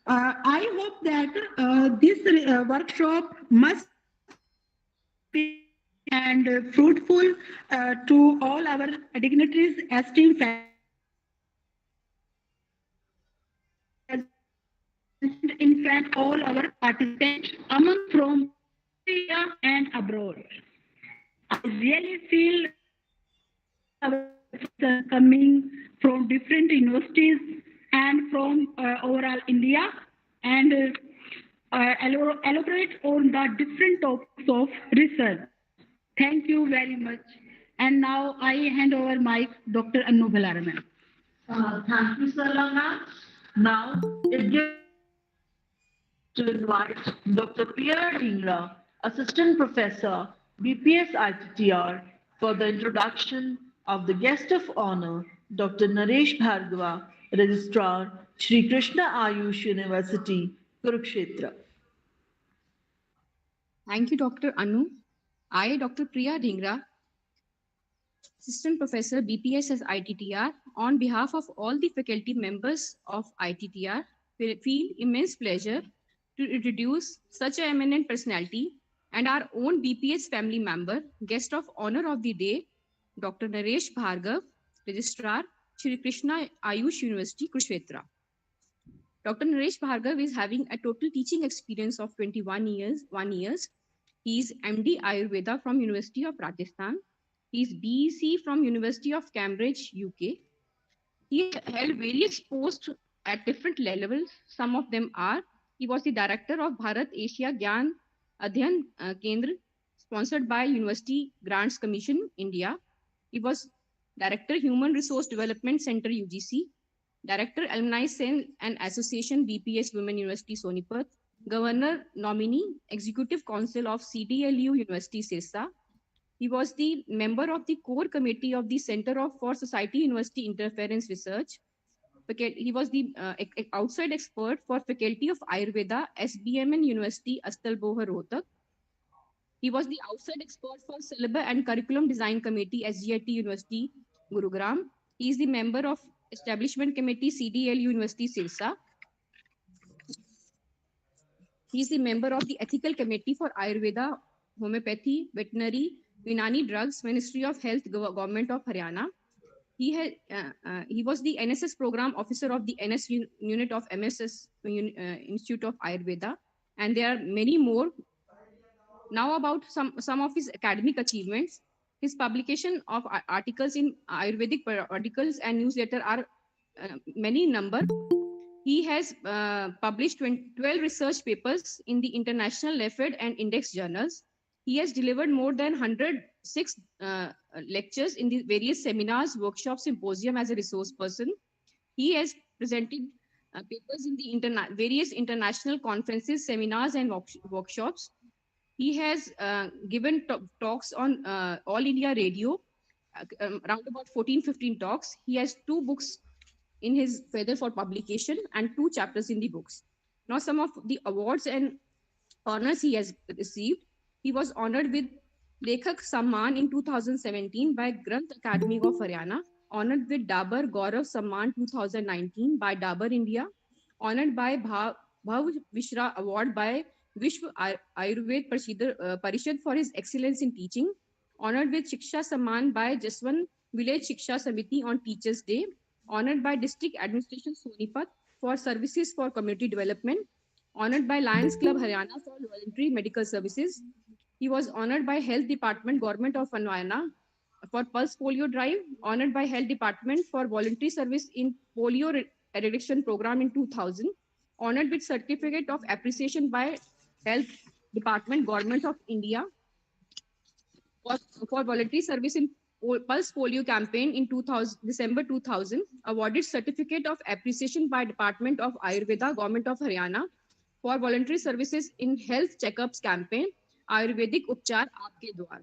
I hope that this workshop must be and fruitful to all our dignitaries, esteemed faculty. In fact, all our participants among from India and abroad. I really feel our coming from different universities and from overall India and elaborate on the different topics of research. Thank you very much. And now I hand over mic Dr. Annu Balaraman. Thank you, Salana. Now it gives to invite Dr. Priya Dhingra, Assistant Professor, BPS ITTR, for the introduction of the guest of honor, Dr. Naresh Bhargava, Registrar, Shri Krishna Ayush University, Kurukshetra. Thank you, Dr. Anu. I, Dr. Priya Dhingra, Assistant Professor, BPS as ITTR, on behalf of all the faculty members of ITTR, feel immense pleasure to introduce such an eminent personality and our own BPS family member, guest of honor of the day, Dr. Naresh Bhargav, Registrar, Shri Krishna Ayush University, Kurukshetra. Dr. Naresh Bhargav is having a total teaching experience of 21 years. He is MD Ayurveda from University of Rajasthan. He is BEC from University of Cambridge, UK. He held various posts at different levels. Some of them are, he was the director of Bharat Asia Gyan Adhyan Kendra, sponsored by University Grants Commission, India. He was Director Human Resource Development Center, UGC, Director Alumni Cell and Association, BPS Women University, Sonipat, Governor Nominee, Executive Council of CDLU University, Sirsa. He was the member of the core committee of the Center for Society University Interference Research. He was the outside expert for Faculty of Ayurveda, SBMN University, Astalbohar, Rohtak. He was the outside expert for Syllabus and Curriculum Design Committee, SGIT University, Gurugram. He is the member of Establishment Committee, CDLU University, Sirsa. He is the member of the Ethical Committee for Ayurveda, Homeopathy, Veterinary, Unani Drugs, Ministry of Health, Government of Haryana. He was the NSS Program Officer of the NS Unit of MSS Institute of Ayurveda, and there are many more. Now about some of his academic achievements. His publication of articles in Ayurvedic articles and newsletter are many in number. He has published 12 research papers in the international LEFED and index journals. He has delivered more than 106 lectures in the various seminars, workshops, symposium as a resource person. He has presented papers in the various international conferences, seminars, and workshops. He has given talks on All India Radio, around about 14-15 talks. He has 2 books in his feather for publication and 2 chapters in the books. Now some of the awards and honors he has received. He was honored with Lekhak Samman in 2017 by Granth Academy of Haryana, honored with Dabar Gaurav Samman 2019 by Dabar India, honored by Bhav Vishra Award by Vishwa Ayurved Parishad for his excellence in teaching. Honored with Shiksha Samman by Jaswant Village Shiksha Samiti on Teachers' Day. Honored by District Administration Sonipat for services for community development. Honored by Lions Club Haryana for voluntary medical services. He was honored by Health Department, Government of Haryana for Pulse Polio Drive. Honored by Health Department for voluntary service in polio eradication program in 2000. Honored with certificate of appreciation by Health Department, Government of India for voluntary service in Pulse Polio campaign in December 2000. Awarded certificate of appreciation by Department of Ayurveda, Government of Haryana for voluntary services in health checkups campaign, Ayurvedic Upchar Aapke Dwar.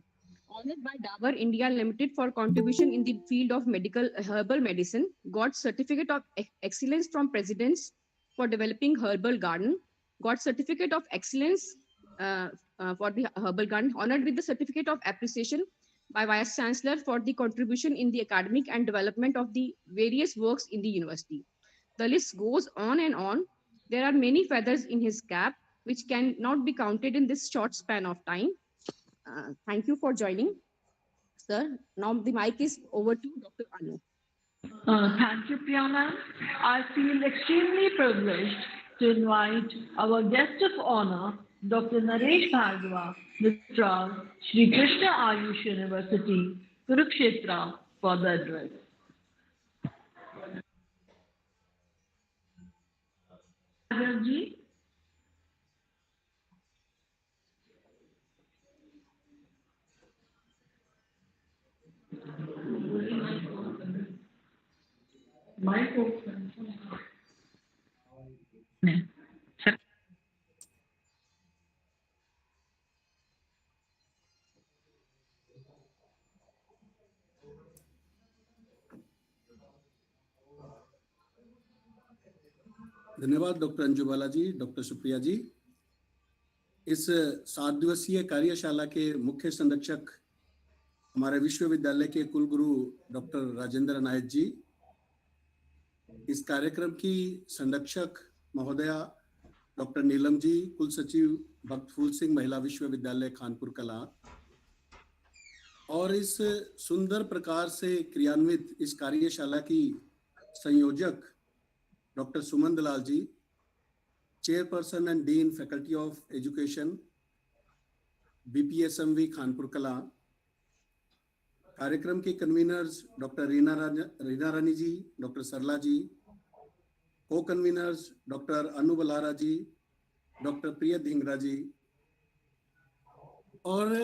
Honored by Dabur India Limited for contribution in the field of medical herbal medicine. Got certificate of excellence from presidents for developing herbal garden. Got certificate of excellence for the herbal garden. Honored with the certificate of appreciation by Vice Chancellor for the contribution in the academic and development of the various works in the university. The list goes on and on. There are many feathers in his cap, which cannot be counted in this short span of time. Thank you for joining, sir. Now the mic is over to Dr. Anu. Thank you, Priyana. I feel extremely privileged to invite our guest of honor, Dr. Naresh Bhargava, Mistral, Shri Krishna Ayush University, Kurukshetra, for the address. Ji. धन्यवाद doctor अंजुबाला जी, doctor Supriya जी। इस 7 दिवसीय कार्यशाला के मुख्य संरक्षक हमारे विश्वविद्यालय के कुलगुरु डॉक्टर राजेंद्र नायक जी, इस कार्यक्रम की संरक्षक महोदया डॉक्टर नीलम जी, कुल सचिव भक्त फूल सिंह महिला विश्वविद्यालय खानपुर कला, और इस सुंदर प्रकार से क्रियान्वित इस कार्यशाला की संयोजक doctor Suman Dalal ji, chairperson and dean faculty of education, BPSMV Khanpur Kalan, कार्यक्रम के conveners doctor Reena Rani ji, doctor Sarla ji, co conveners doctor Anu Balara ji, doctor Priya Dhingra ji, और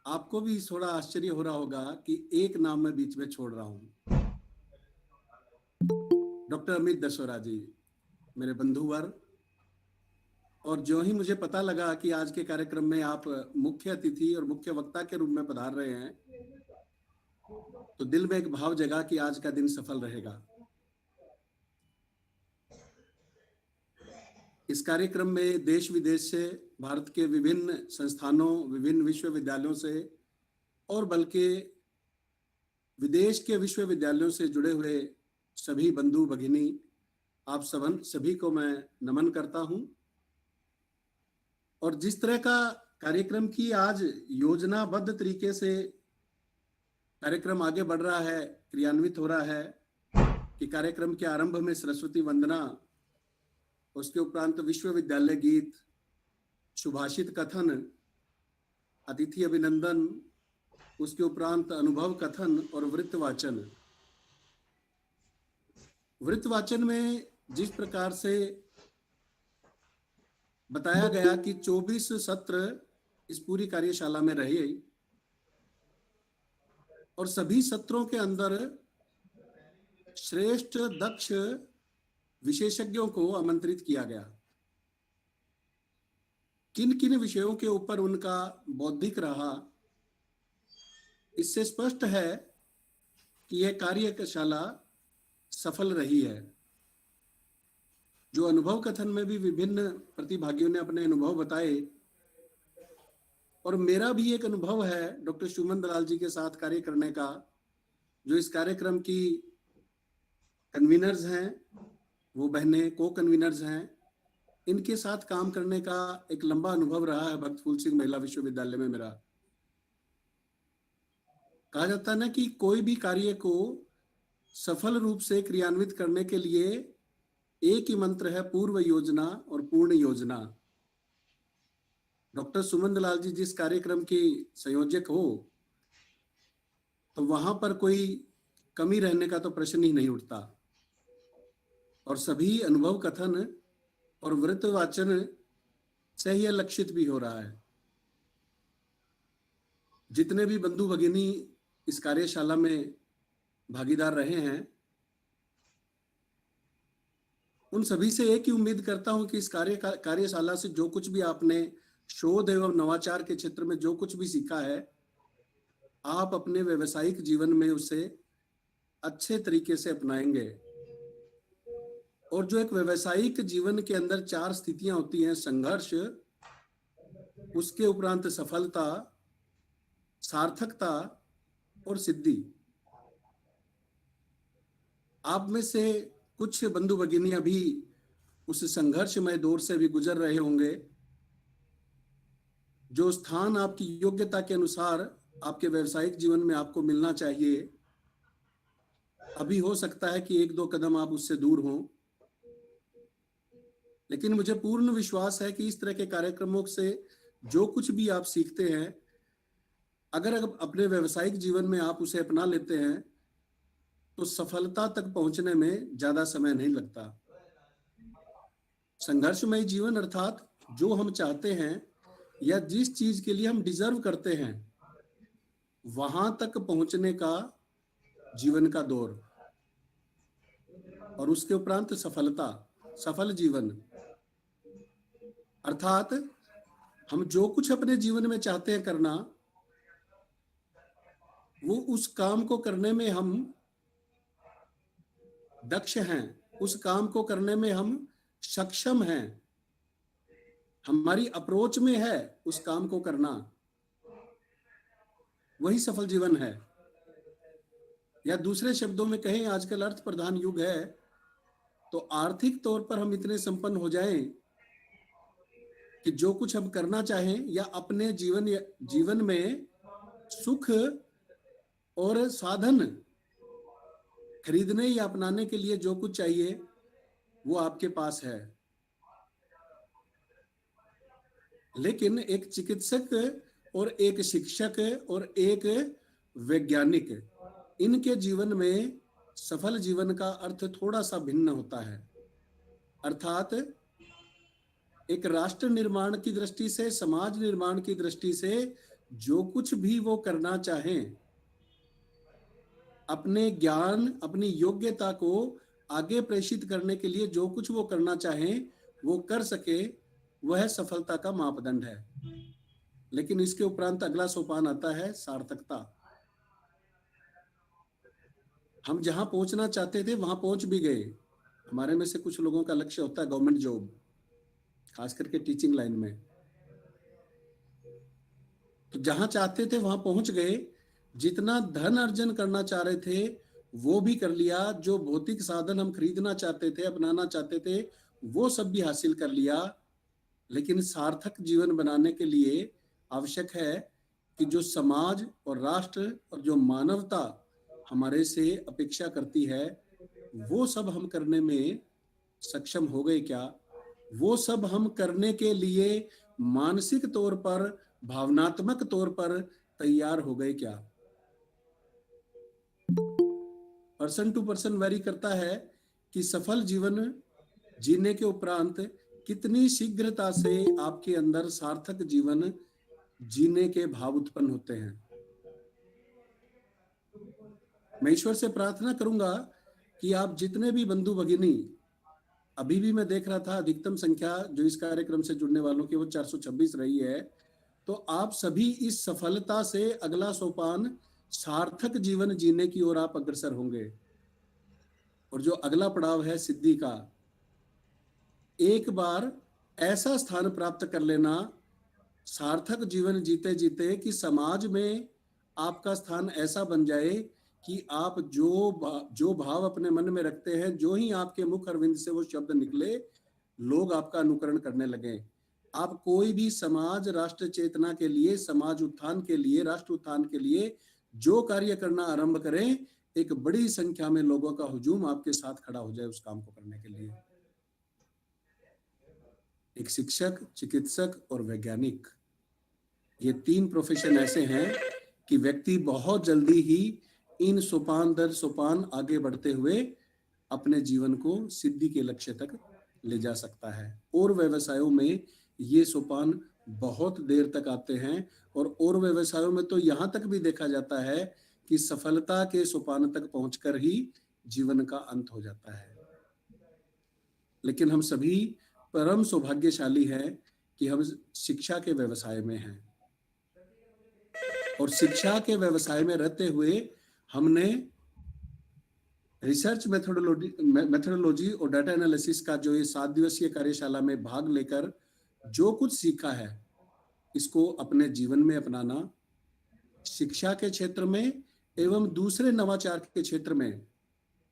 आपको भी थोड़ा आश्चर्य हो रहा होगा कि एक नाम मैं बीच में छोड़ रहा हूं, डॉक्टर अमित दशोरा जी, मेरे बंधुवर। और जो ही मुझे पता लगा कि आज के कार्यक्रम में आप मुख्य अतिथि और मुख्य वक्ता के रूप में पधार रहे हैं, तो दिल में एक भाव जगा कि आज का दिन सफल रहेगा। इस कार्यक्रम में देश विदेश से, भारत के विभिन्न संस्थानों, विभिन्न विश्वविद्यालयों से और बल्कि विदेश के विश्वविद्यालयों से जुड़े हुए सभी बंधु भगिनी, आप सभी को मैं नमन करता हूं। और जिस तरह का कार्यक्रम की आज योजनाबद्ध तरीके से कार्यक्रम आगे बढ़ रहा है, क्रियान्वित हो रहा है, कि कार्यक्रम के आरंभ में सरस्वती वंदना, उसके उपरांत विश्वविद्यालय गीत, सुभाषित कथन, अतिथि अभिनंदन, उसके उपरांत अनुभव कथन और वृत्त वाचन। वृत्त वाचन में जिस प्रकार से बताया गया कि 24 सत्र इस पूरी कार्यशाला में रहे और सभी सत्रों के अंदर श्रेष्ठ दक्ष विशेषज्ञों को आमंत्रित किया गया। किन किन विषयों के ऊपर उनका बौद्धिक रहा, इससे स्पष्ट है कि यह कार्यशाला सफल रही है। जो अनुभव कथन में भी विभिन्न प्रतिभागियों ने अपने अनुभव बताए, और मेरा भी एक अनुभव है डॉक्टर सुमन दलाल जी के साथ कार्य करने का, जो इस कार्यक्रम की कन्वीनर्स हैं, वो बहनें को कन्वीनर्स हैं, इनके साथ काम करने का एक लंबा अनुभव रहा है भक्त फूल सिंह महिला विश्वविद्यालय में मेरा। कहा जाता है ना कि कोई भी कार्य को सफल रूप से क्रियान्वित करने के लिए एक ही मंत्र है, पूर्व योजना और पूर्ण योजना। डॉक्टर सुमन लाल जी जिस कार्यक्रम की संयोजक हो, तो वहां पर कोई कमी रहने का तो प्रश्न ही नहीं उठता, और सभी अनुभव कथन और वृत्त वाचन से यह लक्षित भी हो रहा है। जितने भी बंधु भगिनी इस कार्यशाला में भागीदार रहे हैं, उन सभी से एक ही उम्मीद करता हूं कि इस कार्यशाला से जो कुछ भी आपने शोध एवं नवाचार के क्षेत्र में जो कुछ भी सीखा है, आप अपने व्यवसायिक जीवन में उसे अच्छे तरीके से अपनाएंगे। और जो एक व्यवसायिक जीवन के अंदर 4 स्थितियां होती हैं, संघर्ष, उसके उपरांत सफलता, सार्थकता और सिद्धि। आप में से कुछ बंधु भगिनी अभी उस संघर्षमय दौर से भी गुजर रहे होंगे। जो स्थान आपकी योग्यता के अनुसार आपके व्यवसायिक जीवन में आपको मिलना चाहिए, अभी हो सकता है कि 1-2 कदम आप उससे दूर हों, लेकिन मुझे पूर्ण विश्वास है कि इस तरह के कार्यक्रमों से जो कुछ भी आप सीखते हैं, अगर अपने व्यवसायिक जीवन में आप उसे अपना लेते हैं, तो सफलता तक पहुंचने में ज्यादा समय नहीं लगता। संघर्षमय जीवन अर्थात जो हम चाहते हैं या जिस चीज के लिए हम डिजर्व करते हैं, वहां तक पहुंचने का जीवन का दौर, और उसके उपरांत सफलता, सफल जीवन। अर्थात हम जो कुछ अपने जीवन में चाहते हैं करना, वो उस काम को करने में हम दक्ष हैं, उस काम को करने में हम सक्षम हैं, हमारी अप्रोच में है उस काम को करना, वही सफल जीवन है। या दूसरे शब्दों में कहें, आजकल अर्थ प्रधान युग है, तो आर्थिक तौर पर हम इतने संपन्न हो जाएं कि जो कुछ हम करना चाहें या अपने जीवन में सुख और साधन खरीदने या अपनाने के लिए जो कुछ चाहिए वो आपके पास है। लेकिन एक चिकित्सक और एक शिक्षक और एक वैज्ञानिक, इनके जीवन में सफल जीवन का अर्थ थोड़ा सा भिन्न होता है। अर्थात एक राष्ट्र निर्माण की दृष्टि से, समाज निर्माण की दृष्टि से जो कुछ भी वो करना चाहें, अपने ज्ञान, अपनी योग्यता को आगे प्रेषित करने के लिए जो कुछ वो करना चाहें, वो कर सके, वह सफलता का मापदंड है। लेकिन इसके उपरांत अगला सोपान आता है सार्थकता। हम जहां पहुंचना चाहते थे वहां पहुंच भी गए। हमारे में से कुछ लोगों का लक्ष्य होता है गवर्नमेंट जॉब, खास करके टीचिंग लाइन में। तो जहां चाहते थे वहां पहुंच गए, जितना धन अर्जन करना चाह रहे थे वो भी कर लिया, जो भौतिक साधन हम खरीदना चाहते थे, अपनाना चाहते थे, वो सब भी हासिल कर लिया। लेकिन सार्थक जीवन बनाने के लिए आवश्यक है कि जो समाज और राष्ट्र और जो मानवता हमारे से अपेक्षा करती है, वो सब हम करने में सक्षम हो गए क्या? वो सब हम करने के लिए मानसिक तौर पर, भावनात्मक तौर पर तैयार हो गए क्या? पर्सन टू पर्सन वेरी करता है कि सफल जीवन जीने के उपरांत कितनी शीघ्रता से आपके अंदर सार्थक जीवन जीने के भाव उत्पन्न होते हैं। मैं ईश्वर से प्रार्थना करूंगा कि आप जितने भी बंधु भगिनी, अभी भी मैं देख रहा था अधिकतम संख्या जो इस कार्यक्रम से जुड़ने वालों की वो 426 रही है, तो आप सभी इस सफलता से अगला सोपान सार्थक जीवन जीने की ओर आप अग्रसर होंगे। और जो अगला पड़ाव है सिद्धि का, एक बार ऐसा स्थान प्राप्त कर लेना सार्थक जीवन जीते जीते कि समाज में आपका स्थान ऐसा बन जाए कि आप जो भाव अपने मन में रखते हैं, जो ही आपके मुख अरविंद से वो शब्द निकले, लोग आपका अनुकरण करने लगे। आप कोई भी समाज राष्ट्र चेतना के लिए, समाज उत्थान के लिए, राष्ट्र उत्थान के लिए जो कार्य करना आरंभ करें, एक बड़ी संख्या में लोगों का हुजूम आपके साथ खड़ा हो जाए उस काम को करने के लिए। एक शिक्षक, चिकित्सक और वैज्ञानिक, ये 3 प्रोफेशन ऐसे हैं कि व्यक्ति बहुत जल्दी ही इन सोपान दर सोपान आगे बढ़ते हुए अपने जीवन को सिद्धि के लक्ष्य तक ले जा सकता है। और व्यवसायों में ये सोपान बहुत देर तक आते हैं, और व्यवसायों में तो यहाँ तक भी देखा जाता है कि सफलता के सोपान तक पहुंचकर ही जीवन का अंत हो जाता है। लेकिन हम सभी परम सौभाग्यशाली हैं कि हम शिक्षा के व्यवसाय में हैं, और शिक्षा के व्यवसाय में रहते हुए हमने रिसर्च मेथोडोलॉजी और डाटा एनालिसिस का जो ये 7 दिवसीय कार्यशाला में भाग लेकर जो कुछ सीखा है, इसको अपने जीवन में अपनाना, शिक्षा के क्षेत्र में एवं दूसरे नवाचार के क्षेत्र में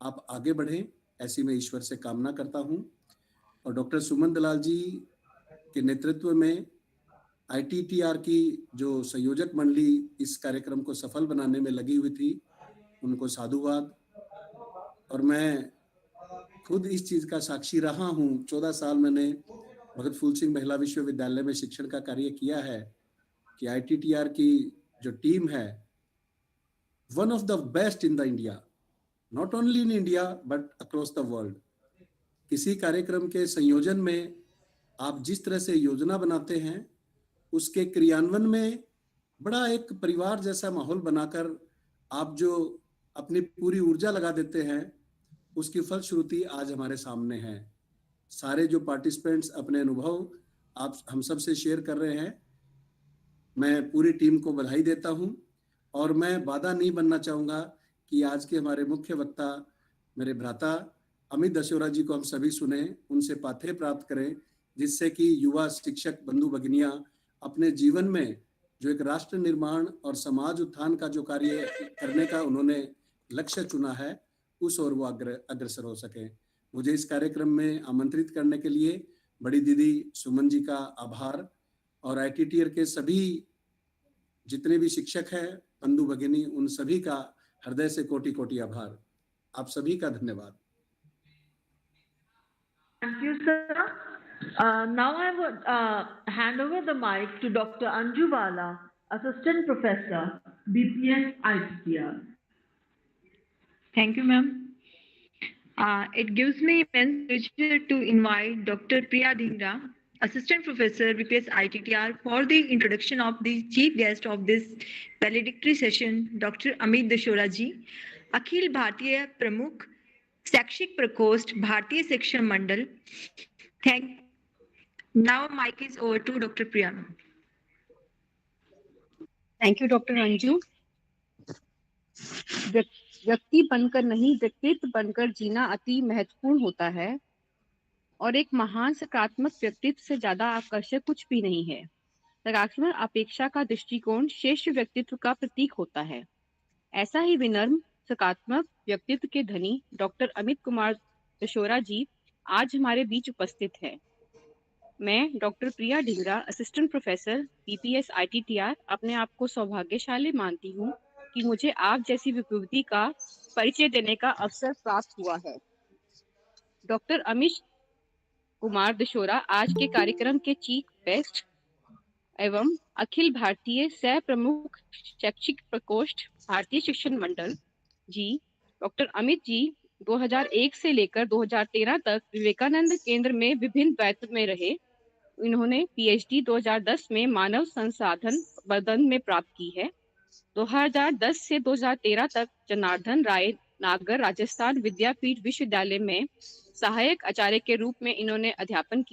आप आगे बढ़ें, ऐसी मैं ईश्वर से कामना करता हूं। और डॉक्टर सुमन दलाल जी के नेतृत्व में ITTR की जो संयोजक मंडली इस कार्यक्रम को सफल बनाने में लगी हुई थी, उनको साधुवाद। और मैं खुद इस चीज का साक्षी रहा हूं। 14 साल मैंने भगत फूल सिंह महिला विश्वविद्यालय में शिक्षण का कार्य किया है कि ITTR की जो टीम है, one of the best in the India, not only in India but across the world. किसी कार्यक्रम के संयोजन में आप जिस तरह से योजना बनाते हैं, उसके क्रियान्वयन में बड़ा एक परिवार जैसा माहौल बनाकर आप जो अपनी पूरी ऊर्जा लगा देते हैं, उसकी फलश्रुति आज हमारे सामने है। सारे जो पार्टिसिपेंट्स अपने अनुभव आप हम सब से शेयर कर रहे हैं, मैं पूरी टीम को बधाई देता हूं। और मैं बाधा नहीं बनना चाहूंगा कि आज के हमारे मुख्य वक्ता मेरे भ्राता अमित दशोरा जी को हम सभी सुने, उनसे पाथेय प्राप्त करें, जिससे कि युवा शिक्षक बंधु भगिनियां अपने जीवन में जो एक राष्ट्र निर्माण और समाज उत्थान का जो कार्य करने का उन्होंने लक्ष्य चुना है, उस ओर वो अग्रसर हो सके। मुझे इस कार्यक्रम में आमंत्रित करने के लिए बड़ी दीदी सुमन जी का आभार, और ITTR के सभी जितने भी शिक्षक हैं, बंधु भगिनी, उन सभी का हृदय से कोटि कोटि आभार। आप सभी का धन्यवाद। Thank you, sir. Now I would hand over the mic to Dr. Anju Bala, Assistant Professor, BPS ITTR. Thank you, ma'am. It gives me immense pleasure to invite Dr. Priya Dhingra, Assistant Professor, BPS ITTR, for the introduction of the chief guest of this valedictory session, Dr. Amit Dashora ji, Akhil Bhartiya Pramukh, Shakshik Prakost, Bhartiya Shiksha Mandal. Now mic is over to Dr. Priya. Thank you doctor Anju. व्यक्ति बनकर नहीं, व्यक्तित्व बनकर जीना अति महत्वपूर्ण होता है, और एक महान सकारात्मक व्यक्तित्व से ज्यादा आकर्षक कुछ भी नहीं है। सकारात्मक अपेक्षा का दृष्टिकोण श्रेष्ठ व्यक्तित्व का प्रतीक होता है। ऐसा ही विनम्र सकारात्मक व्यक्तित्व के धनी डॉक्टर अमित कुमार दशोरा जी आज हमारे बीच उपस्थित है। मैं doctor Priya Dhingra, assistant professor, BPS ITTR, अपने आप को सौभाग्यशाली मानती हूँ कि मुझे आप जैसी विभूति का परिचय देने का अवसर प्राप्त हुआ है। डॉक्टर अमित कुमार दशोरा आज के कार्यक्रम के चीफ गेस्ट एवं अखिल भारतीय सह प्रमुख शैक्षिक प्रकोष्ठ भारतीय शिक्षण मंडल जी। डॉक्टर अमित जी 2001 से लेकर 2013 तक विवेकानंद केंद्र में विभिन्न दायित्व में रहे। इन्होंने PhD 2010 में मानव संसाधन प्रबंधन में प्राप्त की है। 2010 से 2013 तक जनार्दन राय नागर राजस्थान विद्यापीठ विश्वविद्यालय में सहायक आचार्य के रूप में इन्होंने अध्यापन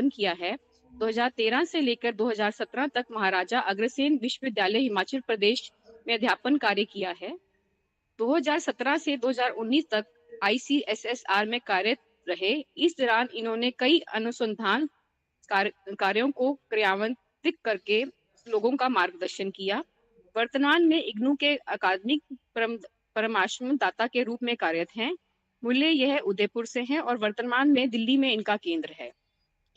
किया है। 2013 से लेकर 2017 तक महाराजा अग्रसेन विश्वविद्यालय हिमाचल प्रदेश में अध्यापन कार्य किया है। 2017 से 2019 तक ICSSR में कार्यरत रहे। इस दौरान इन्होंने कई अनुसंधान कार्यों को क्रियान्वित करके लोगों का मार्गदर्शन किया। वर्तमान में इग्नू के अकादमिक परामर्शदाता के रूप में कार्यरत हैं। मूल्य यह उदयपुर से हैं और वर्तमान में दिल्ली में इनका केंद्र है।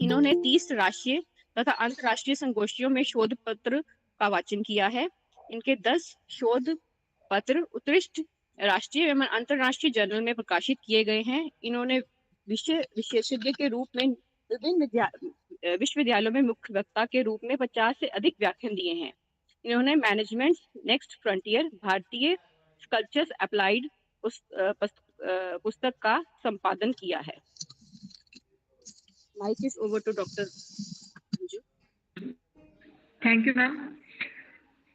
इन्होंने 30 राष्ट्रीय तथा अंतर्राष्ट्रीय संगोष्ठियों में शोध पत्र का वाचन किया है। इनके 10 शोध पत्र उत्कृष्ट राष्ट्रीय एवं अंतर्राष्ट्रीय जर्नल में प्रकाशित किए गए हैं। इन्होंने विषय विशेषज्ञ के रूप में विभिन्न विश्वविद्यालयों में मुख्य वक्ता के रूप में 50 से अधिक व्याख्यान दिए हैं। इन्होंने मैनेजमेंट नेक्स्ट फ्रंटियर भारतीय कल्चर्स अप्लाइड पुस्तक का संपादन किया है। Mic is over to Dr. Anju. Thank you, ma'am.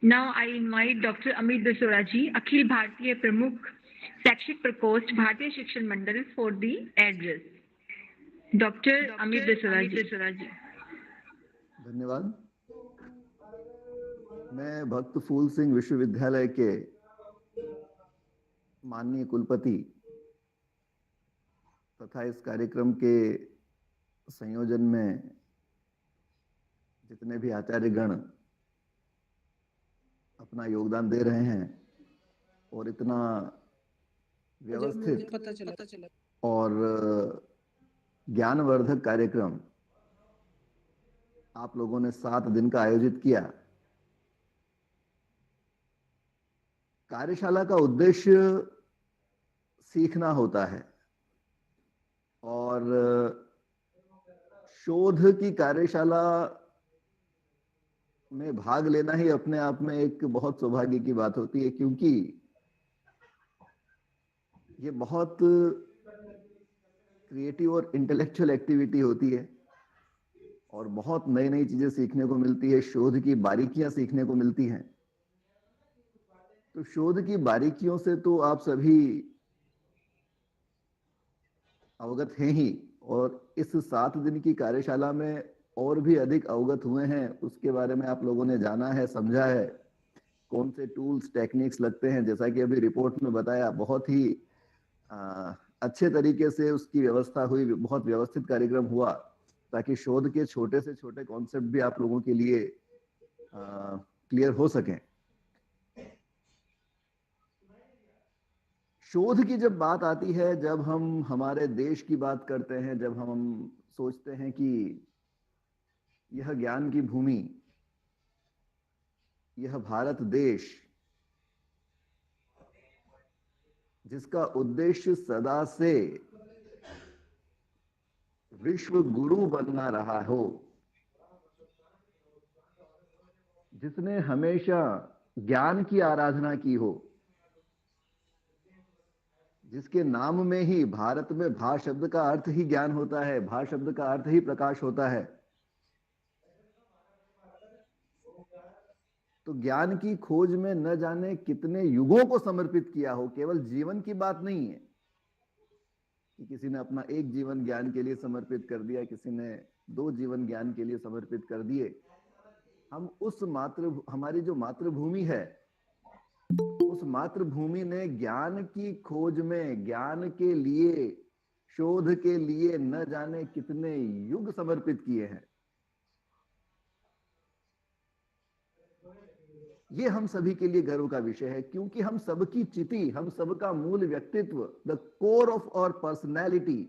Now I invite Dr. Amit Bisora ji, Akhil Bharatiya प्रमुख शैक्षिक प्रकोष्ठ भारतीय शिक्षण मंडल for the address. Dr. Amit Bisora ji. धन्यवाद। मैं भक्त फूल सिंह विश्वविद्यालय के माननीय कुलपति तथा इस कार्यक्रम के संयोजन में जितने भी आचार्यगण अपना योगदान दे रहे हैं और इतना व्यवस्थित और ज्ञानवर्धक कार्यक्रम आप लोगों ने 7 दिन का आयोजित किया। कार्यशाला का उद्देश्य सीखना होता है और शोध की कार्यशाला में भाग लेना ही अपने आप में एक बहुत सौभाग्य की बात होती है, क्योंकि ये बहुत क्रिएटिव और इंटेलेक्चुअल एक्टिविटी होती है और बहुत नई नई चीजें सीखने को मिलती है, शोध की बारीकियां सीखने को मिलती हैं। तो शोध की बारीकियों से तो आप सभी अवगत हैं ही, और इस 7 दिन की कार्यशाला में और भी अधिक अवगत हुए हैं। उसके बारे में आप लोगों ने जाना है, समझा है, कौन से टूल्स टेक्निक्स लगते हैं। जैसा कि अभी रिपोर्ट में बताया, बहुत ही अच्छे तरीके से उसकी व्यवस्था हुई, बहुत व्यवस्थित कार्यक्रम हुआ, ताकि शोध के छोटे से छोटे कॉन्सेप्ट भी आप लोगों के लिए क्लियर हो सकें। शोध की जब बात आती है, जब हम हमारे देश की बात करते हैं, जब हम सोचते हैं कि यह ज्ञान की भूमि, यह भारत देश, जिसका उद्देश्य सदा से विश्व गुरु बनना रहा हो, जिसने हमेशा ज्ञान की आराधना की हो, जिसके नाम में ही, भारत में भा शब्द का अर्थ ही ज्ञान होता है, भा शब्द का अर्थ ही प्रकाश होता है। तो ज्ञान की खोज में न जाने कितने युगों को समर्पित किया हो। केवल जीवन की बात नहीं है कि किसी ने अपना एक जीवन ज्ञान के लिए समर्पित कर दिया, किसी ने 2 जीवन ज्ञान के लिए समर्पित कर दिए। हम उस हमारी जो मातृभूमि है, उस मातृभूमि ने ज्ञान की खोज में, ज्ञान के लिए, शोध के लिए न जाने कितने युग समर्पित किए हैं। ये हम सभी के लिए गर्व का विषय है, क्योंकि हम सबकी चिति, हम सबका मूल व्यक्तित्व, the core of our personality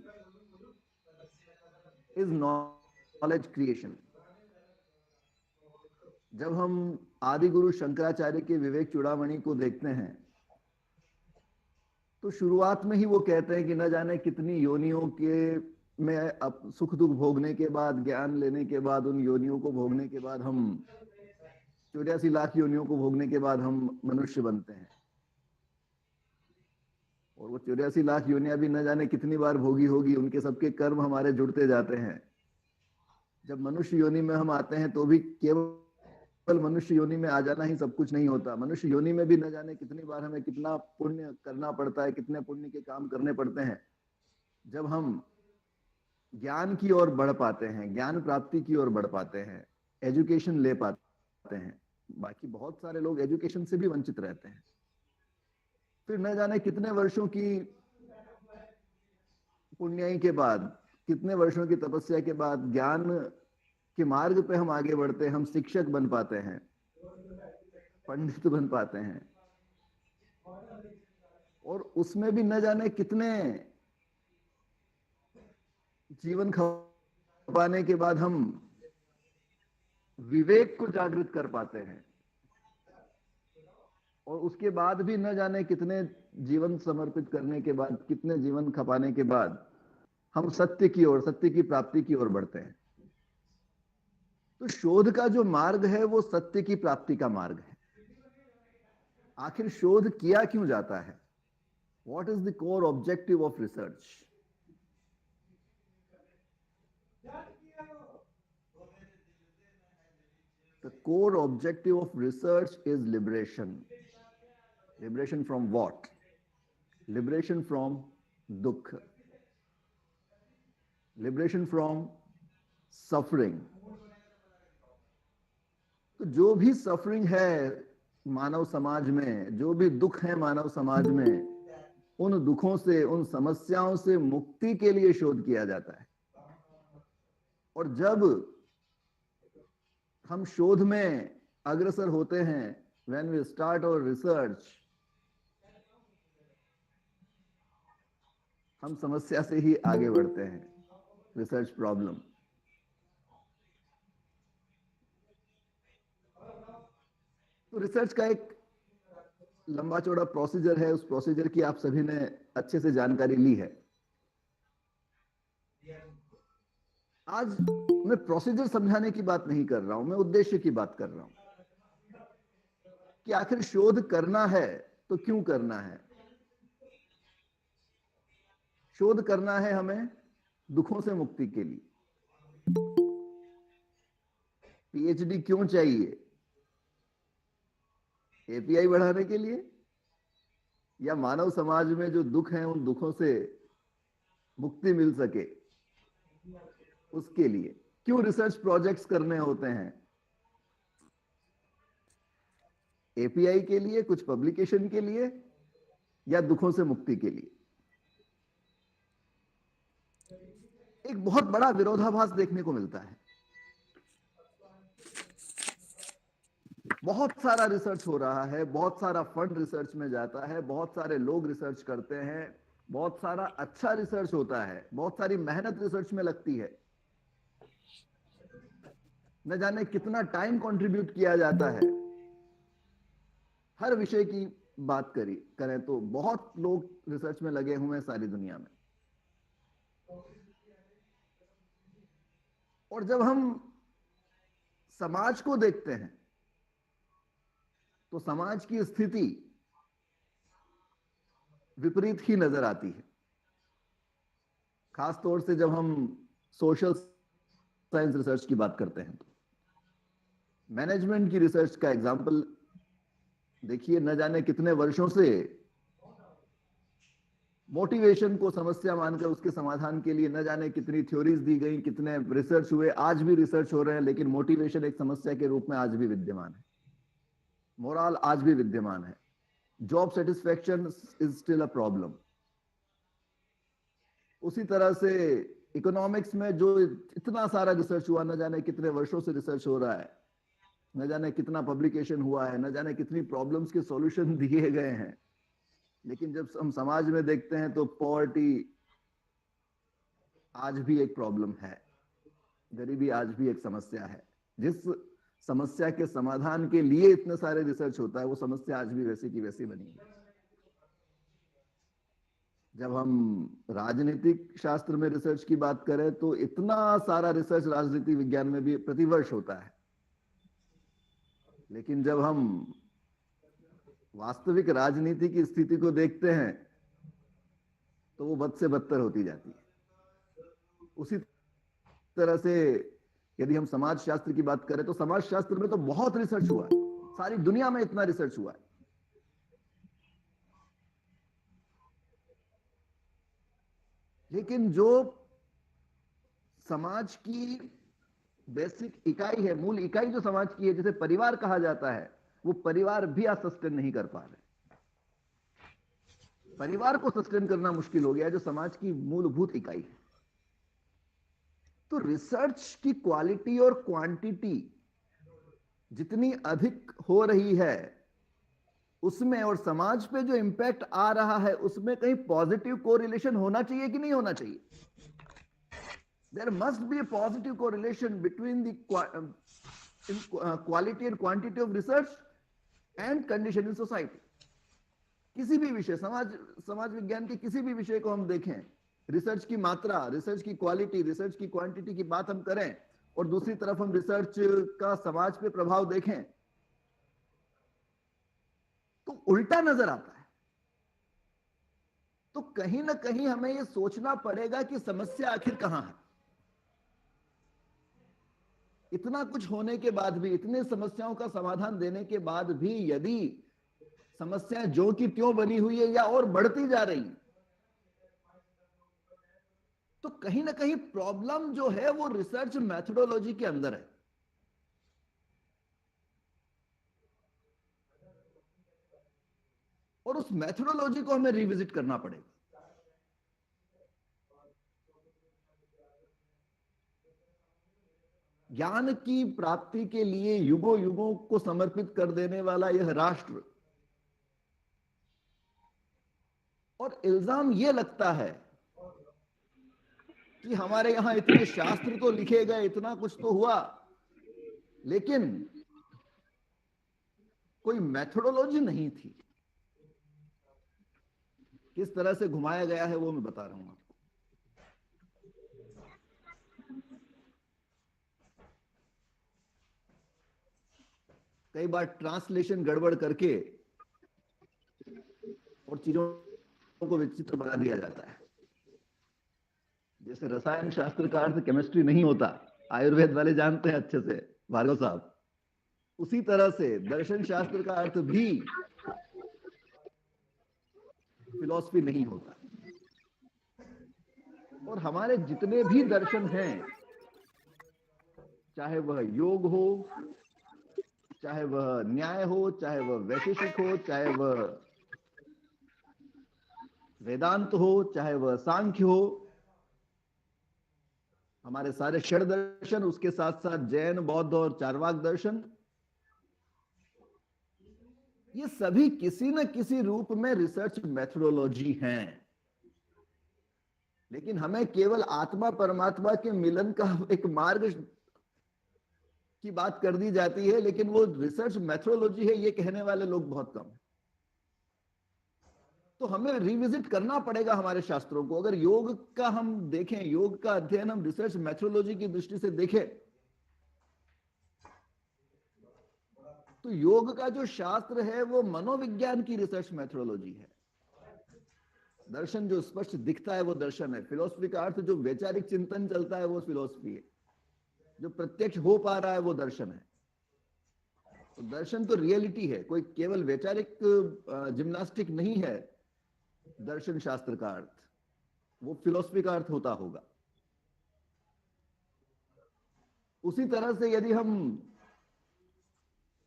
is knowledge creation. जब हम आदि गुरु शंकराचार्य के विवेक चूड़ामणि को देखते हैं, तो शुरुआत में ही वो कहते हैं कि न जाने कितनी योनियों के में अब सुख दुख भोगने के बाद, ज्ञान लेने के बाद, उन योनियों को भोगने के बाद, हम 84 लाख योनियों को भोगने के बाद हम मनुष्य बनते हैं। और वो 84 लाख योनियां भी न जाने कितनी बार भोगी होगी, उनके सबके कर्म हमारे जुड़ते जाते हैं। जब मनुष्य योनि में हम आते हैं, तो भी केवल मनुष्य योनि में आ जाना ही सब कुछ नहीं होता। मनुष्य योनि में भी न जाने कितनी बार हमें कितना पुण्य करना पड़ता है, कितने पुण्य के काम करने पड़ते हैं, जब हम ज्ञान की ओर बढ़ पाते हैं, ज्ञान प्राप्ति की ओर बढ़ पाते हैं, एजुकेशन ले पाते हैं। बाकी बहुत सारे लोग एजुकेशन से भी वंचित रहते हैं। फिर न जाने कितने वर्षों की पुण्याई के बाद, कितने वर्षों की तपस्या के बाद ज्ञान के मार्ग पे हम आगे बढ़ते हैं, हम शिक्षक बन पाते हैं, पंडित बन पाते हैं। और उसमें भी न जाने कितने जीवन खपाने के बाद हम विवेक को जागृत कर पाते हैं, और उसके बाद भी न जाने कितने जीवन समर्पित करने के बाद, कितने जीवन खपाने के बाद हम सत्य की ओर, सत्य की प्राप्ति की ओर बढ़ते हैं। तो शोध का जो मार्ग है वो सत्य की प्राप्ति का मार्ग है। आखिर शोध किया क्यों जाता है? What is the core objective of research? The core objective of research is liberation. Liberation from what? Liberation from dukha. Liberation from suffering. तो जो भी सफरिंग है मानव समाज में, जो भी दुख है मानव समाज में, उन दुखों से, उन समस्याओं से मुक्ति के लिए शोध किया जाता है। और जब हम शोध में अग्रसर होते हैं, when we start our research, हम समस्या से ही आगे बढ़ते हैं, रिसर्च प्रॉब्लम। तो रिसर्च का एक लंबा चौड़ा प्रोसीजर है, उस प्रोसीजर की आप सभी ने अच्छे से जानकारी ली है। आज मैं प्रोसीजर समझाने की बात नहीं कर रहा हूं, मैं उद्देश्य की बात कर रहा हूं कि आखिर शोध करना है तो क्यों करना है। शोध करना है हमें दुखों से मुक्ति के लिए। पीएचडी क्यों चाहिए? एपीआई बढ़ाने के लिए, या मानव समाज में जो दुख हैं उन दुखों से मुक्ति मिल सके उसके लिए। क्यों रिसर्च प्रोजेक्ट्स करने होते हैं? एपीआई के लिए, कुछ पब्लिकेशन के लिए, या दुखों से मुक्ति के लिए। एक बहुत बड़ा विरोधाभास देखने को मिलता है। बहुत सारा रिसर्च हो रहा है, बहुत सारा फंड रिसर्च में जाता है, बहुत सारे लोग रिसर्च करते हैं, बहुत सारा अच्छा रिसर्च होता है, बहुत सारी मेहनत रिसर्च में लगती है, न जाने कितना टाइम कंट्रीब्यूट किया जाता है। हर विषय की बात करें तो बहुत लोग रिसर्च में लगे हुए हैं सारी दुनिया में। और जब हम समाज को देखते हैं तो समाज की स्थिति विपरीत ही नजर आती है। खास तौर से जब हम सोशल साइंस रिसर्च की बात करते हैं तो मैनेजमेंट की रिसर्च का एग्जांपल देखिए। न जाने कितने वर्षों से मोटिवेशन को समस्या मानकर उसके समाधान के लिए न जाने कितनी थ्योरीज दी गई, कितने रिसर्च हुए, आज भी रिसर्च हो रहे हैं, लेकिन मोटिवेशन एक समस्या के रूप में आज भी विद्यमान है। मोरल आज भी विद्यमान है। Job satisfaction is still a problem. उसी तरह से इकोनॉमिक्स में जो इतना सारा रिसर्च हुआ, न जाने कितने वर्षों से रिसर्च हो रहा है, न जाने कितना पब्लिकेशन हुआ है, न जाने कितनी प्रॉब्लम्स के सॉल्यूशन दिए गए हैं, लेकिन जब हम समाज में देखते हैं तो पॉवर्टी आज भी एक प्रॉब्लम है, गरीबी आज भी एक समस्या है। जिस समस्या के समाधान के लिए इतने सारे रिसर्च होता है, वो समस्या आज भी वैसी की वैसी बनी है। जब हम राजनीतिक शास्त्र में रिसर्च की बात करें तो इतना सारा रिसर्च राजनीति विज्ञान में भी प्रतिवर्ष होता है, लेकिन जब हम वास्तविक राजनीति की स्थिति को देखते हैं तो वो बद से बदतर होती जाती है। उसी तरह से यदि हम समाज शास्त्र की बात करें तो समाज शास्त्र में तो बहुत रिसर्च हुआ है, सारी दुनिया में इतना रिसर्च हुआ है, लेकिन जो समाज की बेसिक इकाई है, मूल इकाई जो समाज की है, जिसे परिवार कहा जाता है, वो परिवार भी आज सस्टेन नहीं कर पा रहे। परिवार को सस्टेन करना मुश्किल हो गया, जो समाज की मूलभूत इकाई है। तो रिसर्च की क्वालिटी और क्वांटिटी जितनी अधिक हो रही है उसमें, और समाज पे जो इंपैक्ट आ रहा है उसमें कहीं पॉजिटिव कोरिलेशन होना चाहिए कि नहीं होना चाहिए? there must be a positive correlation between the quality and quantity of research and condition in society. किसी भी विषय, समाज विज्ञान के किसी भी विषय को हम देखें, रिसर्च की मात्रा, रिसर्च की क्वालिटी, रिसर्च की क्वांटिटी की बात हम करें और दूसरी तरफ हम रिसर्च का समाज पे प्रभाव देखें तो उल्टा नजर आता है। तो कहीं ना कहीं हमें यह सोचना पड़ेगा कि समस्या आखिर कहां है। इतना कुछ होने के बाद भी, इतने समस्याओं का समाधान देने के बाद भी यदि समस्याएं जो की त्यों बनी हुई है या और बढ़ती जा रही, तो कहीं ना कहीं प्रॉब्लम जो है वो रिसर्च मेथोडोलॉजी के अंदर है। और उस मेथोडोलॉजी को हमें रिविजिट करना पड़ेगा। ज्ञान की प्राप्ति के लिए युगों युगों को समर्पित कर देने वाला यह राष्ट्र, और इल्जाम यह लगता है कि हमारे यहां इतने शास्त्र तो लिखे गए, इतना कुछ तो हुआ, लेकिन कोई मेथोडोलॉजी नहीं थी। किस तरह से घुमाया गया है वो मैं बता रहा हूं आपको। कई बार ट्रांसलेशन गड़बड़ करके और चीजों को विचित्र बना दिया जाता है। जैसे रसायन शास्त्र का अर्थ केमिस्ट्री नहीं होता, आयुर्वेद वाले जानते हैं अच्छे से, भार्गव साहब। उसी तरह से दर्शन शास्त्र का अर्थ भी फिलॉसफी नहीं होता। और हमारे जितने भी दर्शन हैं, चाहे वह योग हो, चाहे वह न्याय हो, चाहे वह वैशेषिक हो, चाहे वह वेदांत हो, चाहे वह सांख्य हो, हमारे सारे षड दर्शन, उसके साथ साथ जैन, बौद्ध और चार्वाक दर्शन, ये सभी किसी न किसी रूप में रिसर्च मेथोडोलॉजी हैं। लेकिन हमें केवल आत्मा परमात्मा के मिलन का एक मार्ग की बात कर दी जाती है, लेकिन वो रिसर्च मेथोडोलॉजी है ये कहने वाले लोग बहुत कम हैं। तो हमें रिविजिट करना पड़ेगा हमारे शास्त्रों को। अगर योग का हम देखें, योग का अध्ययन हम रिसर्च मेथोडोलॉजी की दृष्टि से देखें, तो योग का जो शास्त्र है वो मनोविज्ञान की रिसर्च मेथोडोलॉजी है। दर्शन जो स्पष्ट दिखता है वो दर्शन है। फिलॉसफी का अर्थ जो वैचारिक चिंतन चलता है वो फिलॉसफी है। जो प्रत्यक्ष हो पा रहा है वो दर्शन है। तो दर्शन तो रियलिटी है, कोई केवल वैचारिक जिम्नास्टिक नहीं है। दर्शन शास्त्र का अर्थ वो फिलॉसफी का अर्थ होता होगा। उसी तरह से यदि हम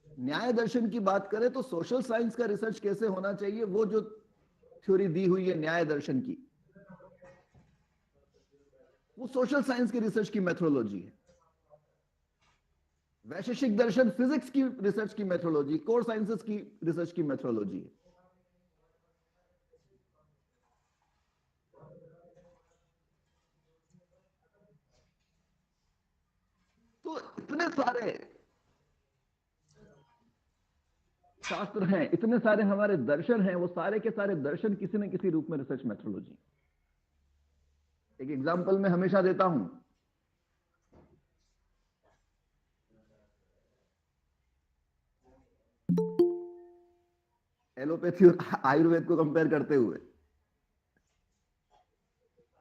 न्याय दर्शन की बात करें तो सोशल साइंस का रिसर्च कैसे होना चाहिए, वो जो थ्योरी दी हुई है न्याय दर्शन की, वो सोशल साइंस की रिसर्च की मेथोडोलॉजी है। वैशेषिक दर्शन फिजिक्स की रिसर्च की मेथोडोलॉजी, कोर साइंसेस की रिसर्च की मेथोडोलॉजी है। तो इतने सारे शास्त्र हैं, इतने सारे हमारे दर्शन हैं, वो सारे के सारे दर्शन किसी न किसी रूप में रिसर्च मेथोडोलॉजी। एक एग्जांपल मैं हमेशा देता हूं। एलोपैथी और आयुर्वेद को कंपेयर करते हुए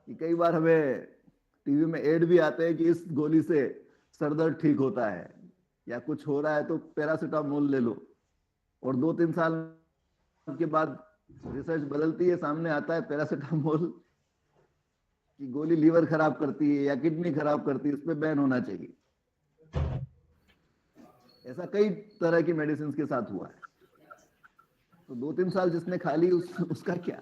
कि कई बार हमें टीवी में एड भी आते हैं कि इस गोली से सरदर्द ठीक होता है, या कुछ हो रहा है तो पैरासिटामोल ले लो, और 2-3 साल के बाद रिसर्च बदलती है, सामने आता है पैरासिटामोल की गोली लीवर खराब करती है या किडनी खराब करती है, इस पे बैन होना चाहिए। ऐसा कई तरह की मेडिसिन के साथ हुआ है। तो 2-3 साल जिसने खा ली उसका क्या।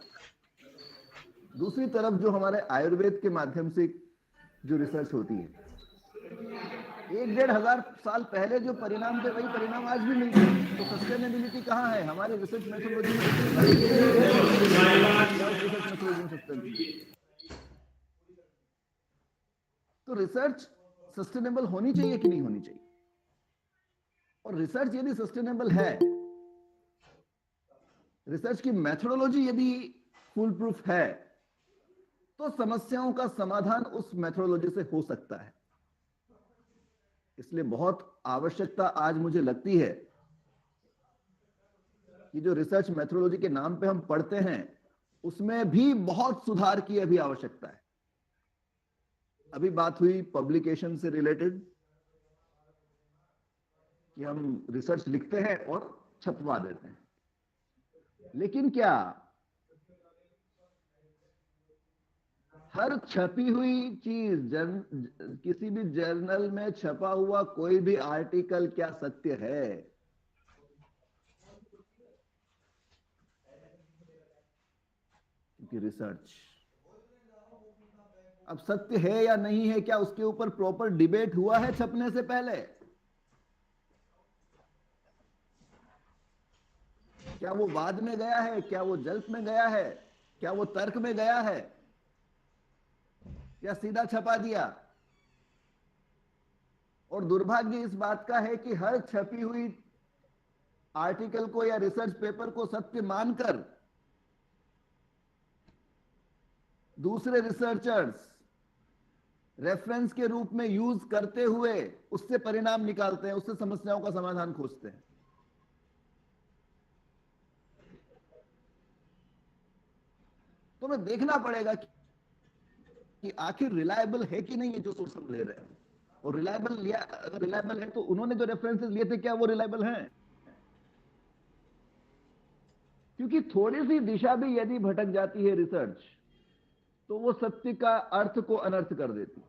दूसरी तरफ जो हमारे आयुर्वेद के माध्यम से जो रिसर्च होती है, 1-1.5 साल पहले जो परिणाम थे वही परिणाम आज भी मिलते हैं। तो सस्टेनेबिलिटी कहाँ है हमारे रिसर्च मेथोडोलॉजी में? तो तो रिसर्च सस्टेनेबल होनी चाहिए कि नहीं होनी चाहिए? और रिसर्च यदि सस्टेनेबल है, रिसर्च की मेथोडोलॉजी यदि फुल प्रूफ है, तो समस्याओं का समाधान उस मेथोडोलॉजी से हो सकता है। इसलिए बहुत आवश्यकता आज मुझे लगती है कि जो रिसर्च मेथोडोलॉजी के नाम पे हम पढ़ते हैं, उसमें भी बहुत सुधार की अभी आवश्यकता है। अभी बात हुई पब्लिकेशन से रिलेटेड कि हम रिसर्च लिखते हैं और छपवा देते हैं, लेकिन क्या हर छपी हुई चीज किसी भी जर्नल में छपा हुआ कोई भी आर्टिकल क्या सत्य है? क्योंकि रिसर्च अब सत्य है या नहीं है, क्या उसके ऊपर प्रॉपर डिबेट हुआ है छपने से पहले? क्या वो वाद में गया है? क्या वो जल्द में गया है? क्या वो तर्क में गया है? या सीधा छपा दिया? और दुर्भाग्य इस बात का है कि हर छपी हुई आर्टिकल को या रिसर्च पेपर को सत्य मानकर दूसरे रिसर्चर्स रेफरेंस के रूप में यूज करते हुए उससे परिणाम निकालते हैं, उससे समस्याओं का समाधान खोजते हैं। तो हमें देखना पड़ेगा कि आखिर रिलायबल है कि नहीं है जो सोर्स हम ले रहे हैं, और रिलायबल लिया, अगर रिलायबल है तो उन्होंने जो रेफरेंसेस लिए थे क्या वो रिलायबल हैं? क्योंकि थोड़ी सी दिशा भी यदि भटक जाती है रिसर्च, तो वो सत्य का अर्थ को अनर्थ कर देती।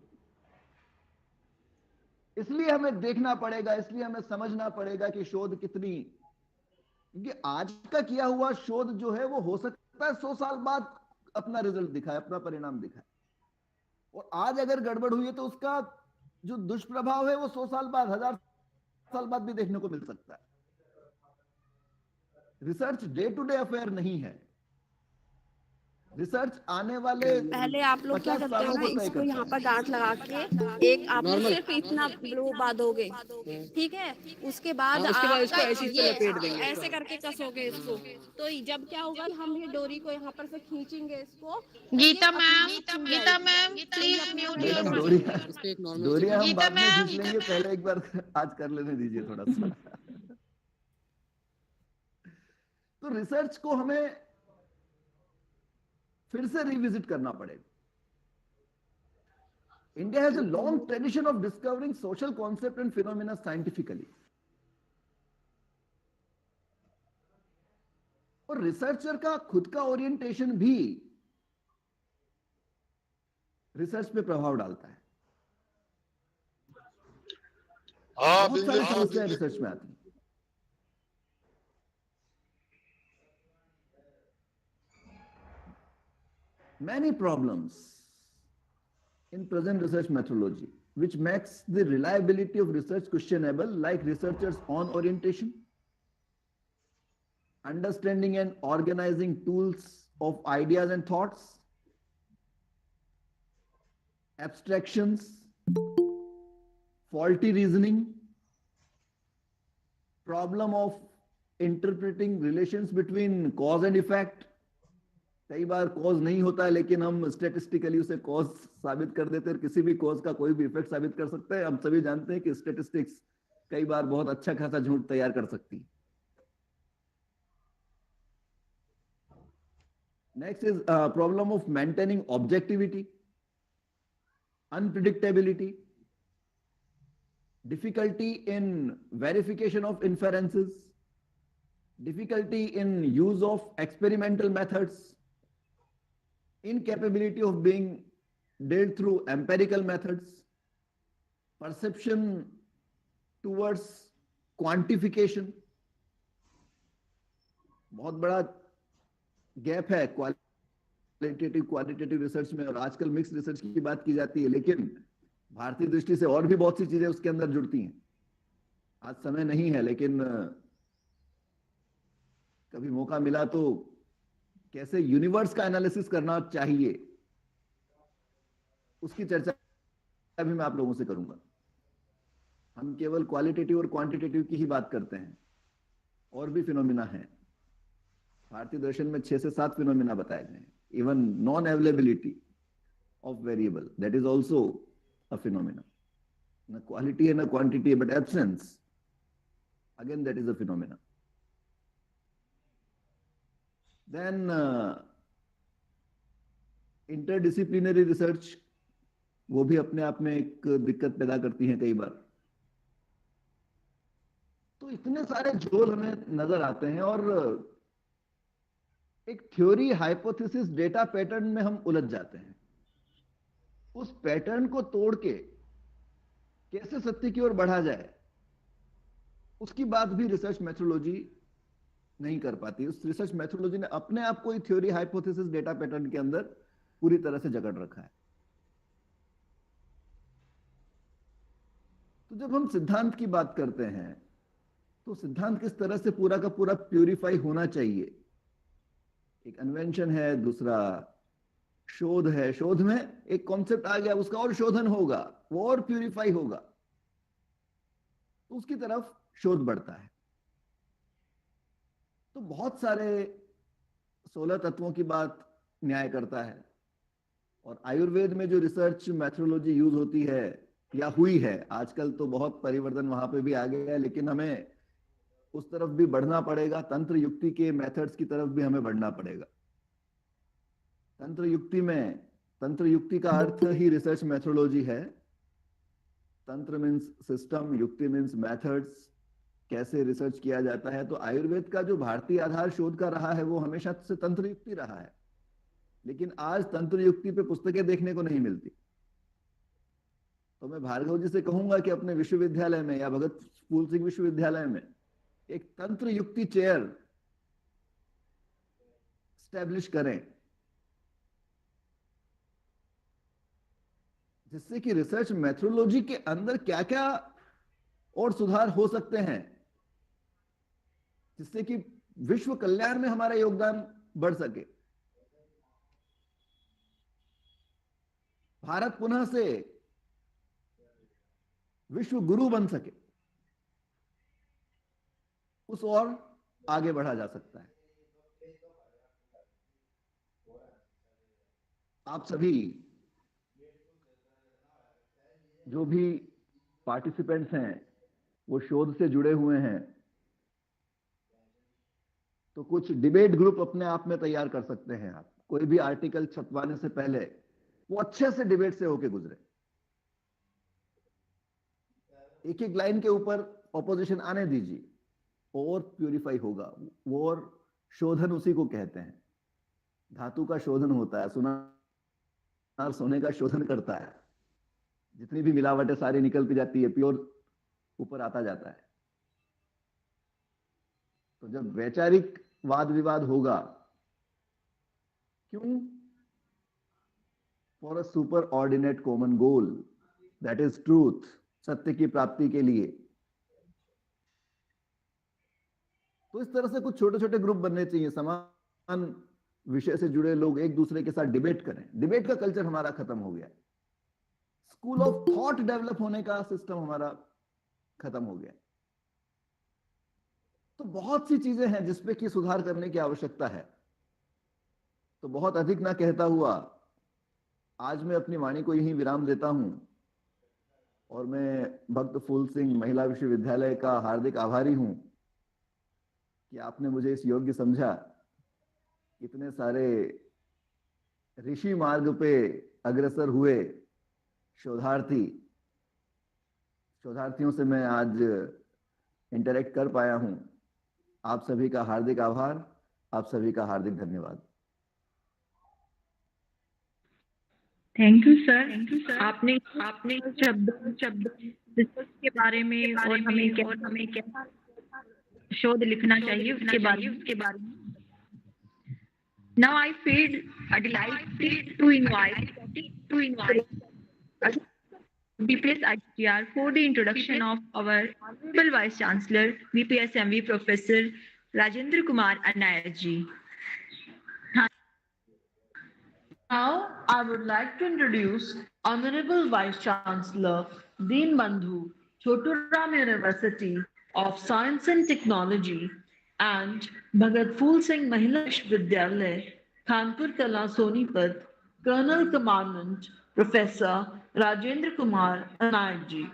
इसलिए हमें देखना पड़ेगा, इसलिए हमें समझना पड़ेगा कि शोध कितनी, क्योंकि आज का किया हुआ शोध जो है वो हो सकता है 100 साल बाद अपना रिजल्ट दिखाए, अपना परिणाम दिखाए, और आज अगर गड़बड़ हुई है तो उसका जो दुष्प्रभाव है वो 100 साल बाद, 1000 साल बाद भी देखने को मिल सकता है। Research day to day affair नहीं है। रिसर्च आने वाले पहले आप लोग क्या 50 करते हो सालों ना, को तय इसको करता यहाँ है। पर गांठ लगा के एक आप लोग सिर्फ इतना डुबा दोगे, ठीक है? उसके बाद उसके बाद इसको आप ऐसे ही ये लपेट देंगे इसको। ऐसे करके कसोगे इसको, तो जब क्या होगा, हम ये डोरी को यहाँ पर से खींचेंगे इसको, गीता अपने मैम, आप छूट गीता जाएगी। मैम, तो प्लीज ये अपने आप म्यूट ऐसे योर मैडम फंस डोरिया, जाएगी। इसको एक नॉर्मल डोरिया हम गीता बाद में मैम। खींच लेंगे, पहले एक बार आज कर लेने दीजिए थोड़ा सा। तो रिसर्च को हमें फिर से रिविजिट करना पड़ेगा। India has a long tradition of discovering social concept and phenomena scientifically. और रिसर्चर का खुद का ओरिएंटेशन भी रिसर्च पे प्रभाव डालता है। बहुत सारी समस्याएं रिसर्च में आती हैं। Many problems in present research methodology, which makes the reliability of research questionable, like researchers' own orientation, understanding and organizing tools of ideas and thoughts, abstractions, faulty reasoning, problem of interpreting relations between cause and effect. कई बार cause नहीं होता है, लेकिन हम statistically उसे cause साबित कर देते हैं। किसी भी कॉज का कोई भी इफेक्ट साबित कर सकते हैं। हम सभी जानते हैं कि स्टेटिस्टिक्स कई बार बहुत अच्छा खासा झूठ तैयार कर सकती है। Next is problem of maintaining objectivity, unpredictability, difficulty in verification of inferences, difficulty in use of experimental methods, incapability of being dealt through empirical methods, perception towards quantification. बहुत बड़ा गैप है क्वालिटेटिव क्वालिटेटिव रिसर्च में, और आजकल mix research की बात की जाती है, लेकिन भारतीय दृष्टि से और भी बहुत सी चीजें उसके अंदर जुड़ती हैं। आज समय नहीं है, लेकिन कभी मौका मिला तो कैसे यूनिवर्स का एनालिसिस करना चाहिए उसकी चर्चा भी मैं आप लोगों से करूंगा। हम केवल क्वालिटेटिव और क्वांटिटेटिव की ही बात करते हैं, और भी फिनोमिना हैं। भारतीय दर्शन में 6 से 7 फिनोमिना बताए गए हैं। Even non availability of variable, that is also a phenomena. न क्वालिटी है न क्वांटिटी है, but absence, again that is a phenomena. Then interdisciplinary research, वो भी अपने आप में एक दिक्कत पैदा करती है कई बार। तो इतने सारे झोल हमें नजर आते हैं, और एक थ्योरी, हाइपोथेसिस, डेटा पैटर्न में हम उलझ जाते हैं। उस पैटर्न को तोड़ के कैसे सत्य की ओर बढ़ा जाए, उसकी बात भी रिसर्च मेथोडोलॉजी नहीं कर पाती। उस रिसर्च मेथोडोलॉजी ने अपने आप को थ्योरी, हाइपोथेसिस, डेटा पैटर्न के अंदर पूरी तरह से जकड़ रखा है। तो जब हम सिद्धांत की बात करते हैं, तो सिद्धांत किस तरह से पूरा का पूरा प्यूरिफाई होना चाहिए। एक इन्वेंशन है, दूसरा शोध है। शोध में एक कॉन्सेप्ट आ गया, उसका और शोधन होगा, वो और प्यूरिफाई होगा, तो उसकी तरफ शोध बढ़ता है। तो बहुत सारे 16 तत्वों की बात न्याय करता है। और आयुर्वेद में जो रिसर्च मेथोडोलॉजी यूज होती है या हुई है, आजकल तो बहुत परिवर्तन वहां पे भी आ गया है, लेकिन हमें उस तरफ भी बढ़ना पड़ेगा। तंत्र युक्ति के मेथड्स की तरफ भी हमें बढ़ना पड़ेगा। तंत्र युक्ति में, तंत्र युक्ति का अर्थ ही रिसर्च मेथोडोलॉजी है। तंत्र मीन्स सिस्टम, युक्ति मीन्स मेथड्स, कैसे रिसर्च किया जाता है। तो आयुर्वेद का जो भारतीय आधार शोध का रहा है, वो हमेशा से तंत्र युक्ति रहा है। लेकिन आज तंत्र युक्ति पे पुस्तकें देखने को नहीं मिलती। तो मैं भार्गव जी से कहूंगा कि अपने विश्वविद्यालय में या भगत फूल सिंह विश्वविद्यालय में एक तंत्र युक्ति चेयर स्टैब्लिश करें, जिससे कि रिसर्च मेथोडोलॉजी के अंदर क्या क्या और सुधार हो सकते हैं, जिससे कि विश्व कल्याण में हमारा योगदान बढ़ सके। भारत पुनः से विश्व गुरु बन सके, उस और आगे बढ़ा जा सकता है। आप सभी जो भी पार्टिसिपेंट्स हैं, वो शोध से जुड़े हुए हैं, तो कुछ डिबेट ग्रुप अपने आप में तैयार कर सकते हैं। आप कोई भी आर्टिकल छपवाने से पहले वो अच्छे से डिबेट से होके गुजरे। एक एक लाइन के ऊपर ऑपोजिशन आने दीजिए, और प्यूरिफाई होगा वो। और शोधन उसी को कहते हैं। धातु का शोधन होता है, सुनार सोने का शोधन करता है। जितनी भी मिलावटें सारी निकलती जाती है, प्योर ऊपर आता जाता है। तो जब वैचारिक वाद विवाद होगा, क्यों? For a super ordinate common goal, that is truth, सत्य की प्राप्ति के लिए। तो इस तरह से कुछ छोटे छोटे ग्रुप बनने चाहिए। समान विषय से जुड़े लोग एक दूसरे के साथ डिबेट करें। डिबेट का कल्चर हमारा खत्म हो गया। स्कूल ऑफ थॉट डेवलप होने का सिस्टम हमारा खत्म हो गया। तो बहुत सी चीजें हैं जिसपे कि सुधार करने की आवश्यकता है। तो बहुत अधिक ना कहता हुआ आज मैं अपनी वाणी को यहीं विराम देता हूं, और मैं भक्त फूल सिंह महिला विश्वविद्यालय का हार्दिक आभारी हूं कि आपने मुझे इस योग्य समझा। इतने सारे ऋषि मार्ग पे अग्रसर हुए शोधार्थियों से मैं आज इंटरेक्ट कर पाया हूं। आप सभी का हार्दिक आभार, आप सभी का हार्दिक धन्यवाद। Thank you sir. आपने शब्द रिसर्च के बारे में और हमें क्या शोध लिखना चाहिए उसके बारे में। Now I feel delighted to invite BPS ITR for the introduction of our Honorable Vice Chancellor, BPSMV Professor Rajendra Kumar Anayat ji. Now, I would like to introduce Honorable Vice Chancellor Deen Bandhu, Choturam University of Science and Technology, and Bhagat Phool Singh Mahila Vishwavidyalaya, Kanpur Kala Sonipat, Colonel Commandant Professor Rajendra Kumar Anayag.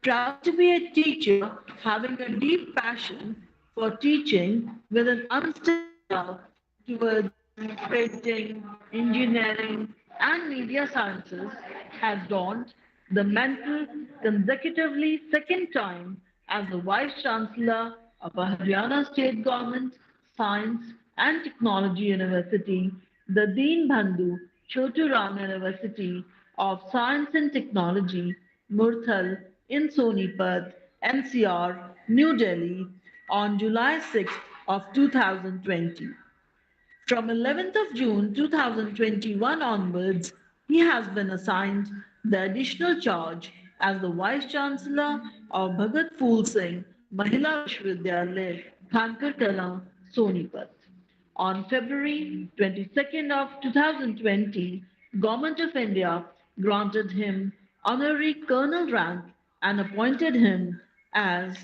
Proud to be a teacher, having a deep passion for teaching with an unstained love towards painting, engineering, and media sciences, has donned the mantle consecutively second time as the Vice Chancellor of a Haryana State Government Science and Technology University, the Deen Bandhu Chotu Ram University of Science and Technology, Murthal in Sonipat, NCR, New Delhi on July 6th of 2020. From 11th of June 2021 onwards, he has been assigned the additional charge as the Vice Chancellor of Bhagat Phool Singh Mahila Vishwavidyalaya, Kanpur Kala, Sonipat. On February 22nd of 2020, Government of India granted him honorary colonel rank and appointed him as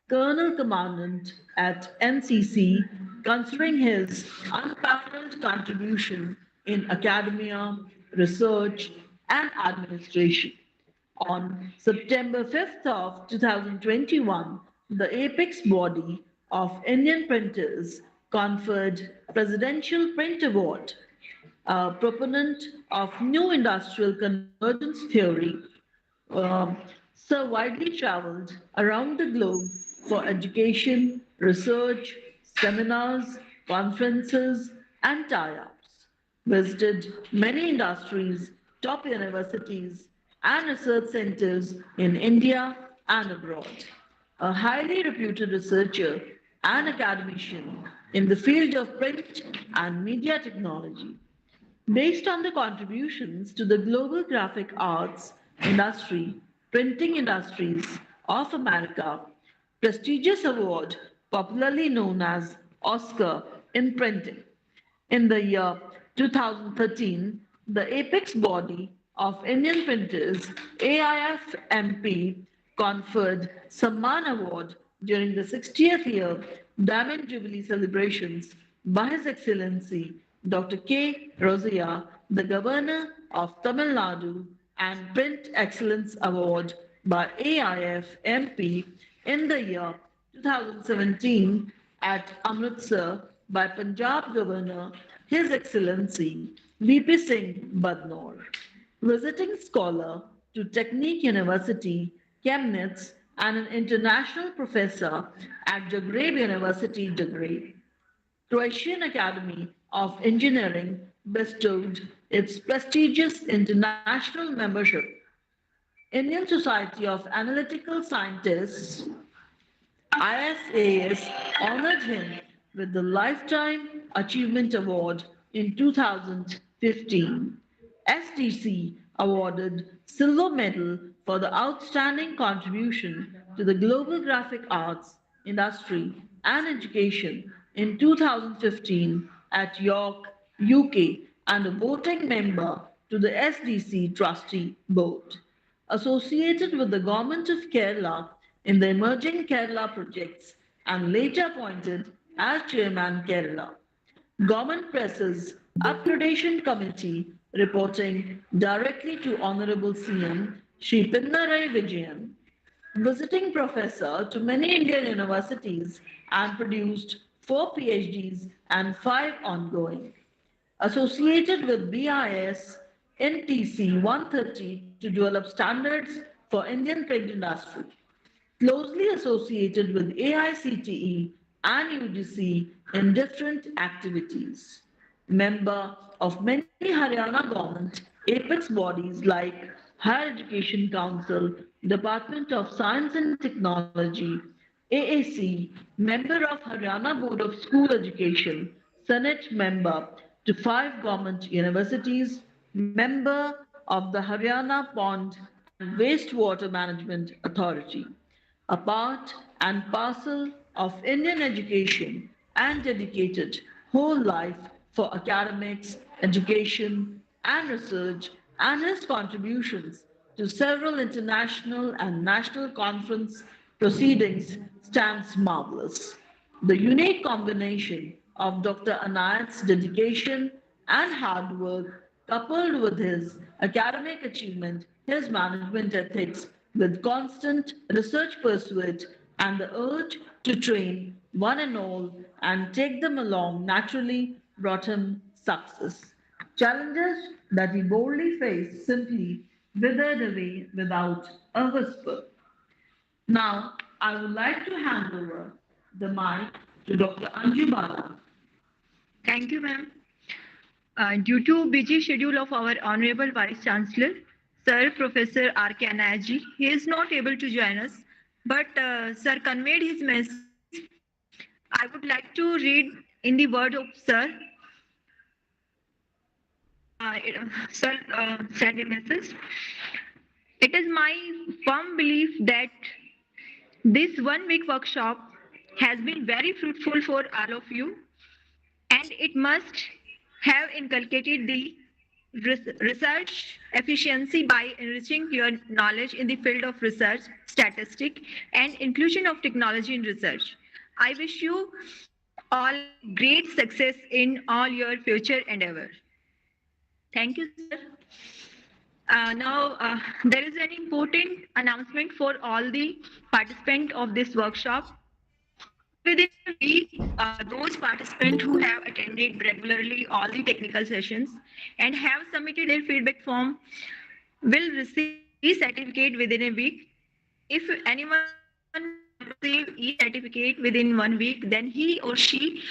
Colonel Commandant at NCC, considering his unparalleled contribution in academia, research, and administration. On September 5th of 2021, the apex body of Indian printers conferred Presidential Print Award, a proponent of new industrial convergence theory, um, Sir widely traveled around the globe for education, research, seminars, conferences, and tie ups. Visited many industries, top universities, and research centers in India and abroad. A highly reputed researcher and academician in the field of print and media technology. Based on the contributions to the global graphic arts industry, printing industries of America, prestigious award popularly known as Oscar in printing. In the year 2013, the apex body of Indian printers, AIFMP, conferred Samman Award during the 60th year Diamond Jubilee celebrations by His Excellency Dr. K. Rosaya, the Governor of Tamil Nadu, and Print Excellence Award by AIFMP in the year 2017 at Amritsar by Punjab Governor His Excellency VP Singh Badnor. Visiting scholar to Technique University, Chemnitz, and an international professor at Zagreb University, Zagreb. Croatian Academy of Engineering bestowed its prestigious international membership. Indian Society of Analytical Scientists ISAS honored him with the Lifetime Achievement Award in 2015. STC awarded silver medal for the outstanding contribution to the global graphic arts industry and education in 2015 at York, UK, and a voting member to the SDC trustee board associated with the Government of Kerala in the Emerging Kerala projects and later appointed as Chairman Kerala. Government Press's Upgradation Committee reporting directly to Honorable CM Shri Pinnarai Vijayan, visiting professor to many Indian universities and produced 4 PhDs and 5 ongoing associated with BIS NTC 130 to develop standards for Indian print industry, closely associated with AICTE and UGC in different activities. Member of many Haryana government apex bodies like Higher Education Council, Department of Science and Technology, AAC, member of Haryana Board of School Education, Senate member to 5 government universities, member of the Haryana Pond and Wastewater Management Authority, a part and parcel of Indian education and dedicated whole life for academics, education, and research, and his contributions to several international and national conference proceedings stands marvelous. The unique combination of Dr. Anayat's dedication and hard work, coupled with his academic achievement, his management ethics, with constant research pursuit and the urge to train one and all and take them along naturally brought him success. Challenges that he boldly faced simply withered away without a whisper. Now, I would like to hand over the mic to Dr. Anju Bala. Thank you, ma'am. Due to busy schedule of our Honorable Vice Chancellor, Sir Professor R.K. Anayaji, he is not able to join us, but Sir conveyed his message. I would like to read in the word of Sir. Sir sent a message. It is my firm belief that this 1 week workshop has been very fruitful for all of you, and it must have inculcated the research efficiency by enriching your knowledge in the field of research, statistic, and inclusion of technology in research. I wish you all great success in all your future endeavor. Thank you, sir. Now, there is an important announcement for all the participants of this workshop. Within a week, those participants who have attended regularly all the technical sessions and have submitted their feedback form will receive e-certificate within a week. If anyone will not receive e-certificate within 1 week, then he or she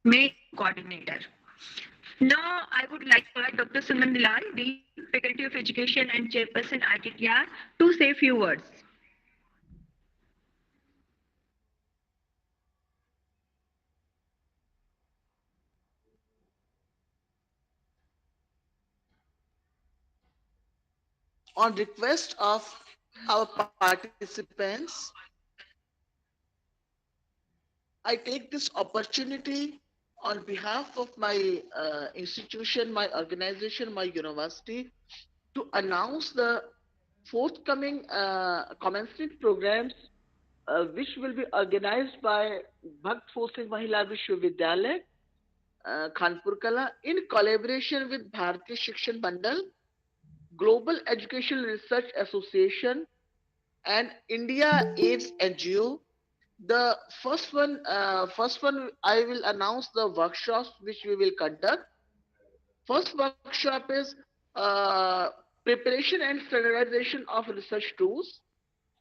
may coordinator. Now, I would like to invite Dr. Suman Dilal, Dean, Faculty of Education and Chairperson ITTR, to say a few words. On request of our participants, I take this opportunity on behalf of my institution, my organization, my university to announce the forthcoming commencement programs which will be organized by Bhakt Singh Mahila Vishwavidyalaya, Kanpur Kala, in collaboration with Bharatiya Shikshan Mandal, Global Educational Research Association, and India AIDS NGO. The first one, I will announce the workshops which we will conduct. First workshop is preparation and standardization of research tools.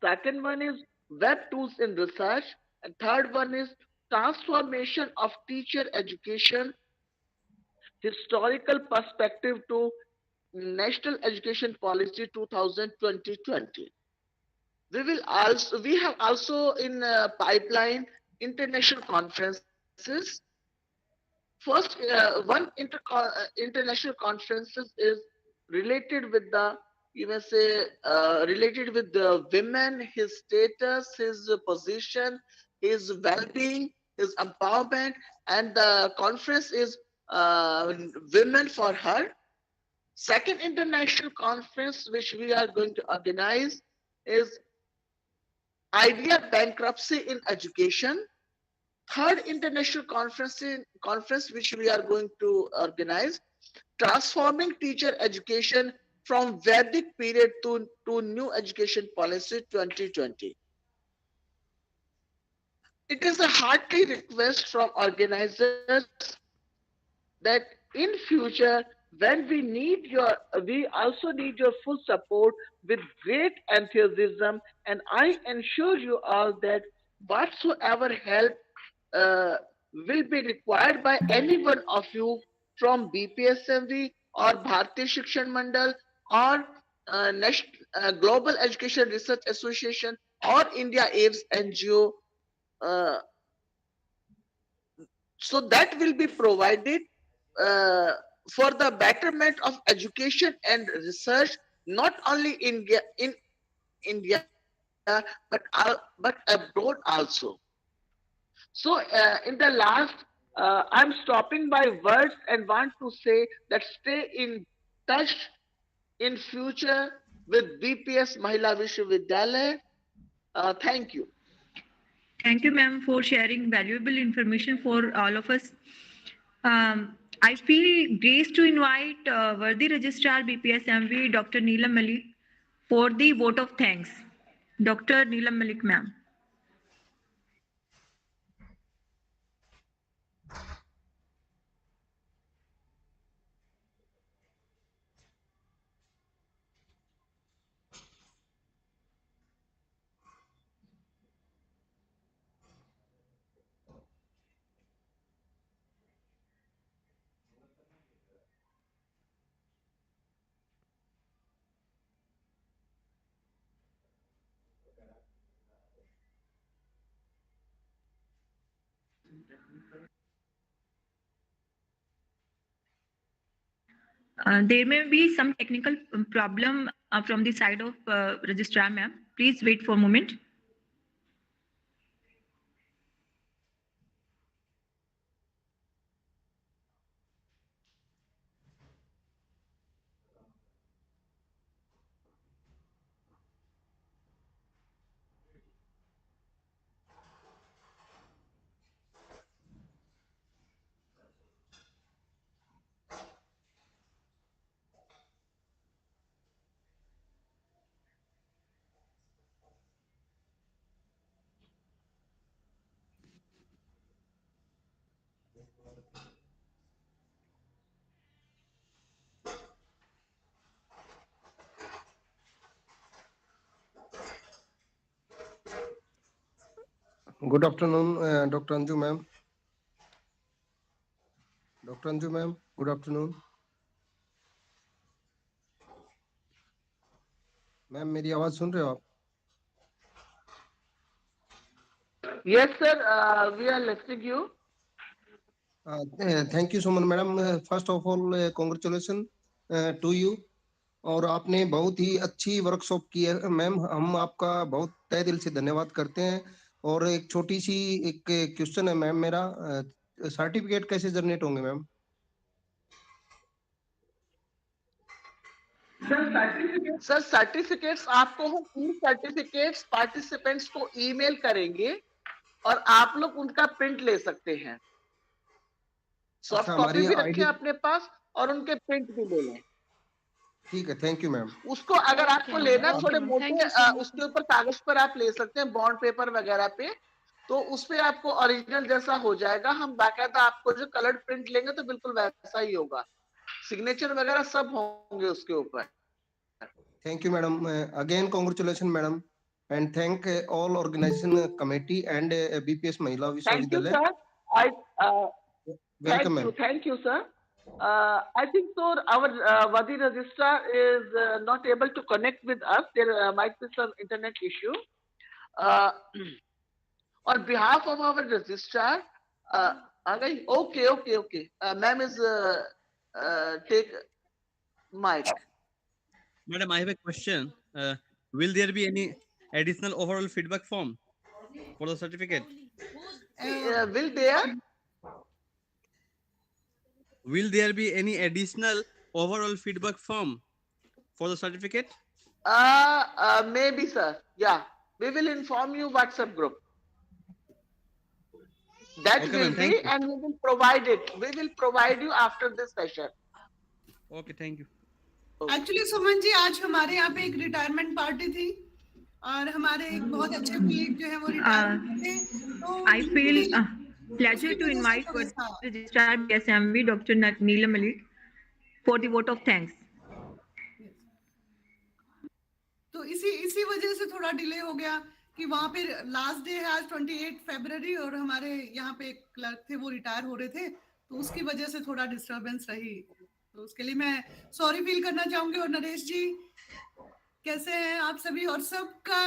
Second one is web tools in research. And third one is transformation of teacher education, historical perspective to National Education Policy 2020. We have also in pipeline international conferences. First, international conferences is related with the, you may say, related with the women, his status, his position, his well-being, his empowerment, and the conference is Women for Her. Second international conference which we are going to organize is Idea Bankruptcy in Education. Third international conference which we are going to organize, Transforming Teacher Education from Vedic Period to New Education Policy 2020. It is a hearty request from organizers that in future, when we also need your full support with great enthusiasm, and I ensure you all that whatsoever help will be required by any one of you from BPSMV or Bharatiya Shikshan Mandal or Global Education Research Association or India AIDS NGO. So that will be provided for the betterment of education and research, not only in India, but abroad also. So in the last I'm stopping my words and want to say that stay in touch in future with BPS Mahila Vishwavidyalaya. Thank you. Thank you, ma'am, for sharing valuable information for all of us. I feel graced to invite worthy Registrar BPSMV Dr. Neelam Malik for the vote of thanks. Dr. Neelam Malik, ma'am. There may be some technical problem from the side of registrar, ma'am. Please wait for a moment. Good afternoon, Dr. Anju ma'am. Dr. Anju ma'am, good afternoon. Ma'am मेरी आवाज सुन रहे हो आप? Yes, sir. We are listening you. Thank you so much, madam. First of all, congratulations to you. और आपने बहुत ही अच्छी workshop की है मैम, हम आपका बहुत तहे दिल से धन्यवाद करते हैं। और एक छोटी सी एक क्वेश्चन है मैम मेरा, सर्टिफिकेट कैसे जनरेट होंगे मैम? सर सर्टिफिकेट्स आपको हम 3 सर्टिफिकेट्स पार्टिसिपेंट्स को ईमेल करेंगे और आप लोग उनका प्रिंट ले सकते हैं। सॉफ्ट कॉपी भी रखें अपने पास और उनके प्रिंट भी ले लें। ठीक है, थैंक यू मैम। उसको अगर आपको लेना थोड़े मोटे उसके ऊपर कागज पर आप ले सकते हैं, बॉन्ड पेपर वगैरह पे, तो उस पे आपको ओरिजिनल जैसा हो जाएगा। हम बाकायदा आपको जो कलर्ड प्रिंट लेंगे तो बिल्कुल वैसा ही होगा, सिग्नेचर वगैरह सब होंगे उसके ऊपर। Thank you, madam. Again, congratulations, madam, and thank all organization committee and BPS Mahila Thank you, Vishwavidyalaya. sir. Welcome, ma'am. Thank you, sir. I think so. Our Wadi registrar is not able to connect with us. There might be some internet issue. On behalf of our registrar, okay. Ma'am is take mic. Madam, I have a question. Will there be any additional overall feedback form for the certificate? Will there? Will there be any additional overall feedback form for the certificate? Maybe, sir. Yeah, we will inform you WhatsApp group. That Okay, will ma'am, thank be, you. and we will provide it. We will provide you after this session. Okay, thank you. Actually Suman ji, आज हमारे यहाँ पे एक retirement party थी और हमारे एक बहुत अच्छे कलीग जो है वो रिटायर थे, तो I feel pleasure to invite Registrar BPSMV Dr. Neelam Malik for the vote of thanks. तो इसी वजह से थोड़ा डिले हो गया कि वहाँ पे लास्ट डे है आज 28 फरवरी और हमारे यहाँ पे एक क्लर्क थे वो रिटायर हो रहे थे, तो उसकी वजह से थोड़ा डिस्टरबेंस रही। तो उसके लिए मैं सॉरी फील करना चाहूंगी। और नरेश जी कैसे हैं आप सभी, और सबका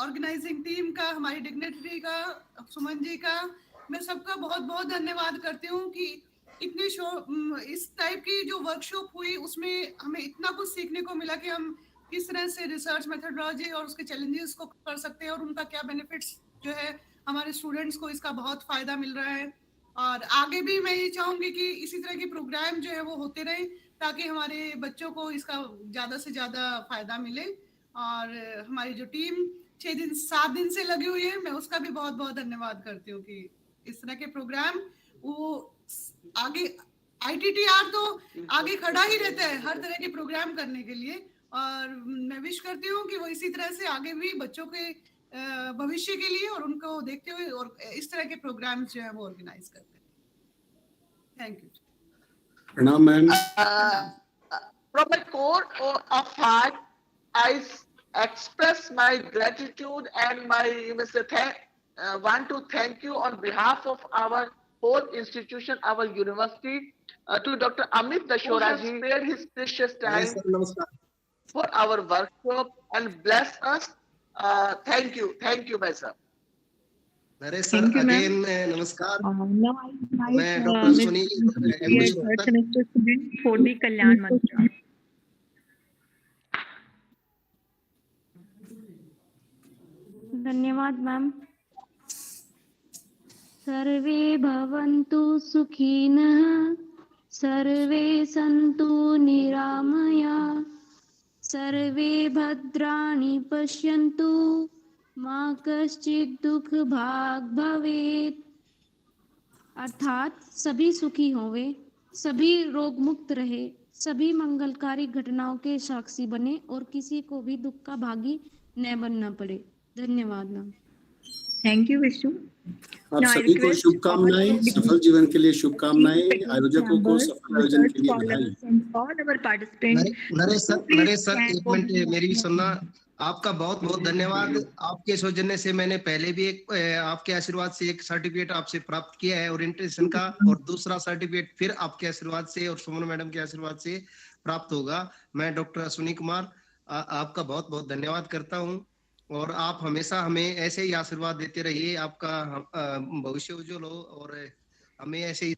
ऑर्गेनाइजिंग टीम का, हमारी डिग्नेटरी का, सुमन जी का, मैं सबका बहुत बहुत धन्यवाद करती हूँ कि इतनी इस टाइप की जो वर्कशॉप हुई उसमें हमें इतना कुछ सीखने को मिला कि हम किस तरह से रिसर्च मेथोडोलॉजी और उसके चैलेंजेस को कर सकते हैं और उनका क्या बेनिफिट्स जो है हमारे स्टूडेंट्स को इसका बहुत फायदा मिल रहा है। और आगे भी मैं ये चाहूंगी कि इसी तरह के प्रोग्राम जो है वो होते रहे, ताकि हमारे बच्चों को इसका ज्यादा से ज्यादा फायदा मिले। और हमारी जो टीम 7 दिन से लगी हुई है, मैं उसका भी बहुत बहुत धन्यवाद करती हूँ कि इस तरह के प्रोग्राम वो आगे, ITTR तो आगे खड़ा ही रहता है हर तरह के प्रोग्राम करने के लिए। और मैं विश करती हूँ कि वो इसी तरह से आगे भी बच्चों के भविष्य के लिए और उनको देखते हुए और इस तरह के प्रोग्राम्स जो है वो ऑर्गेनाइज करते हैं। Thank you. प्रणाम ma'am. From my core of heart, I express my gratitude and want to thank you on behalf of our whole institution, our university, to Dr. Amit Dashora ji, who has spared his precious time for our workshop and bless us. Thank you, my sir. Naresh sir, again नमस्कार। मैं doctor Sunil third semester student for the Kalyan Mantra. धन्यवाद ma'am. सर्वे भवन्तु सुखिनः, सर्वे सन्तु निरामयाः, सर्वे भद्राणि पश्यन्तु, मा कश्चित् दुख भाग भवेत्। अर्थात सभी सुखी होवे, सभी रोग मुक्त रहे, सभी मंगलकारी घटनाओं के साक्षी बने और किसी को भी दुख का भागी न बनना पड़े। धन्यवाद मैम। Thank you Vishnu. आप सभी को शुभकामनाएं, सफल जीवन के लिए शुभकामनाएं, आयोजकों को सफल आयोजन के लिए बधाई। नरेश सर एक मिनट मेरी भी सुनना। आपका बहुत बहुत धन्यवाद। आपके सौजन्य से मैंने पहले भी एक आपके आशीर्वाद से एक सर्टिफिकेट आपसे प्राप्त किया है ओरिएंटेशन का, और दूसरा सर्टिफिकेट फिर आपके आशीर्वाद से और सुमन मैडम के आशीर्वाद से प्राप्त होगा। मैं डॉक्टर अश्विनी कुमार आपका बहुत बहुत धन्यवाद करता हूँ, और आप हमेशा हमें ऐसे ही आशीर्वाद देते रहिए। आपका भविष्य उज्जवल हो और हमें ऐसे ही।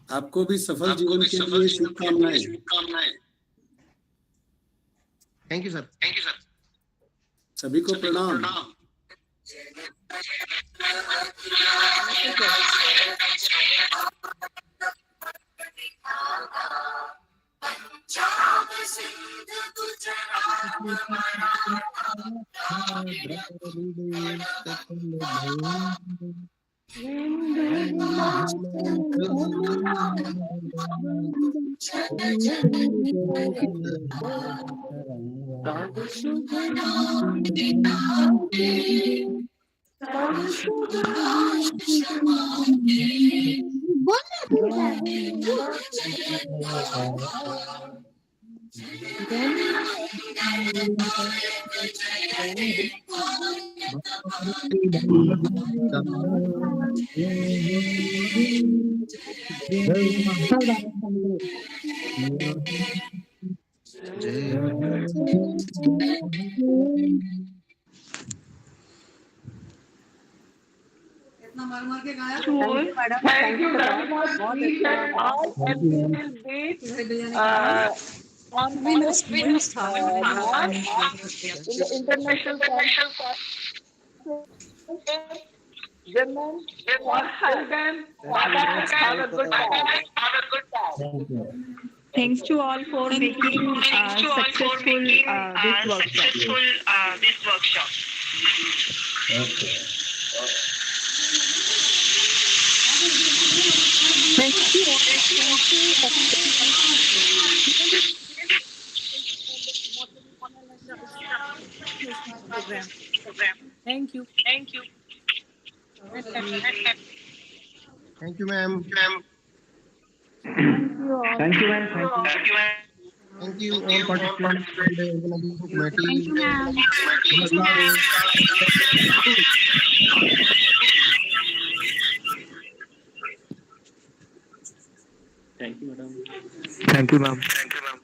आपको भी सफल जीवन के लिए शुभकामनाएं। Thank you sir. सभी को प्रणाम। Thank you very much. We can all on in the international women for help them. Have a good time. Thanks to all for making successful this workshop. Thank you. Thank you ma'am। Thank you ma'am। Thank you all participants and the organizing committee। Thank you ma'am। Thank you madam। Thank you ma'am।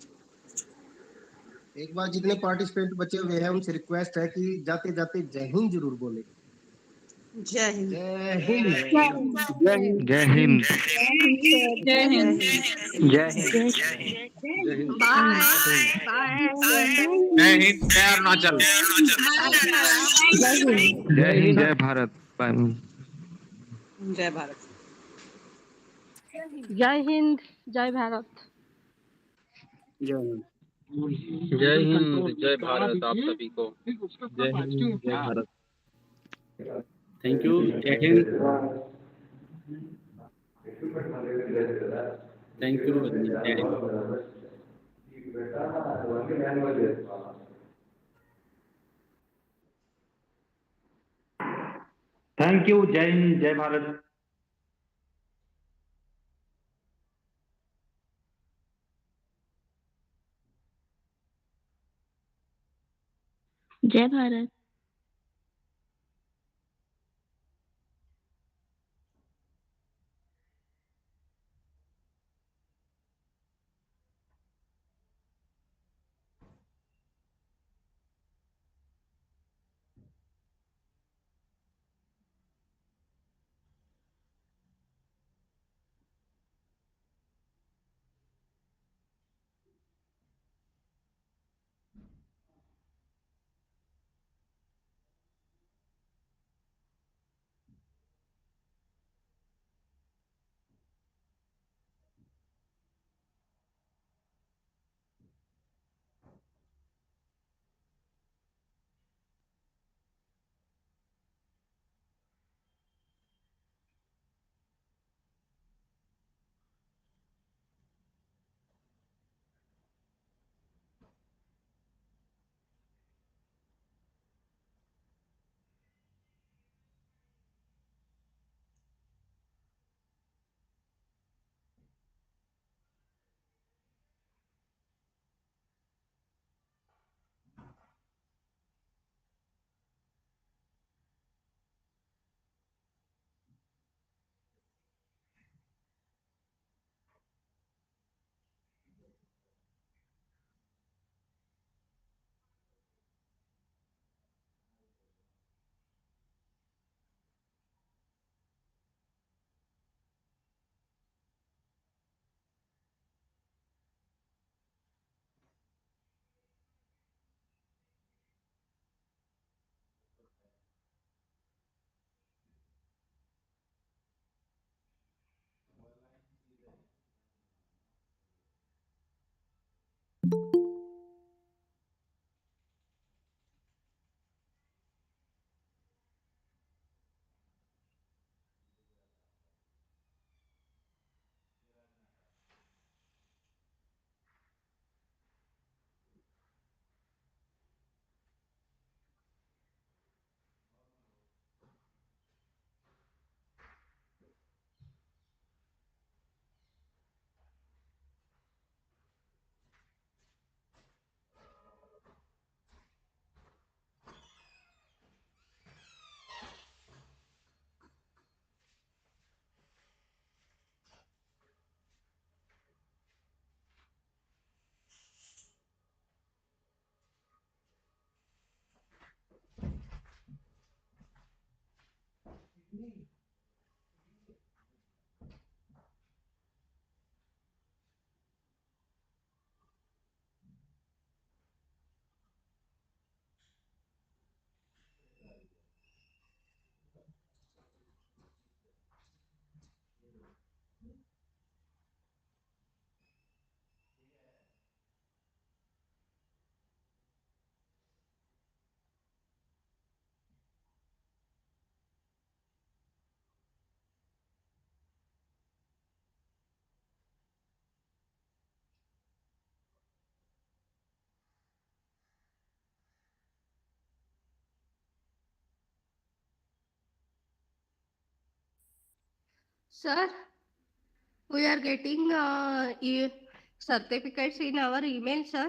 एक बार जितने participant बचे हुए हैं उनसे request है कि जाते जाते जय हिंद जरूर बोले। जय हिंद। जय हिंद। जय हिंद। जय हिंद। जय हिंद। बाय। जय हिंद, जय अरुणाचल। जय हिंद, जय भारत। बाय। जय भारत। जय हिंद, जय भारत। जय हिंद। जय हिंद, जय भारत आप सभी को। जय हिंद, जय भारत। Thank you. जय हिंद। Thank you Rajni. जय हिंद। Thank you. जय हिंद, जय भारत। जय Bharat. Sir, we are getting certificates in our email, sir.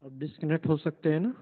अब डिस्कनेक्ट हो सकते हैं ना?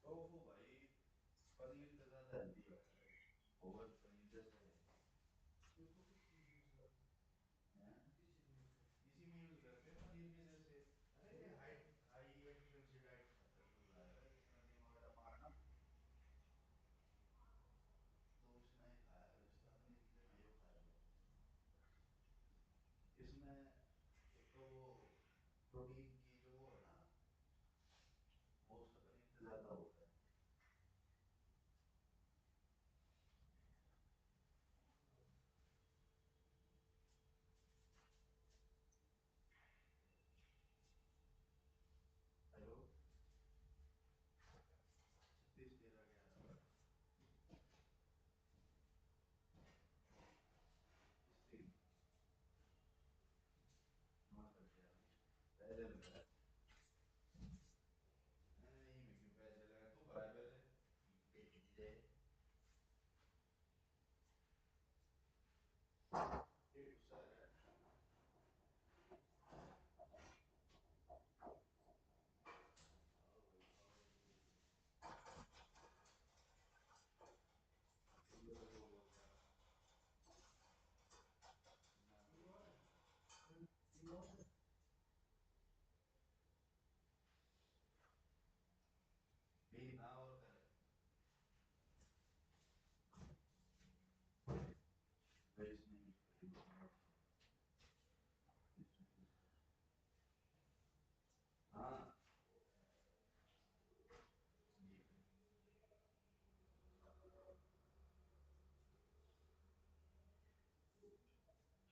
टोफू भाई पनीर के साथ हेल्दी है, होगा तो पनीर जैसा है। हैं? इसी में यूज करते हैं पनीर के जैसे। अरे ये हाई हाई एफिशिएंसी डाइट खाता है तो लाएगा जिसने जिम वगैरह मारना, तो उसने ही खाया है, इसका पनीर के लिए मैं यो खाया हुआ। इसमें एक तो वो प्रोटीन की जो वो है ना, वो उसका पनीर से ज्यादा होता है। हेलो 36 13 11 स्त्री नमस्कार किया पैसे लगा नहीं में क्यों पैसे लगा, तू भरा पहले बेच दे। 1.5 गुस्सा है। खाओ भाई खाओ, तुम लोग तो बोल रहा ना भी ना और करे वेस्ट नहीं यूज करेगी। हाँ अरे हो जाए रे। जल्दी काट प्रकाश।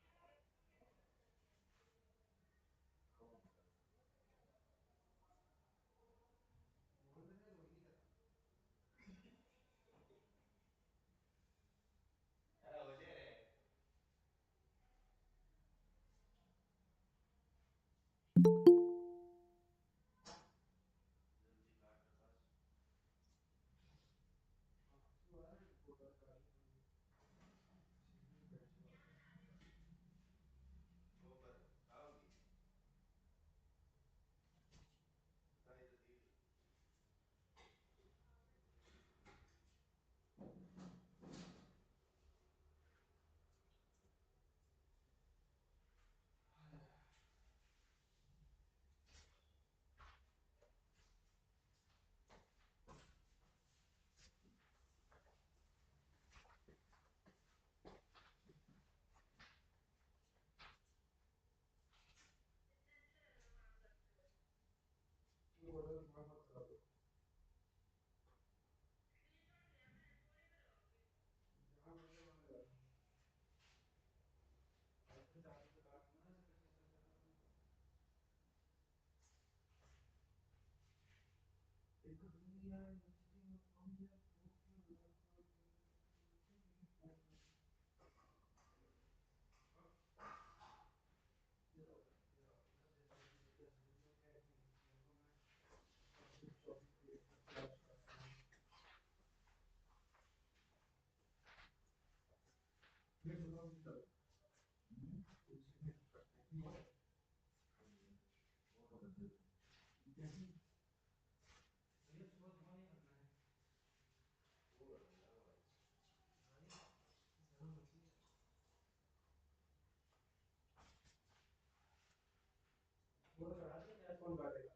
गोबर खाओगी खाई तो थी।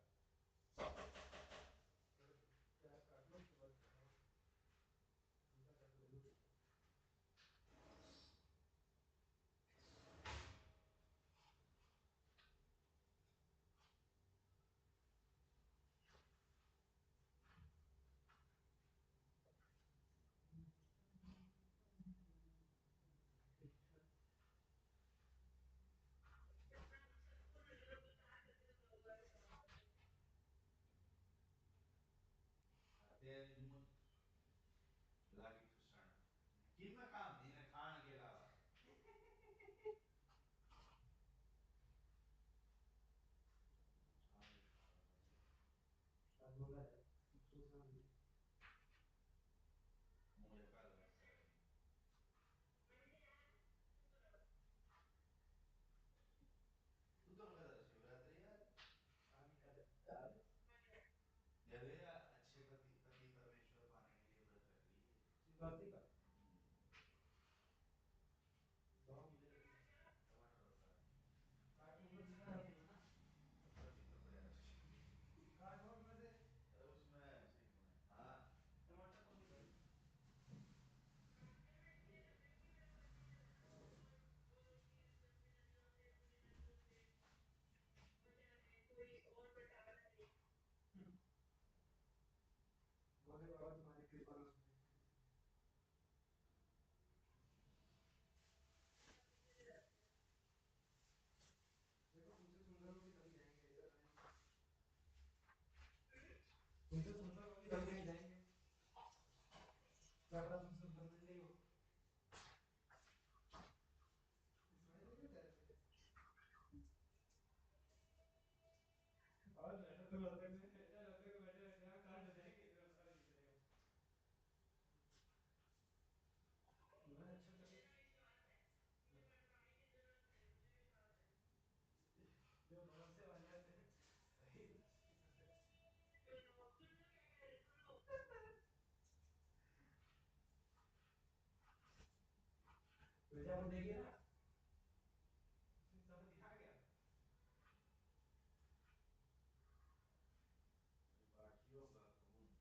बाठियों का खून।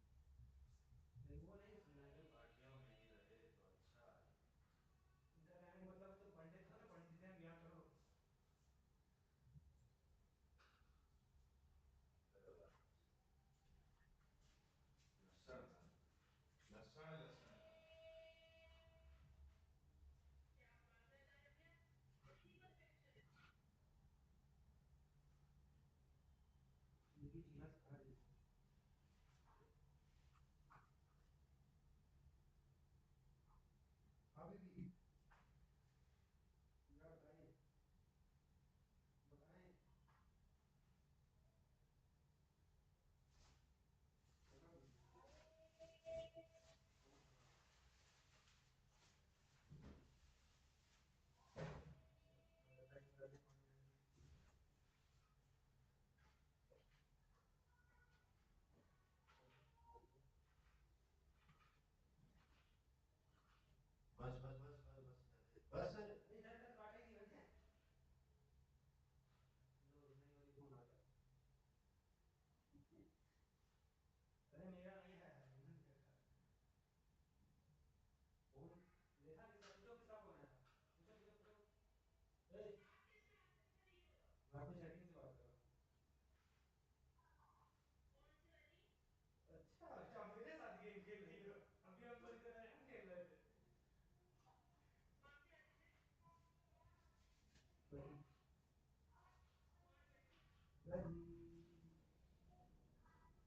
नहीं वो नहीं सुना है, बाठियों में ही रहे तो अच्छा है। इनका कहने का मतलब तुम पंडित हो ना, पंडित से ब्याह करो। लक्षण था, लक्षण लक्षण। बस बस बस बस बस बस नहीं जाता तो बाटे नहीं बचे। लो नहीं वाली फोन आ गया। अरे मेरा नहीं है, मैंने देखा। फोन देखा किसका, पूछो किसका फोन आया। पूछो पूछो पूछो। ए मैं अपनी सेटिंग से बात कर रहा हूँ। अच्छा अच्छा, मेरे साथ गेम खेल रही हो। अभी हम थोड़ी देर पहले हम खेल रहे थे।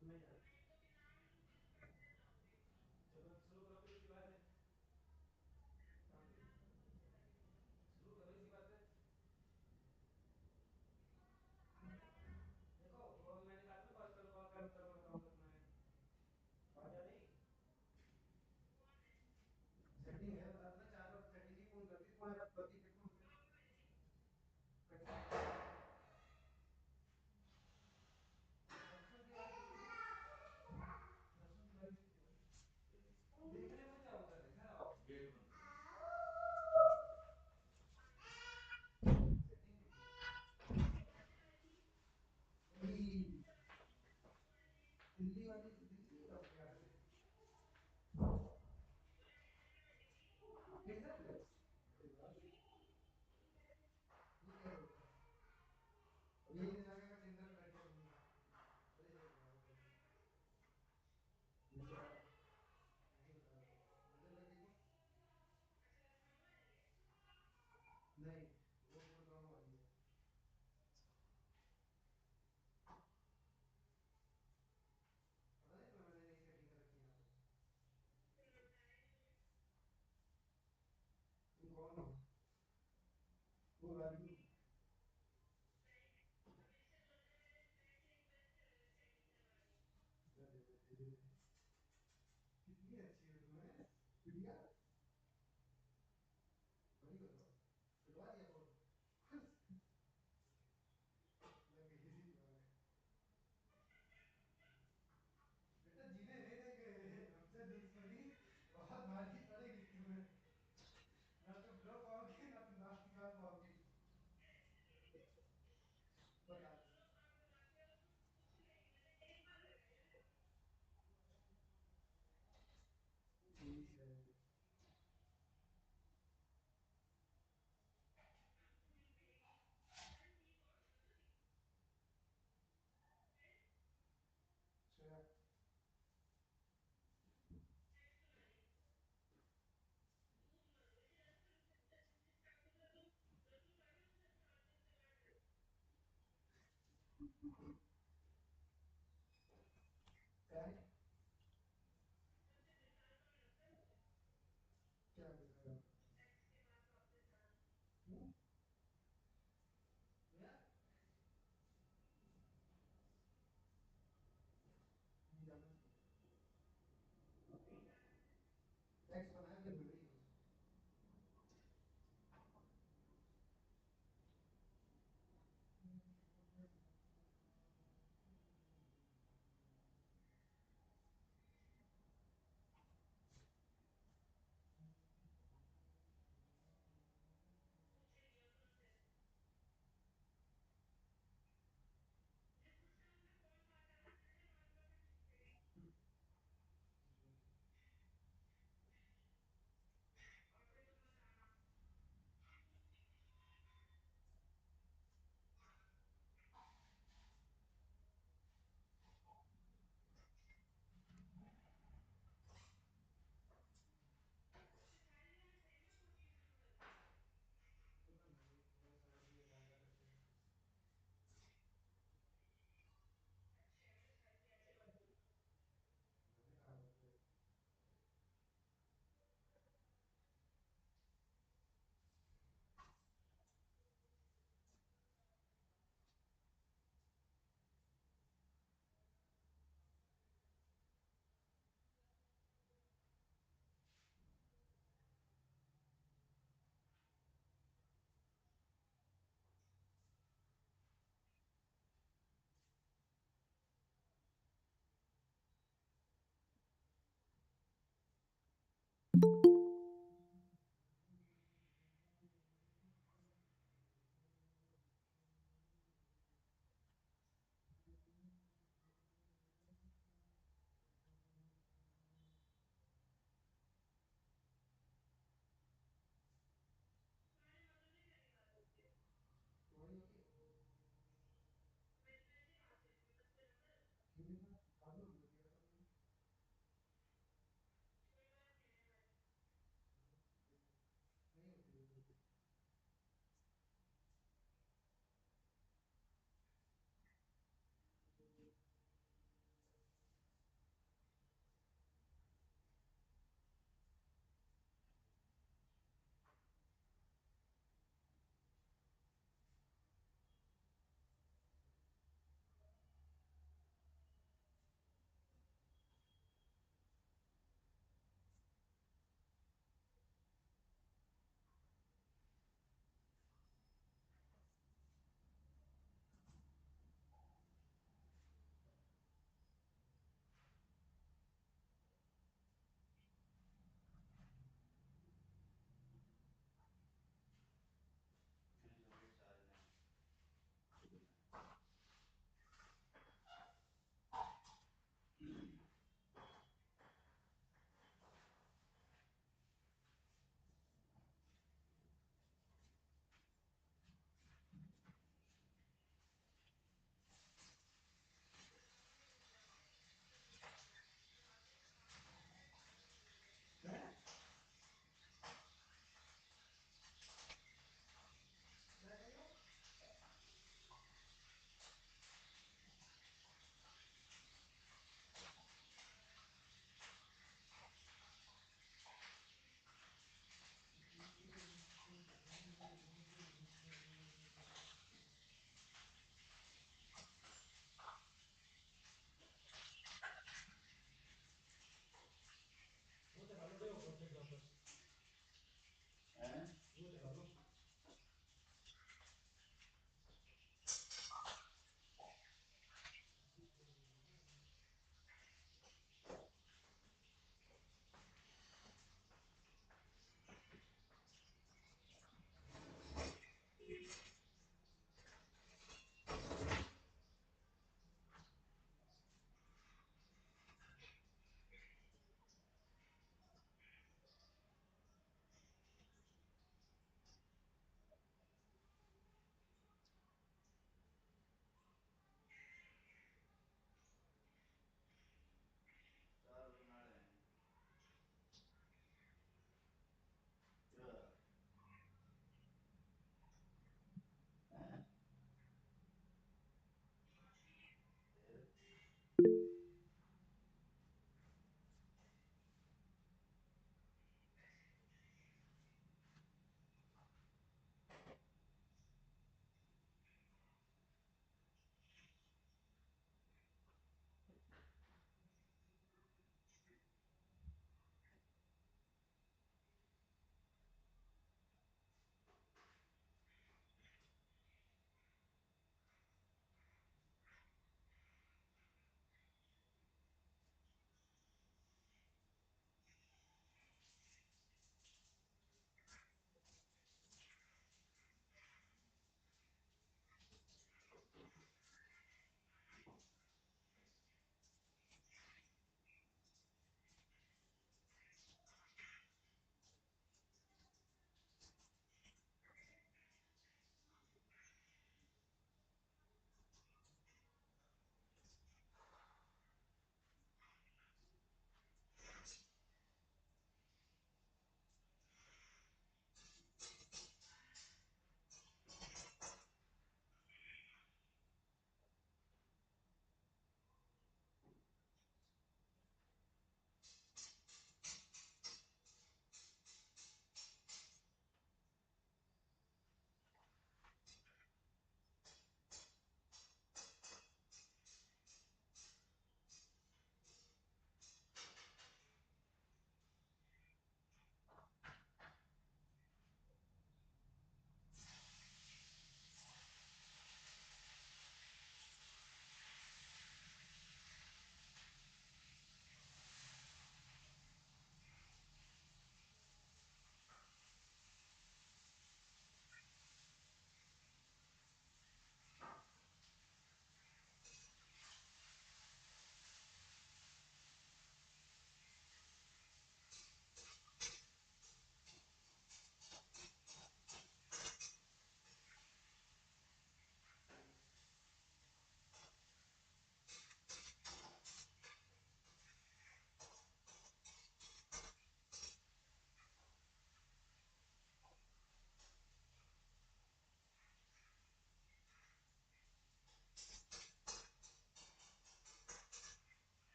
नहीं यार, चलो शुरू करो फिर इसी बात से। शुरू करो इसी बात से। देखो वो अभी मैंने कहा था ना, पॉज कर लो, कॉल कर करूँगा काउंट करना है। आवाज आ रही? सेटिंग है, बता देना, 4 बार सेटिंग ही फोन करती तुम्हारे पास बत्ती पे फोन कर। परसों की बात की थी, परसों की बात की थी। देखने को क्या होता है, इधर आओ। गेट बंद करो। सेटिंग वही दिल्ली वाली, दिल्ली का क्या है? किधर है? ठीक है अभी ये जाके मैं टिंडर पे लड़के ढूंढूंगा। अरे ये क्या हो गया? नहीं बता रहा, नजर लग गई तो? नहीं, वो गुड़गांव वाली है। पता नहीं तुम्हें, मैंने नई सेटिंग कर रखी है यहाँ पे। तुम कौन हो? Who are you? कितनी अच्छी हो तुम्हें, बिटिया। बड़ी हो जाओ, कटवा दिया फोन। लग गई थी दीवार। बेटा जीने नहीं देंगे, हमसे दुश्मनी बहुत भारी पड़ेगी तुम्हें। ना तुम रो पाओगी, ना तुम दांत निकाल पाओगी। बता दो। ठीक है। अच्छा क्या है?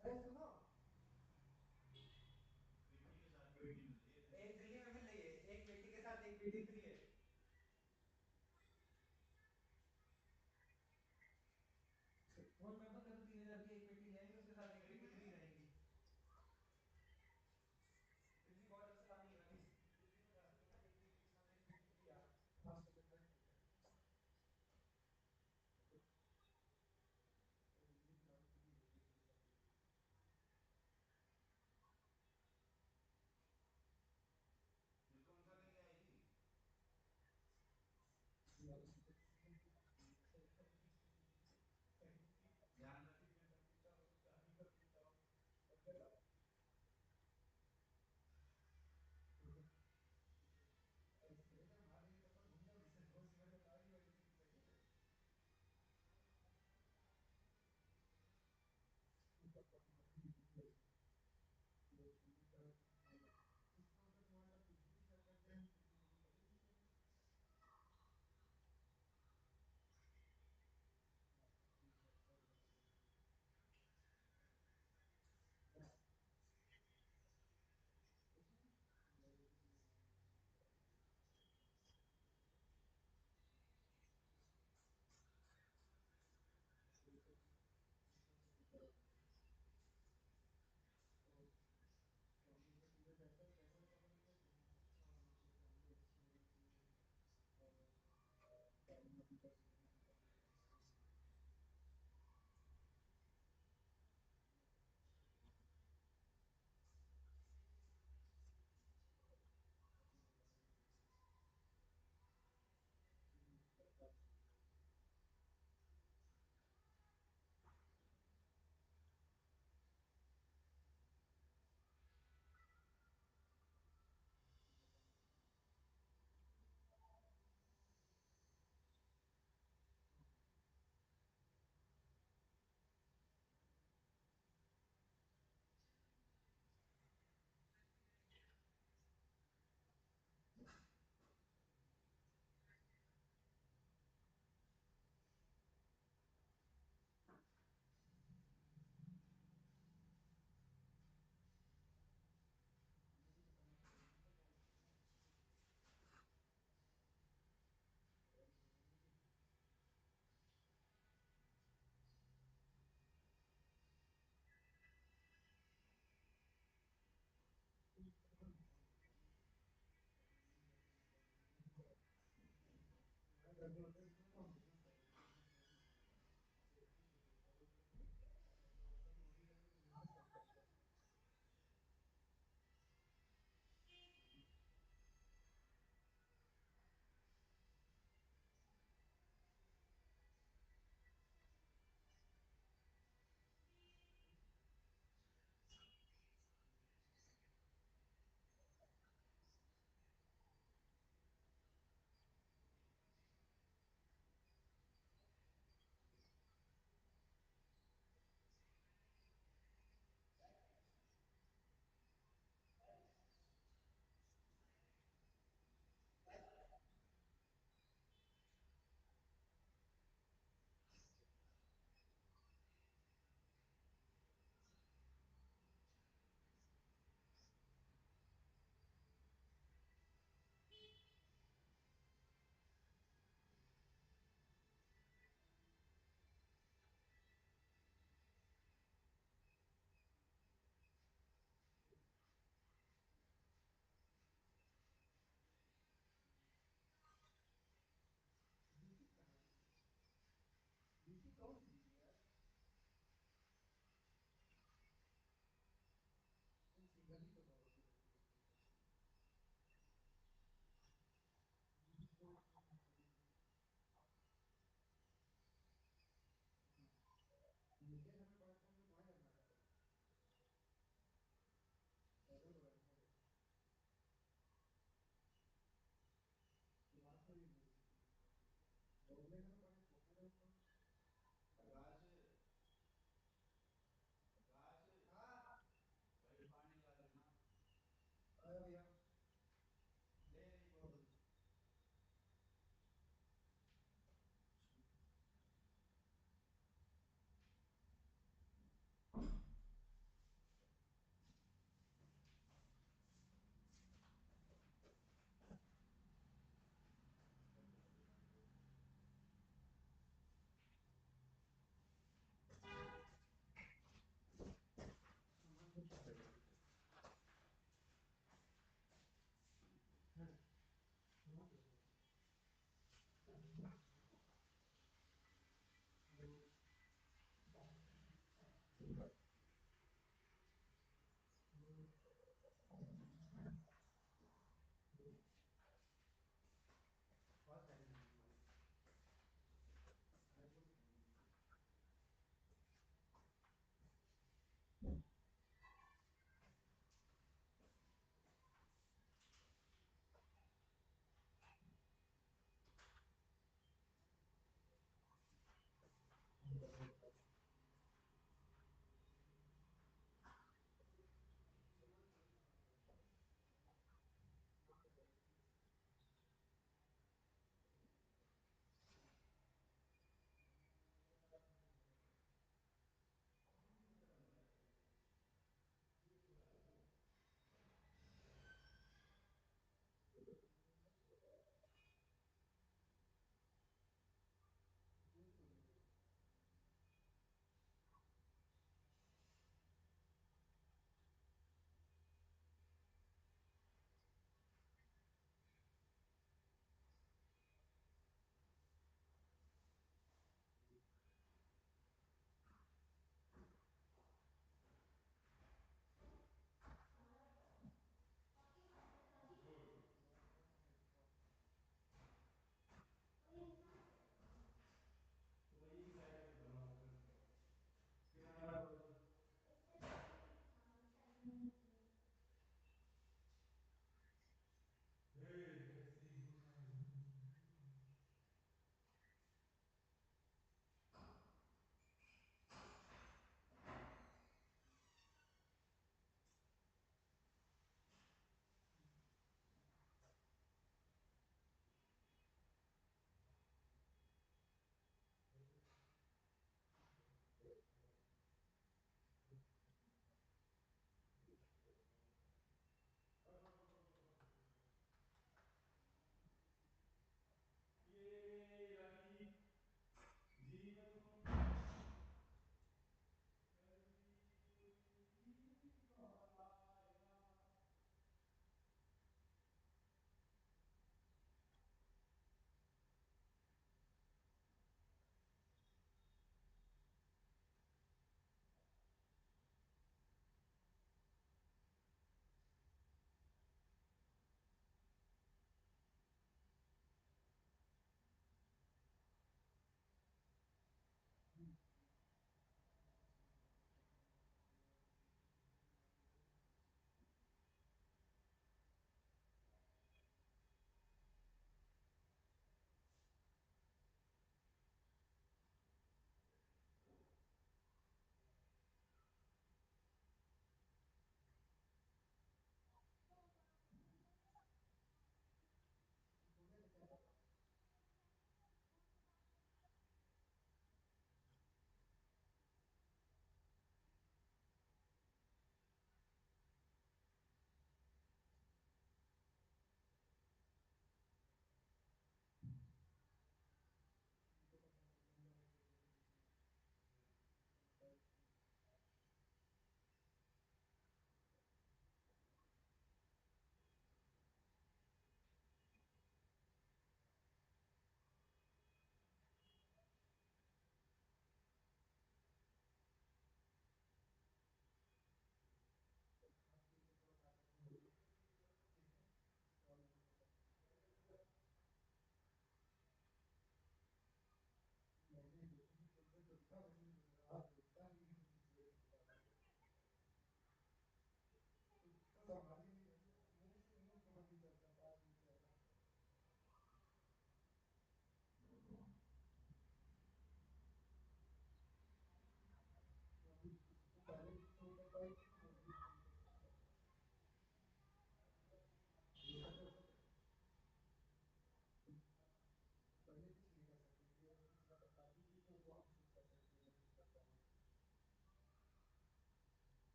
अरे सुनो, एक दिल्ली में मिल रही है, एक पेटी के साथ एक पेटी फ्री है। फोन मेंबर का तो 3,000 की एक पेटी ले आएंगे, उसके साथ एक पेटी फ्री रहेगी। दिल्ली बॉर्डर से लानी है ना, दिल्ली में जाके बोला एक पेटी के साथ एक पेटी फ्री यार।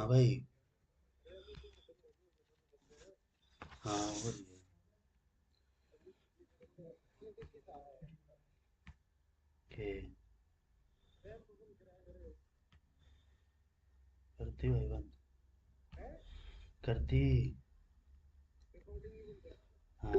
हाँ भाई, हाँ हो रही है। ओके, करती भाई बंद, करती। हाँ